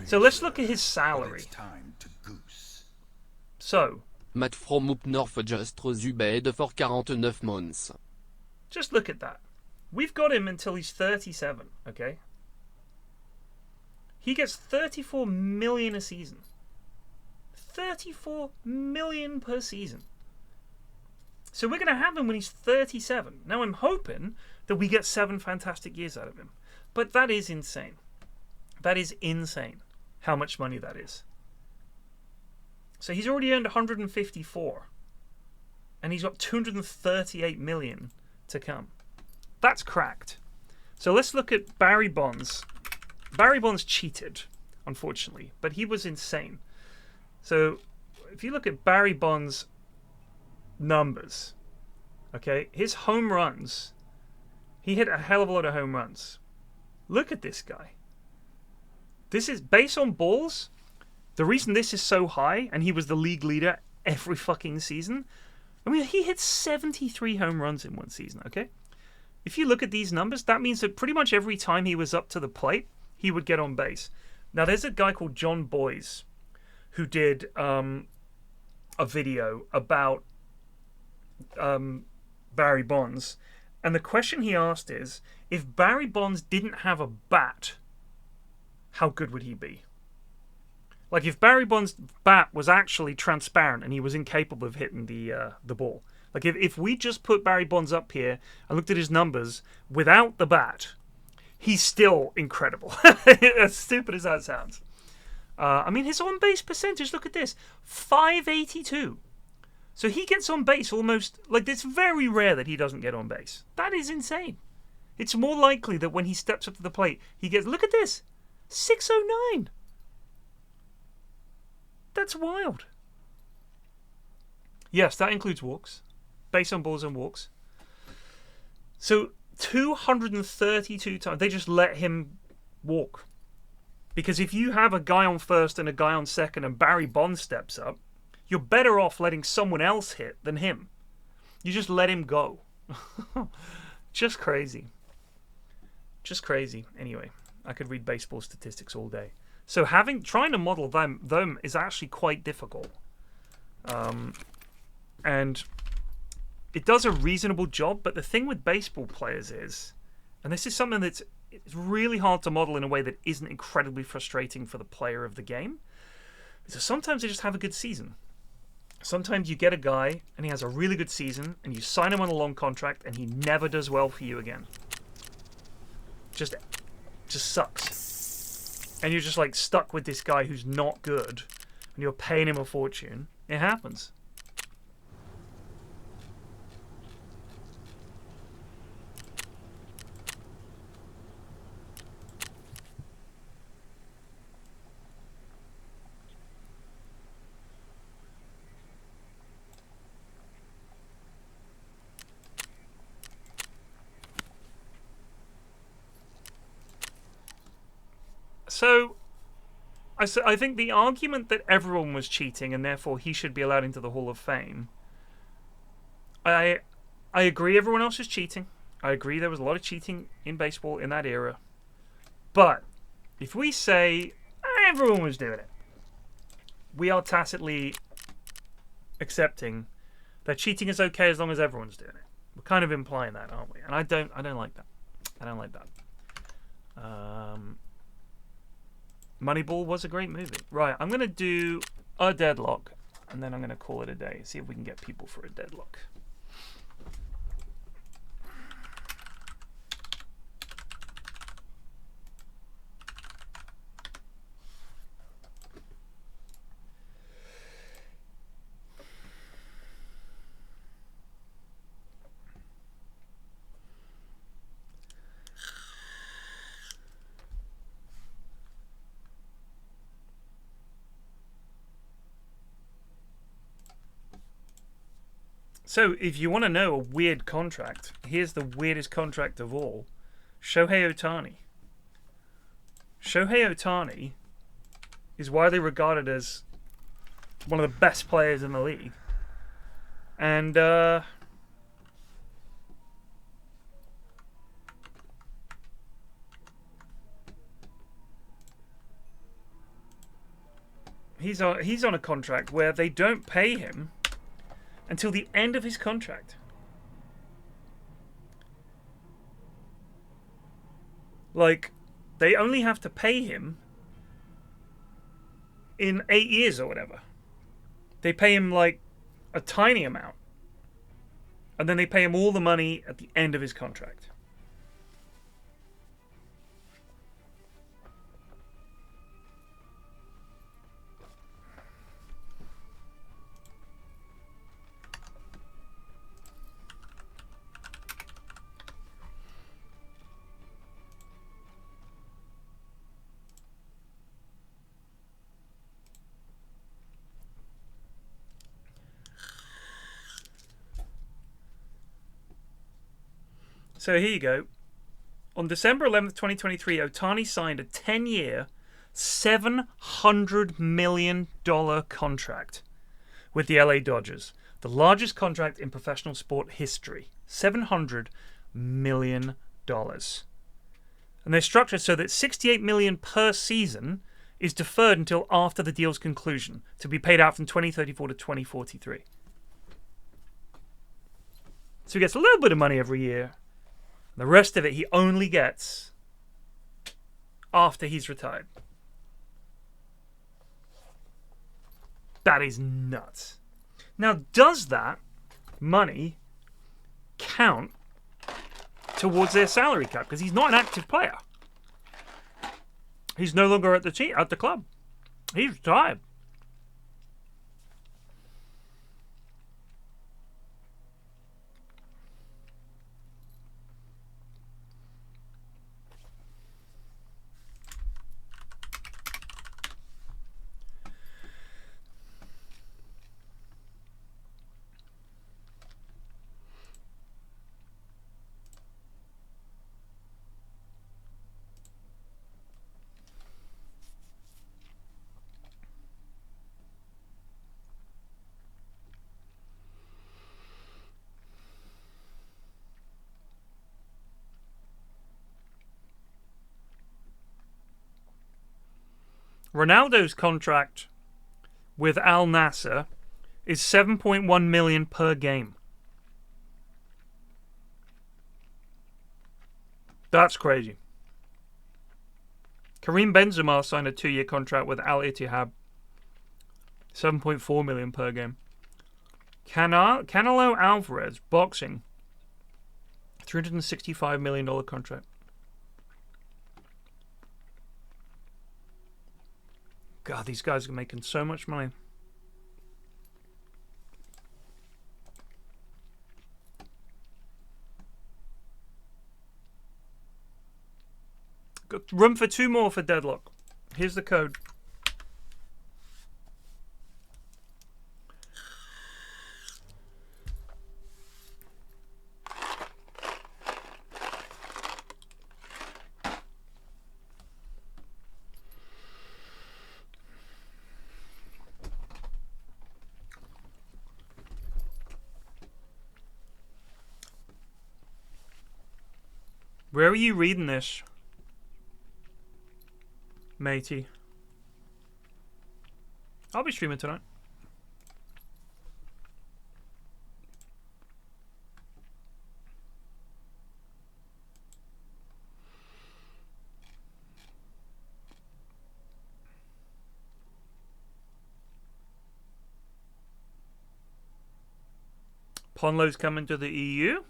So let's look at his salary. So, Matt from up north just Zubed for 49 months. Just look at that. We've got him until he's 37, okay? He gets 34 million a season. 34 million per season. So we're going to have him when he's 37. Now I'm hoping that we get 7 fantastic years out of him. But that is insane. That is insane how much money that is. So he's already earned 154. And he's got 238 million to come. That's cracked. So let's look at Barry Bonds. Barry Bonds cheated, unfortunately, but he was insane. So if you look at Barry Bonds' numbers, okay, his home runs, he hit a hell of a lot of home runs. Look at this guy. This is based on balls. The reason this is so high, and he was the league leader every fucking season, I mean, he hit 73 home runs in one season, okay? If you look at these numbers, that means that pretty much every time he was up to the plate, he would get on base. Now, there's a guy called John Boyes who did a video about Barry Bonds. And the question he asked is, if Barry Bonds didn't have a bat, how good would he be? Like, if Barry Bonds' bat was actually transparent and he was incapable of hitting the ball. Like, if we just put Barry Bonds up here and looked at his numbers without the bat, he's still incredible. As stupid as that sounds. I mean, his on-base percentage, look at this. 582. So he gets on base almost... Like, it's very rare that he doesn't get on base. That is insane. It's more likely that when he steps up to the plate, he gets... Look at this. 609. That's wild. Yes, that includes walks. Base on balls and walks. So 232 times. They just let him walk. Because if you have a guy on first and a guy on second and Barry Bonds steps up, you're better off letting someone else hit than him. You just let him go. Just crazy. Just crazy. Anyway, I could read baseball statistics all day. So trying to model them is actually quite difficult. And it does a reasonable job, but the thing with baseball players is, and this is something it's really hard to model in a way that isn't incredibly frustrating for the player of the game, is that sometimes they just have a good season. Sometimes you get a guy and he has a really good season and you sign him on a long contract and he never does well for you again. Just sucks. And you're just like stuck with this guy who's not good and you're paying him a fortune. It happens. So, I think the argument that everyone was cheating and therefore he should be allowed into the Hall of Fame, I agree everyone else is cheating. I agree there was a lot of cheating in baseball in that era. But if we say everyone was doing it, we are tacitly accepting that cheating is okay as long as everyone's doing it. We're kind of implying that, aren't we? And I don't like that. I don't like that. Moneyball was a great movie. Right, I'm going to do a Deadlock, and then I'm going to call it a day. See if we can get people for a Deadlock. So, if you want to know a weird contract, here's the weirdest contract of all. Shohei Ohtani. Shohei Ohtani is widely regarded as one of the best players in the league. And, he's on a contract where they don't pay him until the end of his contract. Like, they only have to pay him in 8 years or whatever. They pay him, like, a tiny amount. And then they pay him all the money at the end of his contract. So here you go. On December 11th, 2023, Ohtani signed a 10-year, $700 million contract with the LA Dodgers. The largest contract in professional sport history. $700 million. And they're structured so that $68 million per season is deferred until after the deal's conclusion, to be paid out from 2034 to 2043. So he gets a little bit of money every year. The rest of it he only gets after he's retired. That is nuts. Now, does that money count towards their salary cap? Because he's not an active player. He's no longer at the club. He's retired. Ronaldo's contract with Al Nassr is 7.1 million per game. That's crazy. Karim Benzema signed a 2-year contract with Al Ittihad. 7.4 million per game. Canelo Alvarez, boxing. $365 million contract. God, these guys are making so much money. Got room for 2 more for Deadlock. Here's the code. Where are you reading this, matey? I'll be streaming tonight. Ponlo's coming to the EU.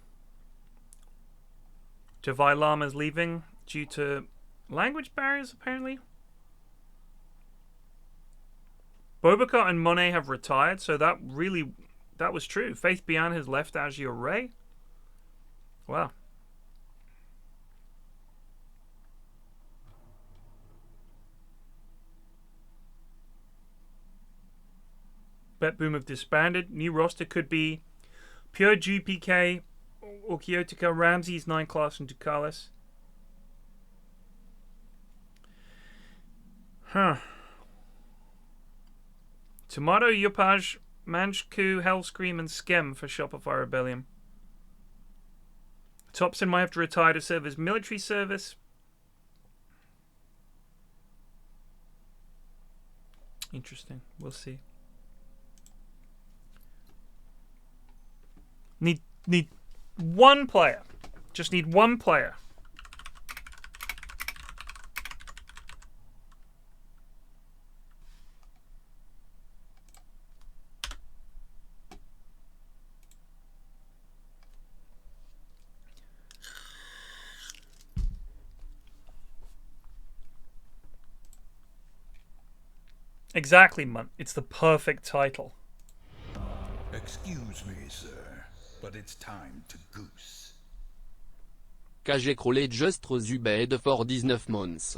Javai Lama's leaving due to language barriers, apparently. Bobacott and Monet have retired, so that was true. Faith Bian has left Azure Ray. Wow. Bet Boom have disbanded. New roster could be Pure GPK, Okiotica, Ramses, 9 Class, and Ducalis. Huh. Tomato, Yupaj, Manjku, Hellscream, and Skem for Shopify Rebellion. Thompson might have to retire to serve his military service. Interesting. We'll see. Need one player. Just need one player. Exactly, Munt. It's the perfect title. Excuse me, sir, but it's time to goose. KG écroulé just Zubed for 19 months.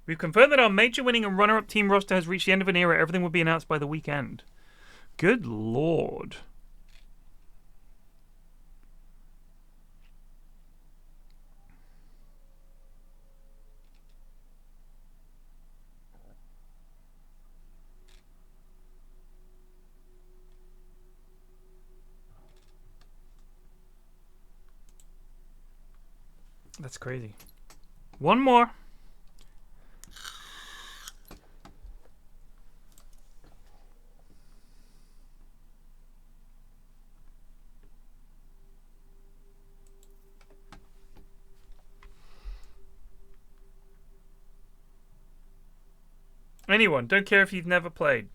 We've confirmed that our major winning and runner-up team roster has reached the end of an era. Everything will be announced by the weekend. Good lord. That's crazy. One more. Anyone, don't care if you've never played.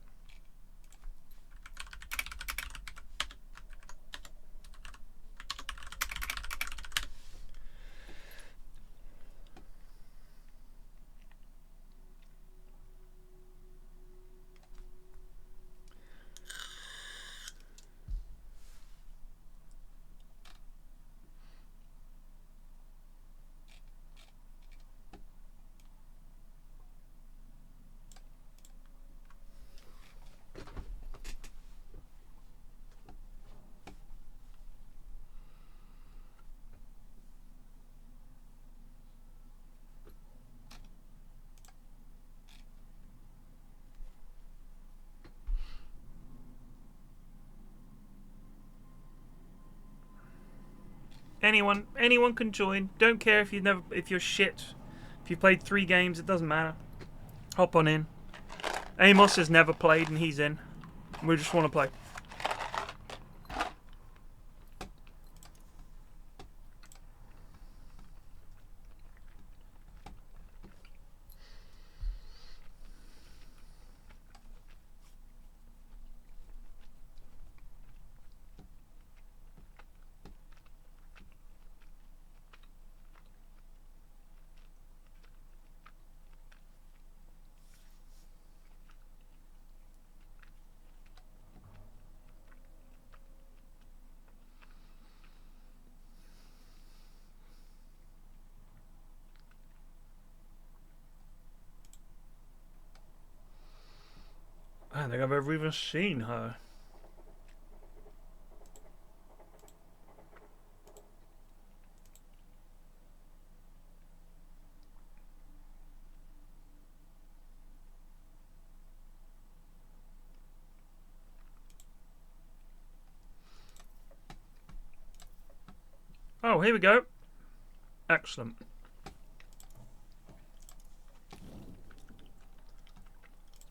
Anyone can join. Don't care if you're shit. If you played 3 games, it doesn't matter. Hop on in. Amos has never played and he's in. We just want to play. I don't think I've ever even seen her. Oh, here we go. Excellent.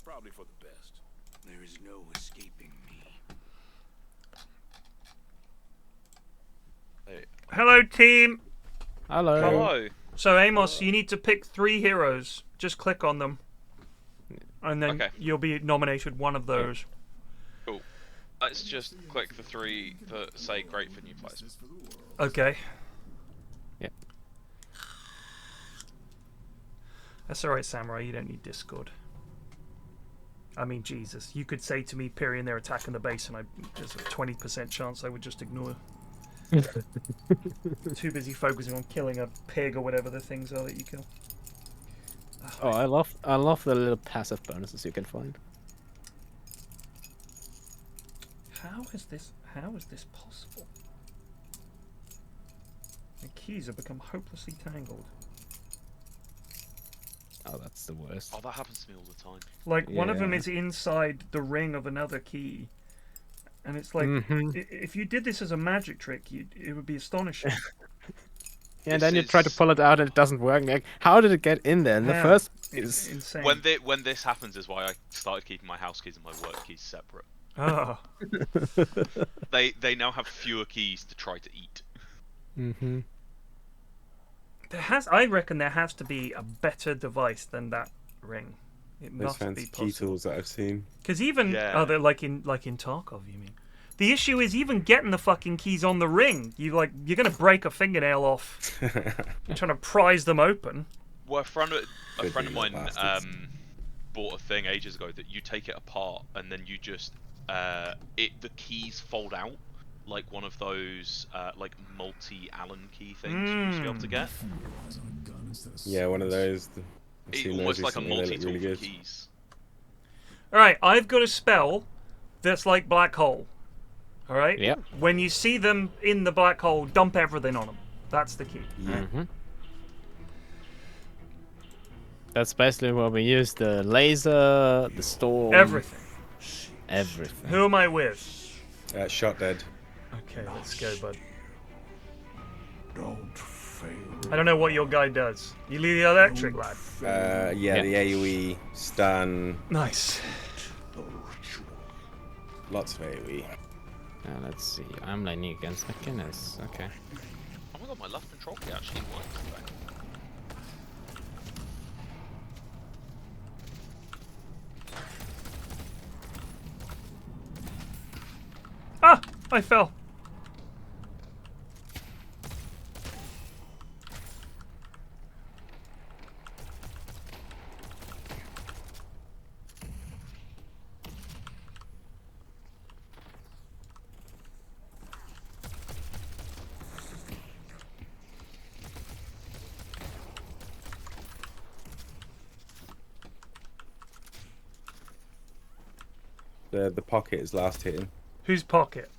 Probably for the best. There is no escaping me. Hey. Hello, team. Hello. Hello. So, Amos, you need to pick 3 heroes. Just click on them. And then you'll be nominated one of those. Cool. Let's just click the 3 that say great for new players. Okay. Yeah. That's alright, Samurai. You don't need Discord. I mean, Jesus. You could say to me, Pyrian, they're attacking the base, and there's a 20% chance I would just ignore. Too busy focusing on killing a pig or whatever the things are that you kill. Oh, I love the little passive bonuses you can find. How is this possible? The keys have become hopelessly tangled. Oh, that's the worst. Oh, that happens to me all the time. Like, one of them is inside the ring of another key. And it's like, if you did this as a magic trick, it would be astonishing. Yeah, and then you try to pull it out and it doesn't work. Like, how did it get in there in the first place? Insane. When this happens is why I started keeping my house keys and my work keys separate. Oh. They now have fewer keys to try to eat. Mm-hmm. I reckon there has to be a better device than that ring. It Those must fancy be key possible. tools that I've seen. Because even they're like in Tarkov, you mean? The issue is even getting the fucking keys on the ring. You're gonna break a fingernail off trying to prise them open. Well, a friend of mine bought a thing ages ago that you take it apart and then you just the keys fold out like one of those like multi-Allen key things you used to be able to get. Yeah, one of those. Almost like a multi-tool for keys. Alright, I've got a spell that's like black hole. Alright? Yep. When you see them in the black hole, dump everything on them. That's the key. Mm-hmm. That's basically where we use the laser, the storm. Everything. Everything. Who am I with? Shot Dead. Okay, let's go, bud. Don't fail. I don't know what your guy does. You leave the electric lad. Yeah, the AoE, stun. Nice. Lots of AoE. Let's see. I'm laning against McInnes. Okay. Oh my god, my left control key actually works today. Ah! I fell. The pocket is last hitting. Whose pocket?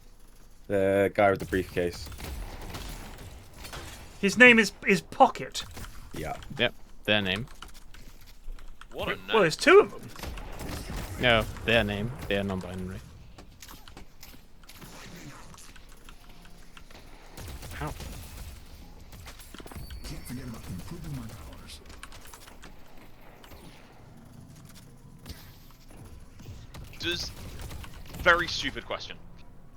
The guy with the briefcase. His name is Pocket. Yeah. Yep, their name. What a name. Well, there's 2 of them. No, their name. Their non-binary. Ow. Does very stupid question.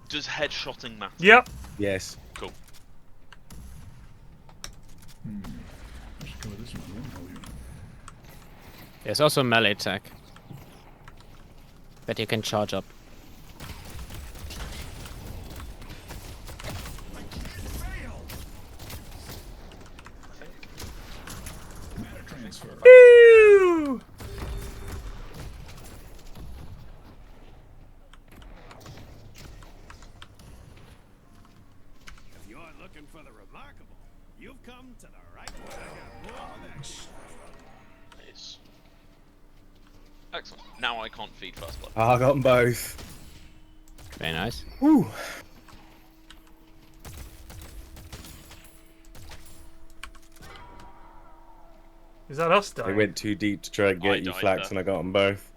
Does headshotting matter? Yep. Yes. Cool. Let's cover this one, won't you? There's also melee attack. But you can charge up. Woo! If you're looking for the remarkable, you've come to the right one. I got more of that. Nice. Excellent. Now I can't feed first blood. I got them both. Very nice. Woo. Is that us dying? They went too deep to try and get you flax, and I got them both.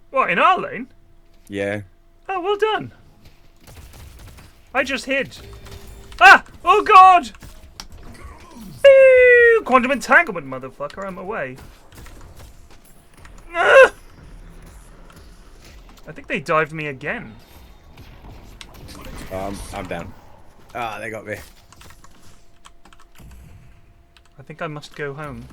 What, in our lane? Yeah. Oh, well done. I just hid. Ah! Oh god! Ew! Quantum entanglement, motherfucker, I'm away. Ah! I think they dived me again. I'm down. Ah, they got me. I think I must go home.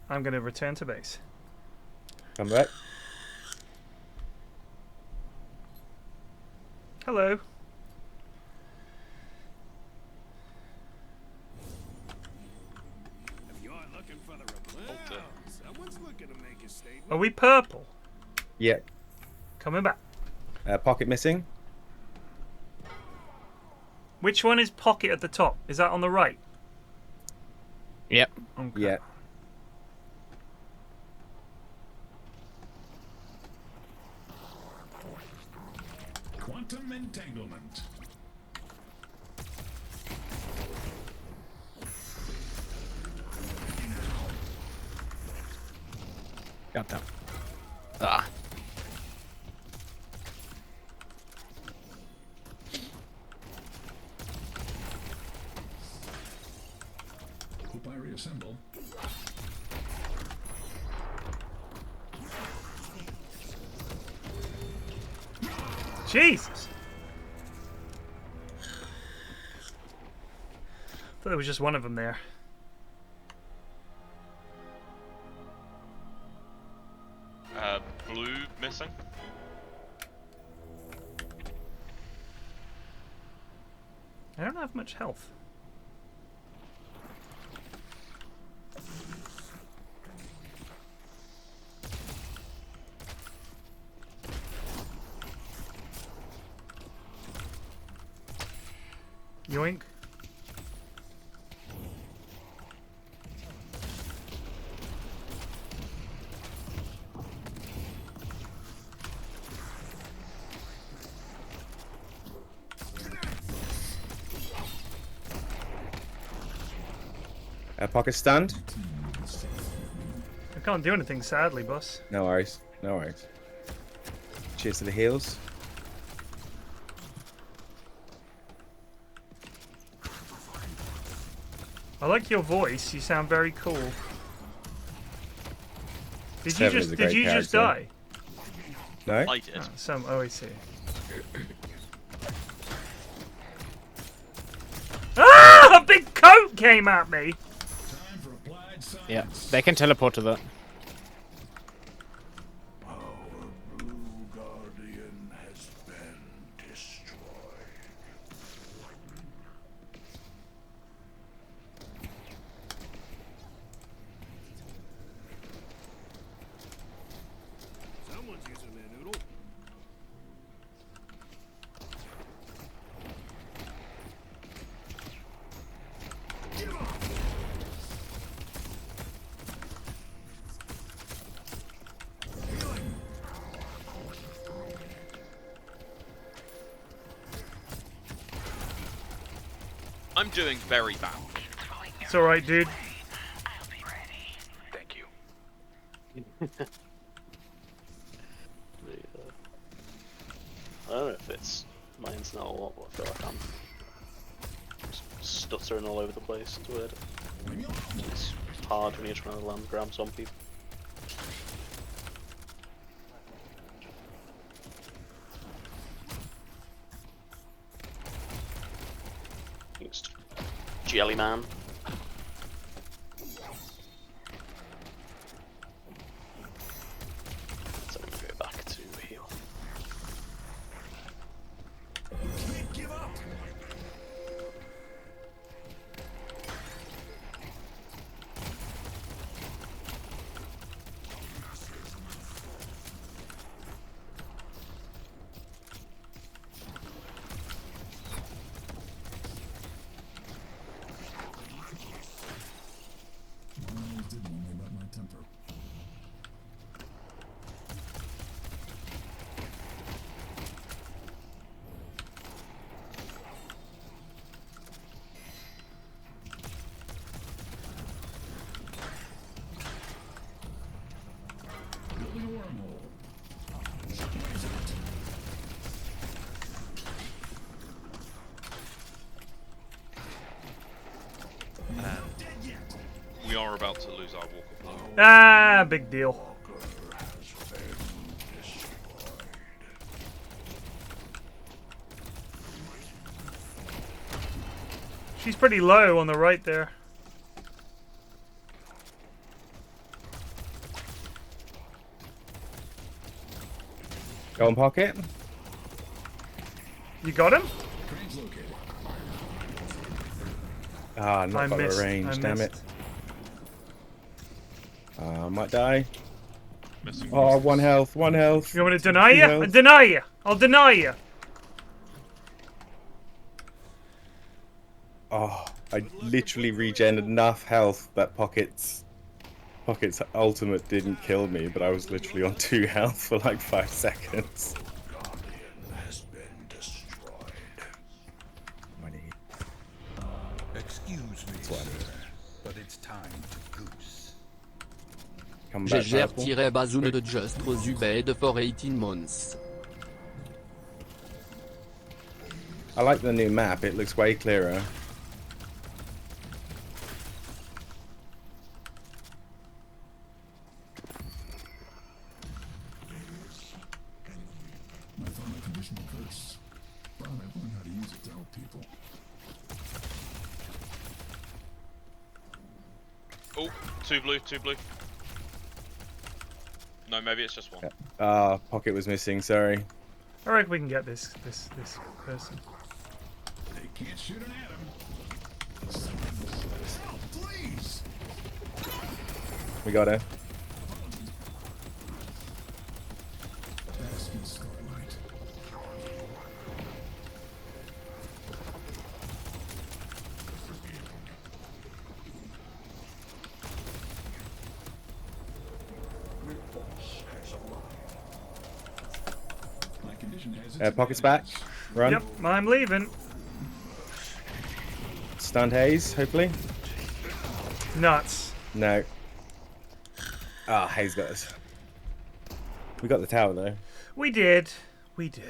I'm going to return to base. Come back. Hello. If you're looking for the remarkable, someone's looking to make a statement. Are we purple? Yeah. Coming back. Pocket missing. Which one is pocket at the top? Is that on the right? Yep. Okay. Yeah. Quantum entanglement. Got that. Ah. Hope I reassemble. Jesus! Thought there was just one of them there. Blue missing. I don't have much health. Yoink. Pocket stand. I can't do anything, sadly, boss. No worries. No worries. Cheers to the heals. I like your voice. You sound very cool. Did Seven you is a just great did you just character. die? No? I did. Oh, I see. Ah! A big coat came at me. Yeah, they can teleport to that. Our blue guardian has been destroyed. Someone's using their noodle. I'm doing very bad. It's alright, dude. Thank you. I don't know if it's mine's now or what. I feel like I'm stuttering all over the place. It's weird. It's hard when you're trying to land grabs on people. It's Jelly Man. So I'm gonna go back to heal. Can't give up. We are about to lose our walker blow. Ah, big deal. She's pretty low on the right there. Go on, Pocket. You got him? Ah, not got the range, damn it. Might die. Oh, 1 health, 1 health. You want me to deny you? I deny you. I'll deny you. Oh, I literally regened enough health that Pocket's ultimate didn't kill me, but I was literally on 2 health for like 5 seconds. Excuse me, sir, but it's time to goose. GGR-bazoun de Just Rosubed for 18 months. I like the new map, it looks way clearer. I found a conditional curse. But I've learned how to use it to help people. Oh, 2 blue, 2 blue. No, maybe it's just 1. Pocket was missing, sorry. I reckon we can get this person. They can't shoot an atom. Help, please! We got her. Pocket's back. Run. Yep, I'm leaving. Stunned Haze, hopefully. Nuts. No. Ah, Haze got us. We got the tower though. We did. We did.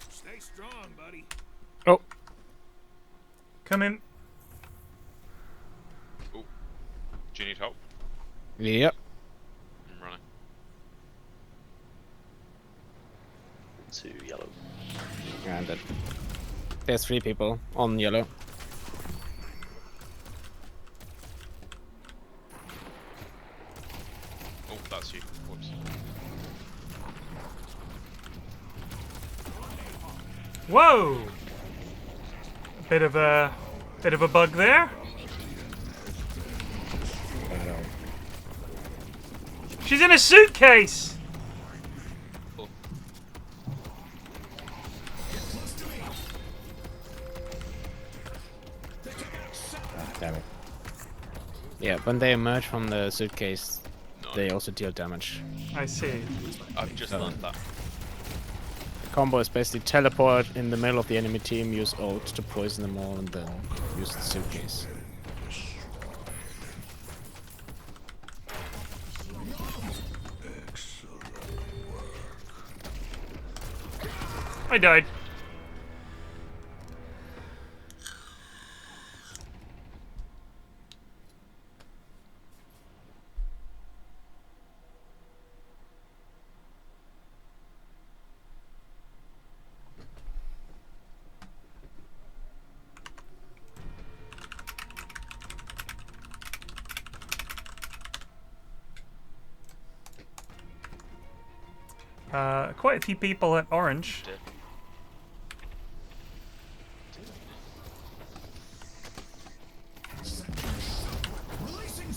Stay strong, buddy. Oh. Come in. Oh. Do you need help? Yep. I'm running. 2 yellow. Yeah, I'm dead. There's 3 people on yellow. Oh, that's you. Whoops. Whoa! Bit of a bug there. She's in a suitcase. Damn it. Yeah, when they emerge from the suitcase, they also deal damage. I see. I've just learned that. The combo is basically teleport in the middle of the enemy team, use ult to poison them all, and then use the suitcase. I died. Quite a few people at orange.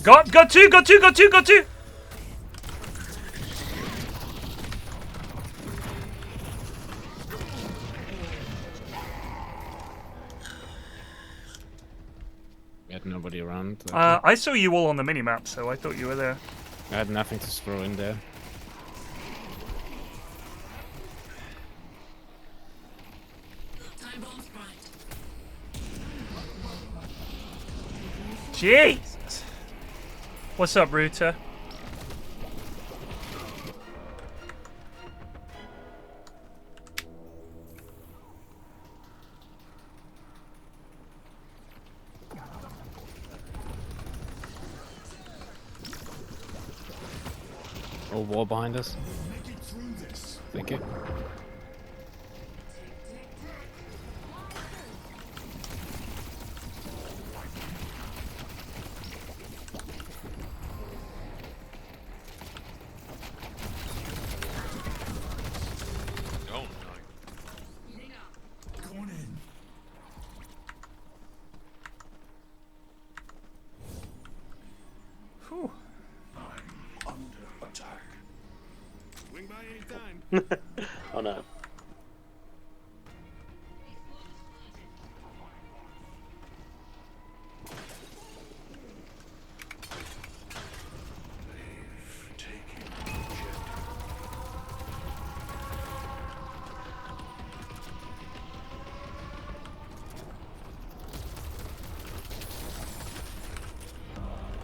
Got two! We had nobody around. I saw you all on the minimap, so I thought you were there. I had nothing to throw in there. Jesus! What's up, Ruta? Oh, wall behind us. Thank you. Oh no.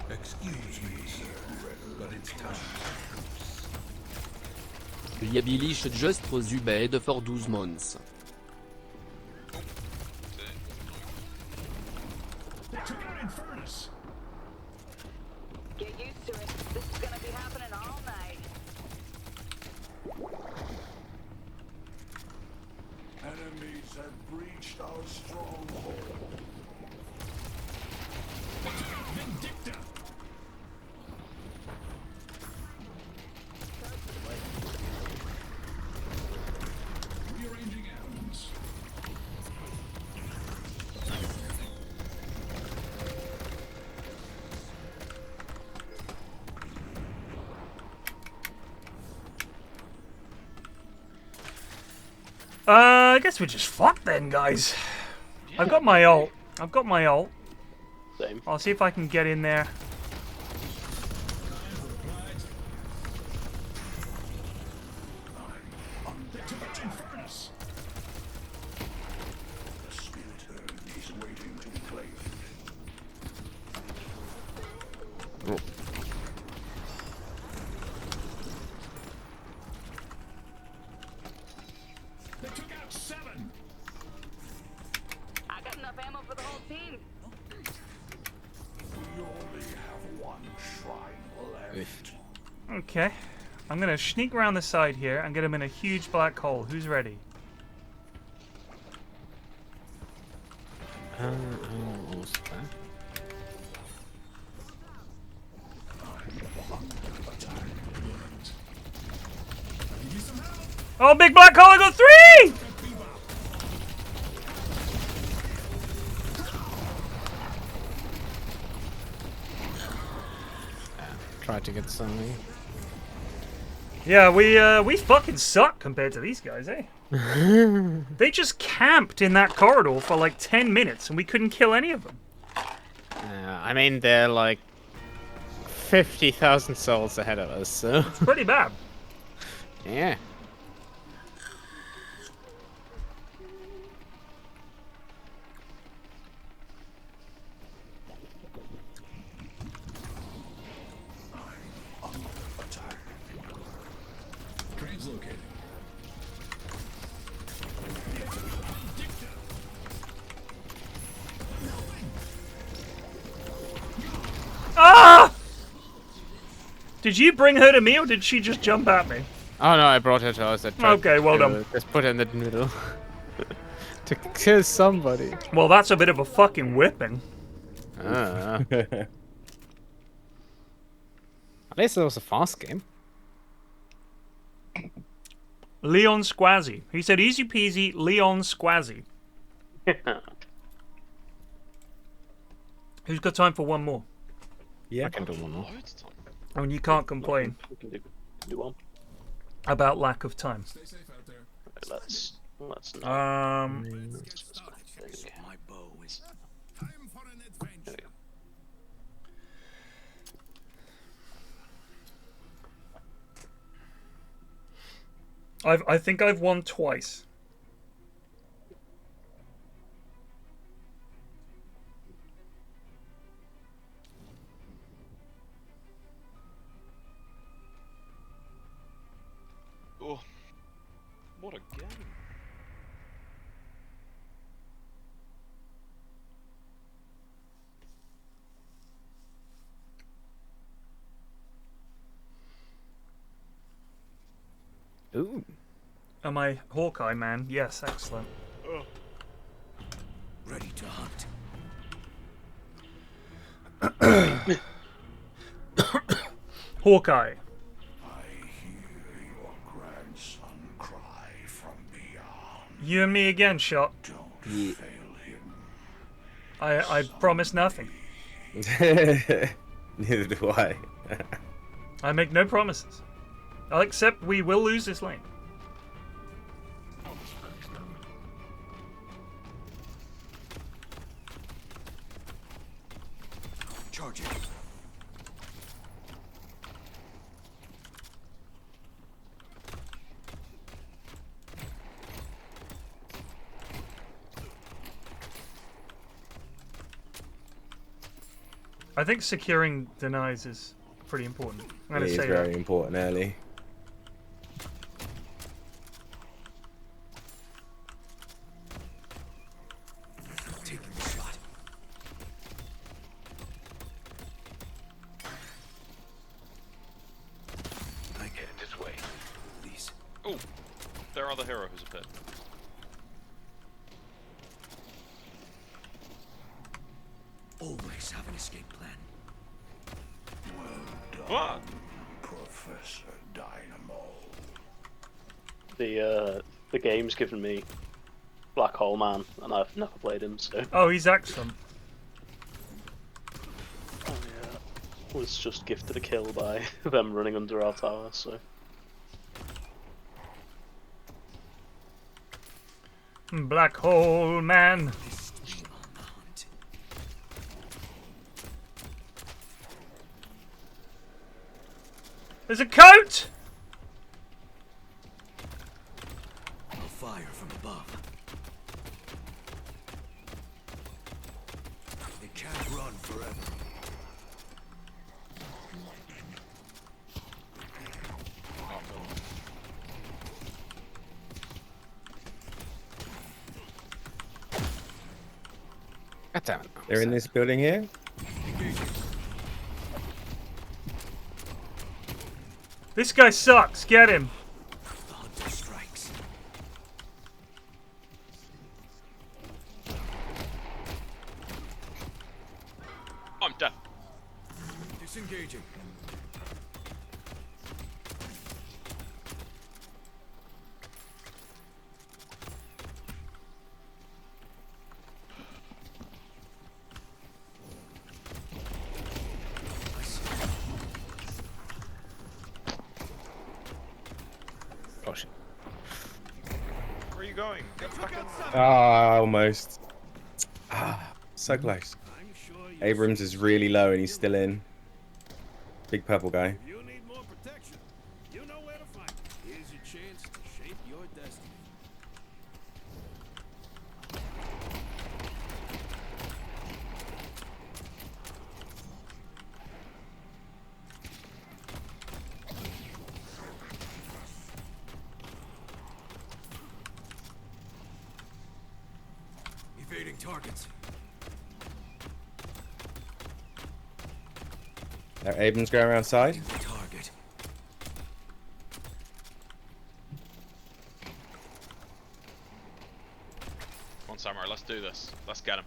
Excuse me, sir, but it's time. Liabilisch just Zubed for 12 months. Get used to it. This is gonna be happening all night. Enemies have breached our stronghold. Vindicta! Rearranging atoms. I guess we're just fucked then, guys. Yeah. I've got my ult. Same. I'll see if I can get in there. They took out 7. I got enough ammo for the whole team. We only have one shrine left. Okay. I'm gonna sneak around the side here and get him in a huge black hole. Who's ready? Oh, big black hole! I got 3! Tried to get something. Yeah, we fucking suck compared to these guys, eh? They just camped in that corridor for like 10 minutes and we couldn't kill any of them. I mean, they're like 50,000 souls ahead of us, so... It's pretty bad. Yeah. Translocating. Ah! Did you bring her to me, or did she just jump at me? Oh no, I brought her to us. Okay, well done. Just put her in the middle. To kill somebody. Well, that's a bit of a fucking whipping. Ah. At least it was a fast game. Leon Squazzy. He said easy peasy, Leon Squazzy. Who's got time for one more? Yeah, I can do one more. I mean, you can't complain We can do one. about lack of time. Let's not. My bow is Time for an adventure. I think I've won twice. Oh, what a game. Ooh. Am I Hawkeye, man? Yes, excellent. ready to hunt. Hawkeye. You and me again, Shot. Yeah. I promise nothing. Neither do I. I make no promises. I'll accept we will lose this lane. Charging. I think securing denies is pretty important. I'm gonna It is say very that. important early. Taking the shot. I get it this way. Please. Oh, there are other heroes appeared. Always have an escape plan. Well What? Professor Dynamo. The game's given me Black Hole Man, and I've never played him, so Oh, he's excellent. I was just gifted a kill by them running under our tower. So Black hole man. There's a coat! I'll fire from above. They can't run forever. God damn it. They're in this building here? This guy sucks. Get him. The hunter strikes. I'm dead. Disengaging. Oh shit. Where are you going? Get back in. Ah, almost. Ah, so close. Abrams is really low and he's still in. Big purple guy. If you need more protection, you know where to find it. Here's your chance to shape your destiny. Evading targets. Abrams going around side. Target. Come on, Samurai, let's do this. Let's get him.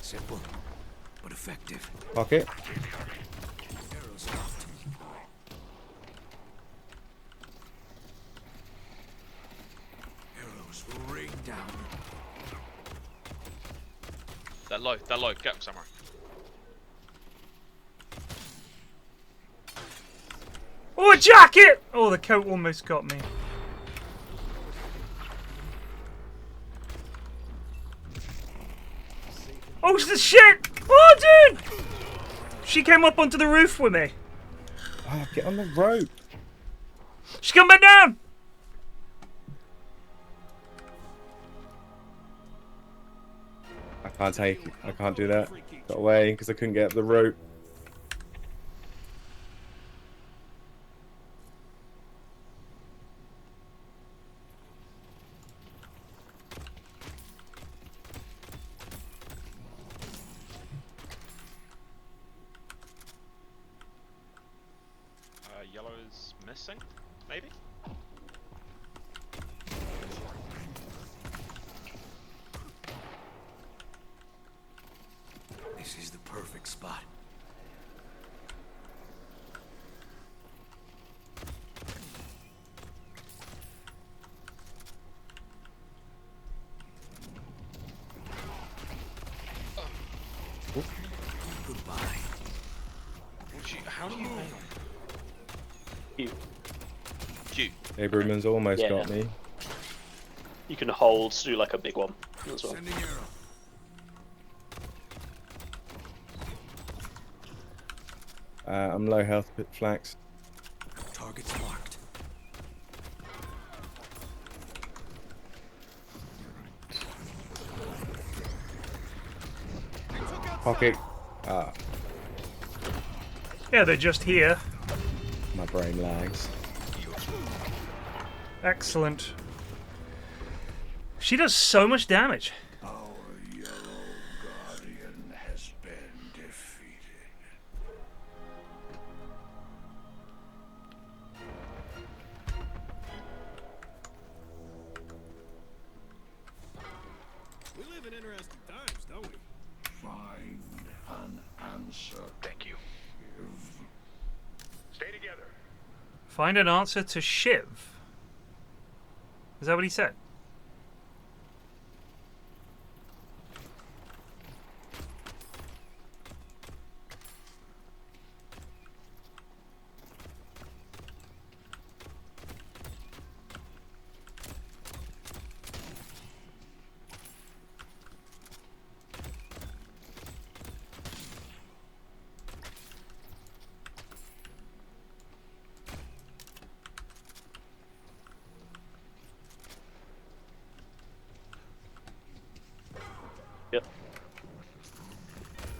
Simple, but effective. Pocket. Arrows left. Arrows will rain down. They're low, get him, Samurai. Oh, a jacket! Oh, the coat almost got me. Oh, the shit! Oh, dude! She came up onto the roof with me. Oh, get on the rope. She come back down! I can't take it. I can't do that. Got away because I couldn't get up the rope. Yellow is missing, maybe? This is the perfect spot. Goodbye. How do you Q. Abrams almost got me. You can hold to do like a big one as well. Sending arrow. I'm low health, PFlax. Targets marked. Pocket. Ah, Yeah, they're just here. my brain lags. Excellent. She does so much damage. Our yellow guardian has been defeated. We live in interesting times, don't we? Find an answer. Thank you. Stay together. Find an answer to Shiv. Is that what he said? Yep.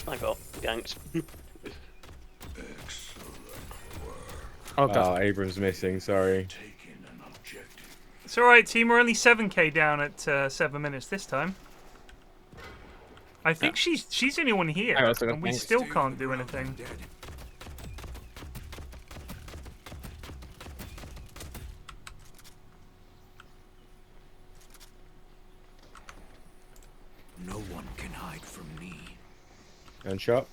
I got ganked. Oh, Abrams missing. Sorry. It's alright, team. We're only 7k down at 7 minutes this time. I think she's the only one here, I also got and we ganked. still can't do anything. No one can hide from me. Gunshot.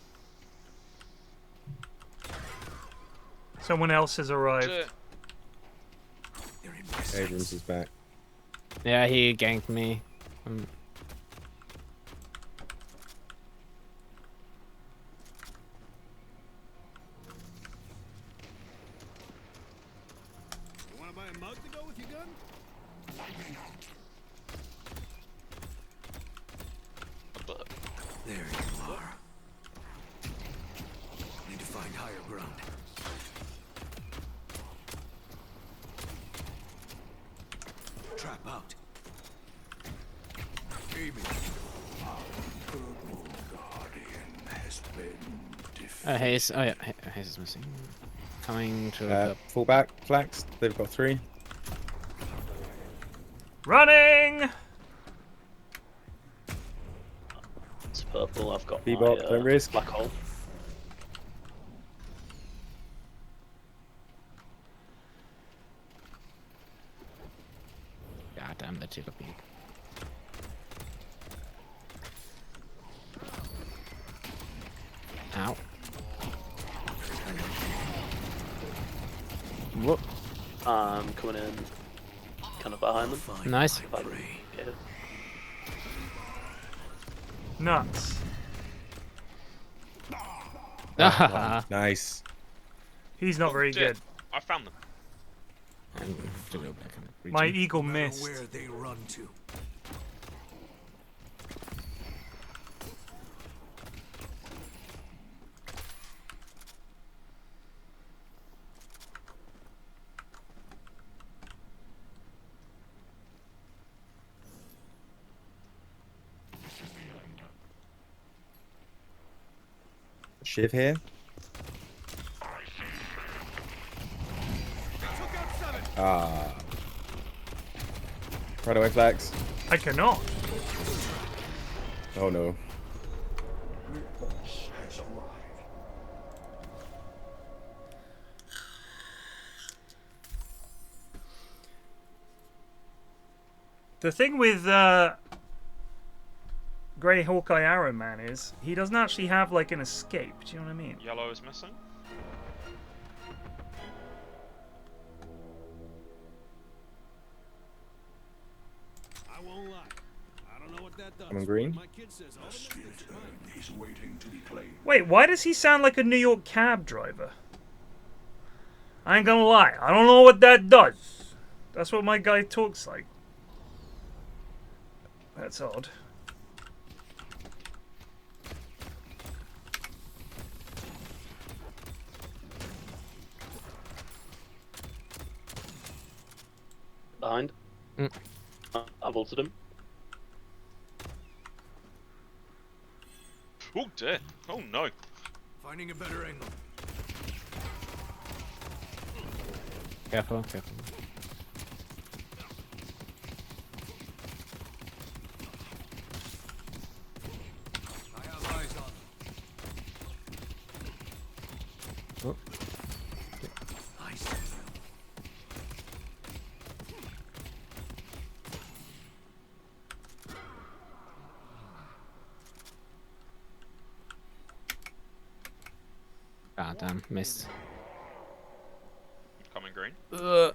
Someone else has arrived. Abrams is back. Yeah, he ganked me. There you are. Need to find higher ground. Trap out. Aiming. Our purple guardian has been defeated. Haze. Oh yeah, Haze is missing. Coming to full back, flax. They've got 3. Running! It's purple. I've got Bebop, my don't risk. black hole. God damn, that took a beat. Ow. Whoop. I'm coming in kind of behind them. Nice. If I can get it. Nuts. Nice. He's not very good. I found them. To go back and My eagle missed. Where they run to. Shiv here. Ah. Right away, flags. I cannot. Oh no. The thing with Grey Hawkeye Arrow Man is he doesn't actually have like an escape. Do you know what I mean? Yellow is missing. I won't lie. I don't know what that does. I'm on green. My kid says all the mistakes are mine. He's waiting to be claimed. Wait, why does he sound like a New York cab driver? I ain't gonna lie, I don't know what that does. That's what my guy talks like. That's odd. Behind. I've ulted him. Oh dear. Oh no. Finding a better angle. Careful, careful. I have eyes on. Oh. I see you. Ah, damn, missed. Coming green. There's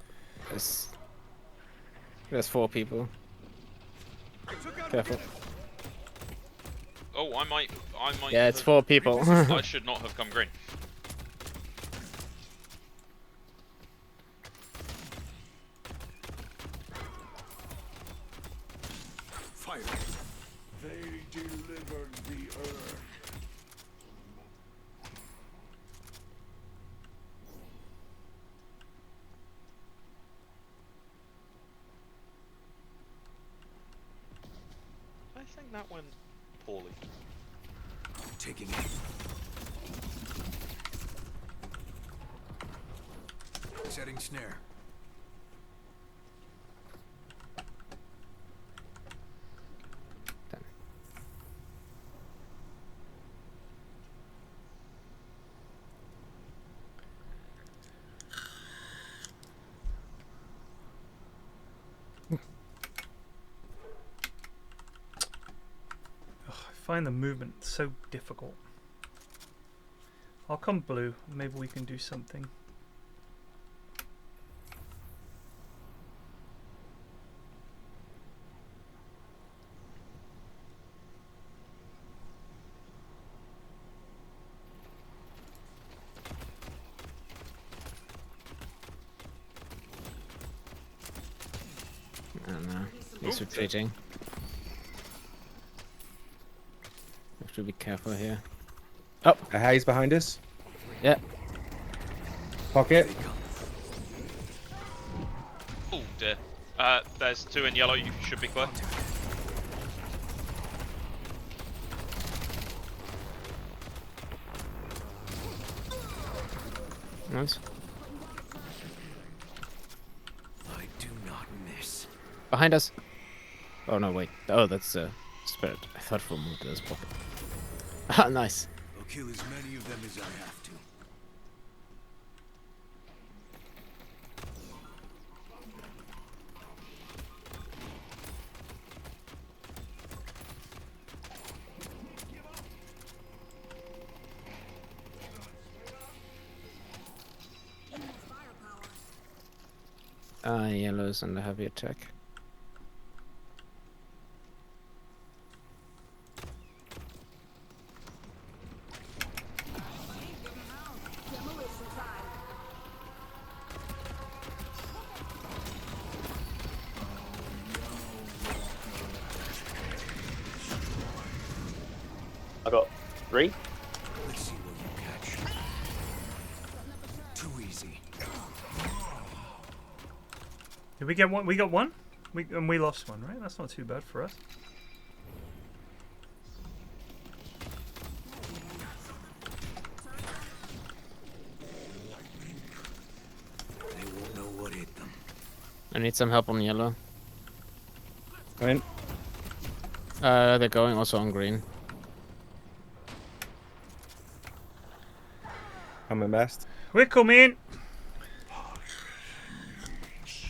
4 people. Careful. Oh, I might. Yeah, it's 4 people. I should not have come green. Fire. They delivered the earth. I think that went poorly. Taking aim. Setting snare. I find the movement so difficult. I'll come blue. Maybe we can do something. I don't know. He's retreating. have to be careful here. Oh, a haze behind us. Yeah. Pocket. Oh dear. There's 2 in yellow. You should be clear. Nice. I do not miss. Behind us. Oh no, wait. Oh, that's spirit. I thought for a moment there was pocket. Ah, nice. I'll kill as many of them as I have to. Yellow's under heavy attack. I got 3. Let's see what you catch. Too easy. Did we get one? We got one? And we lost one, right? That's not too bad for us. They won't know what hit them. I need some help on yellow. Come in. They're going also on green. Coming best. We're coming.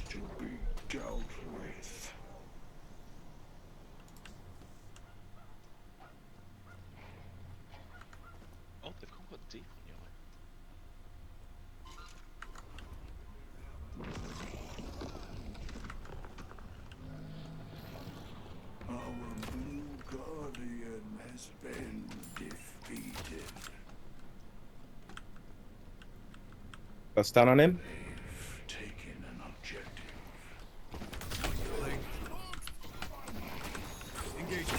To be dealt with. Oh, they've gone quite deep on yellow. Our blue guardian has been defeated. Got stun on him. They've taken an objective. Engage.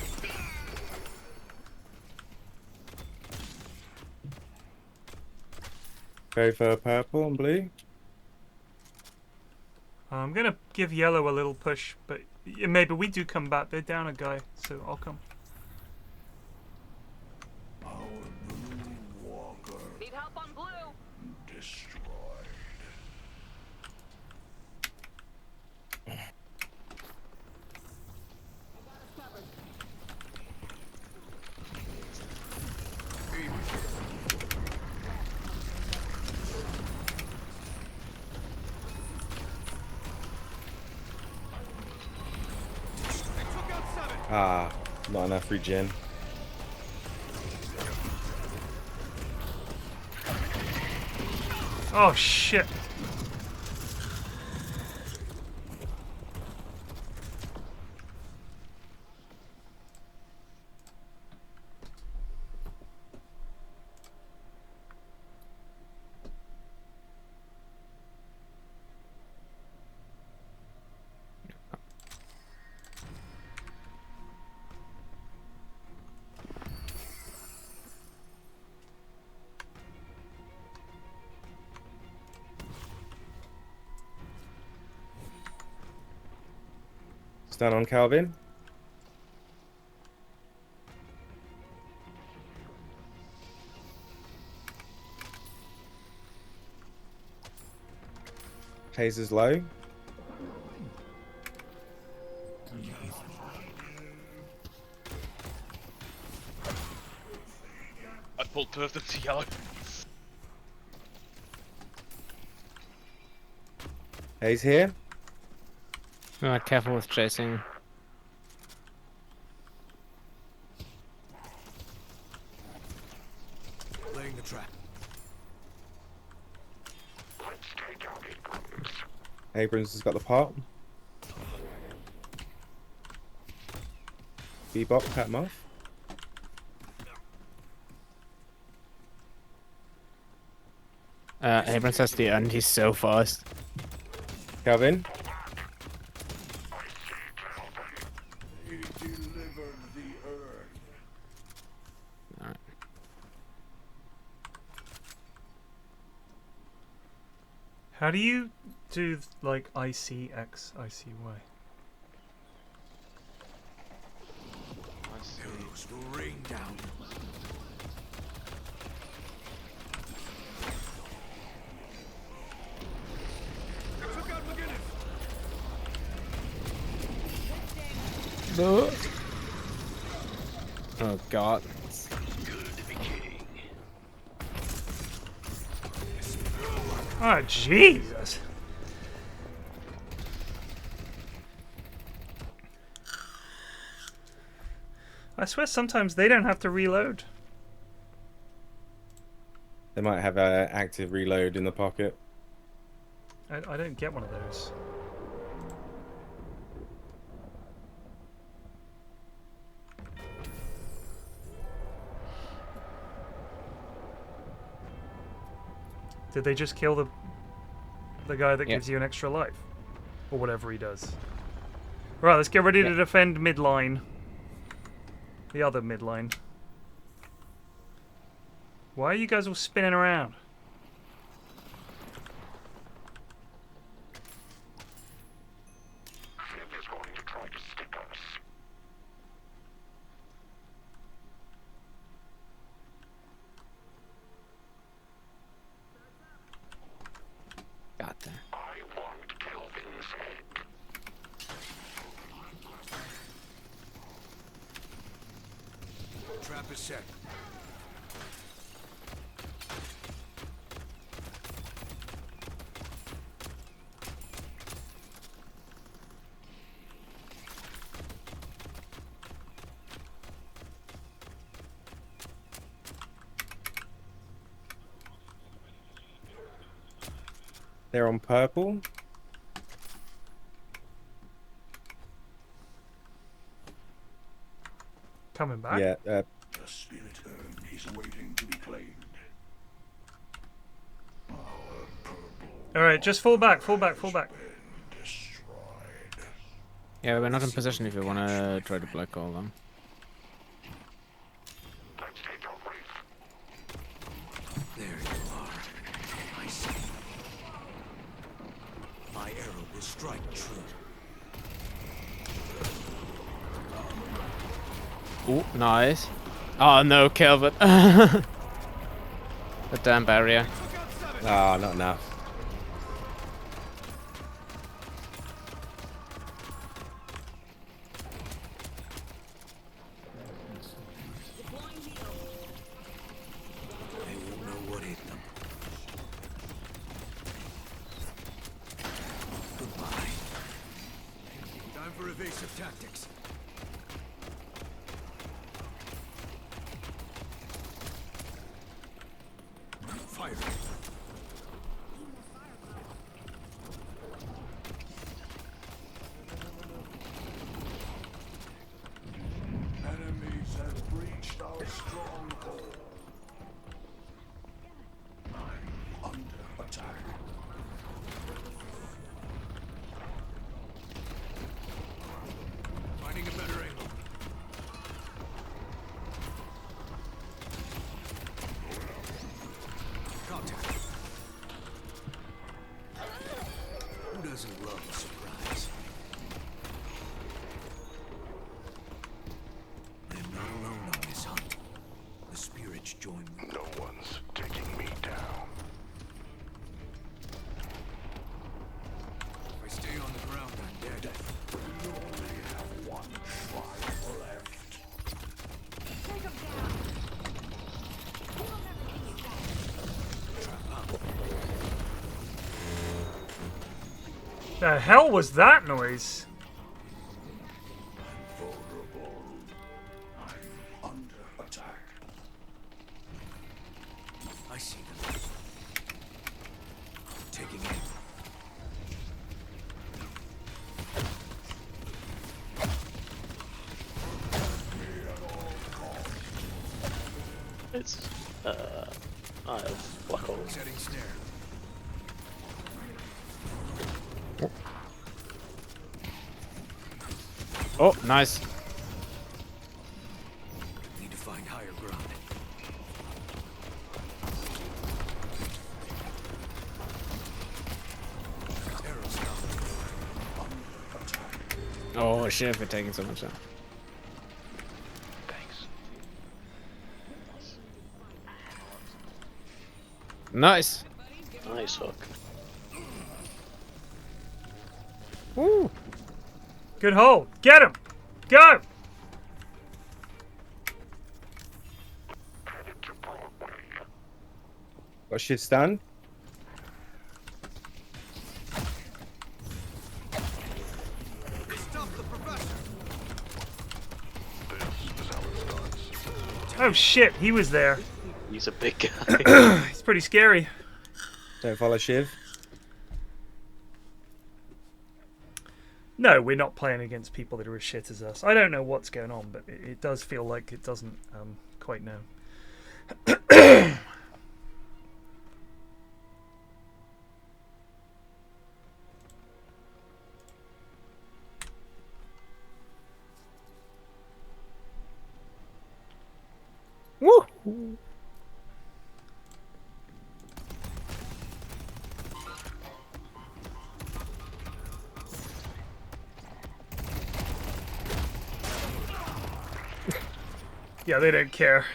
Go for purple and blue. I'm gonna give yellow a little push, but maybe we do come back. They're down a guy, so I'll come. Our blue walker Need help on blue. destroyed. Ah, not enough regen. Oh shit. Stun on Calvin. Taser's low. I pulled 2 of them to yellow. He's here. Careful with chasing. Laying the trap. Abrams has got the pot. Bebop, cut him off. Abrams has the end, he's so fast. Calvin. He delivered the urn. How do you do like ICX, ICY? Arrows will rain down. Look out, McGinnis! No. Oh god. Oh Jesus! I swear sometimes they don't have to reload. They might have an active reload in the pocket. I don't get one of those. Did they just kill the guy that gives you an extra life? Or whatever he does. Right, let's get ready to defend midline. The other midline. Why are you guys all spinning around? Got there. Trap is set. They're on purple. Coming back? Yeah. The spirit urn is waiting to be claimed. Alright, just fall back, fall back, fall back. Yeah, we're not in position if you want to try to black hole them. There you are. I see. My arrow will strike true. Ooh, nice. Oh no, Kelvin. The damn barrier. Ah, not enough. They won't know what hit them. Goodbye. Time for evasive tactics. Fire. Enemies have breached our stronghold. I'm under attack. Finding a better angle. Contact. Who doesn't love a surprise? I am not alone on this hunt. The spirits join me. No one's taking me down. If I stay on the ground, I'm dead. We only have one tribe left. Take him down. The hell was that noise? Vulnerable. I'm under attack. I see them. Taking aim. It's I have black hole. Setting snare. Oh, nice. Need to find higher ground. Oh shit, we're taking so much damage. Thanks. Nice. Nice hook. Woo. Good hold. Get him. Go. Got shit stand. Oh shit, he was there. He's a big guy. He's pretty scary. Don't follow Shiv. No, we're not playing against people that are as shit as us. I don't know what's going on, but it does feel like it doesn't quite know. Woo! Yeah, they don't care.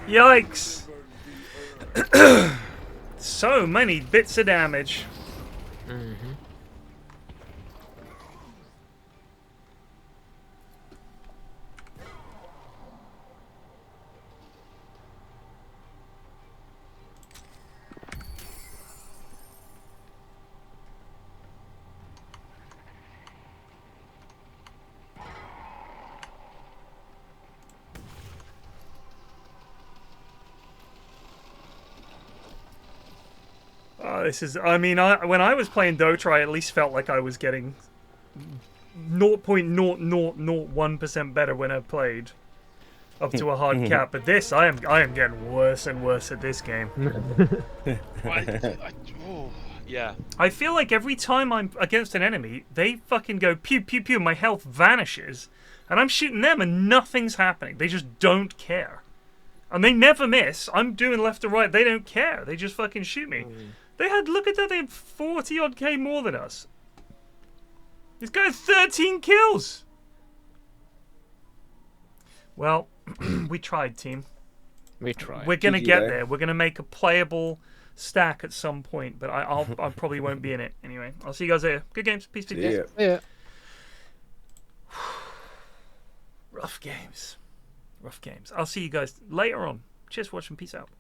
Yikes! So many bits of damage. Mm-hmm. This is, I mean, when I was playing Dota, I at least felt like I was getting 0.0001% better when I played up to a hard cap. But this, I am getting worse and worse at this game. Yeah. I feel like every time I'm against an enemy, they fucking go pew pew pew, my health vanishes, and I'm shooting them and nothing's happening. They just don't care. And they never miss. I'm doing left and right, they don't care. They just fucking shoot me. They had, look at that, they had 40 odd K more than us. This guy had 13 kills. Well, we tried, team. We tried. We're gonna get there. We're gonna make a playable stack at some point, but I probably won't be in it anyway. I'll see you guys later. Good games. Peace. Peace. Yeah. Rough games. Rough games. I'll see you guys later on. Cheers for watching. Peace out.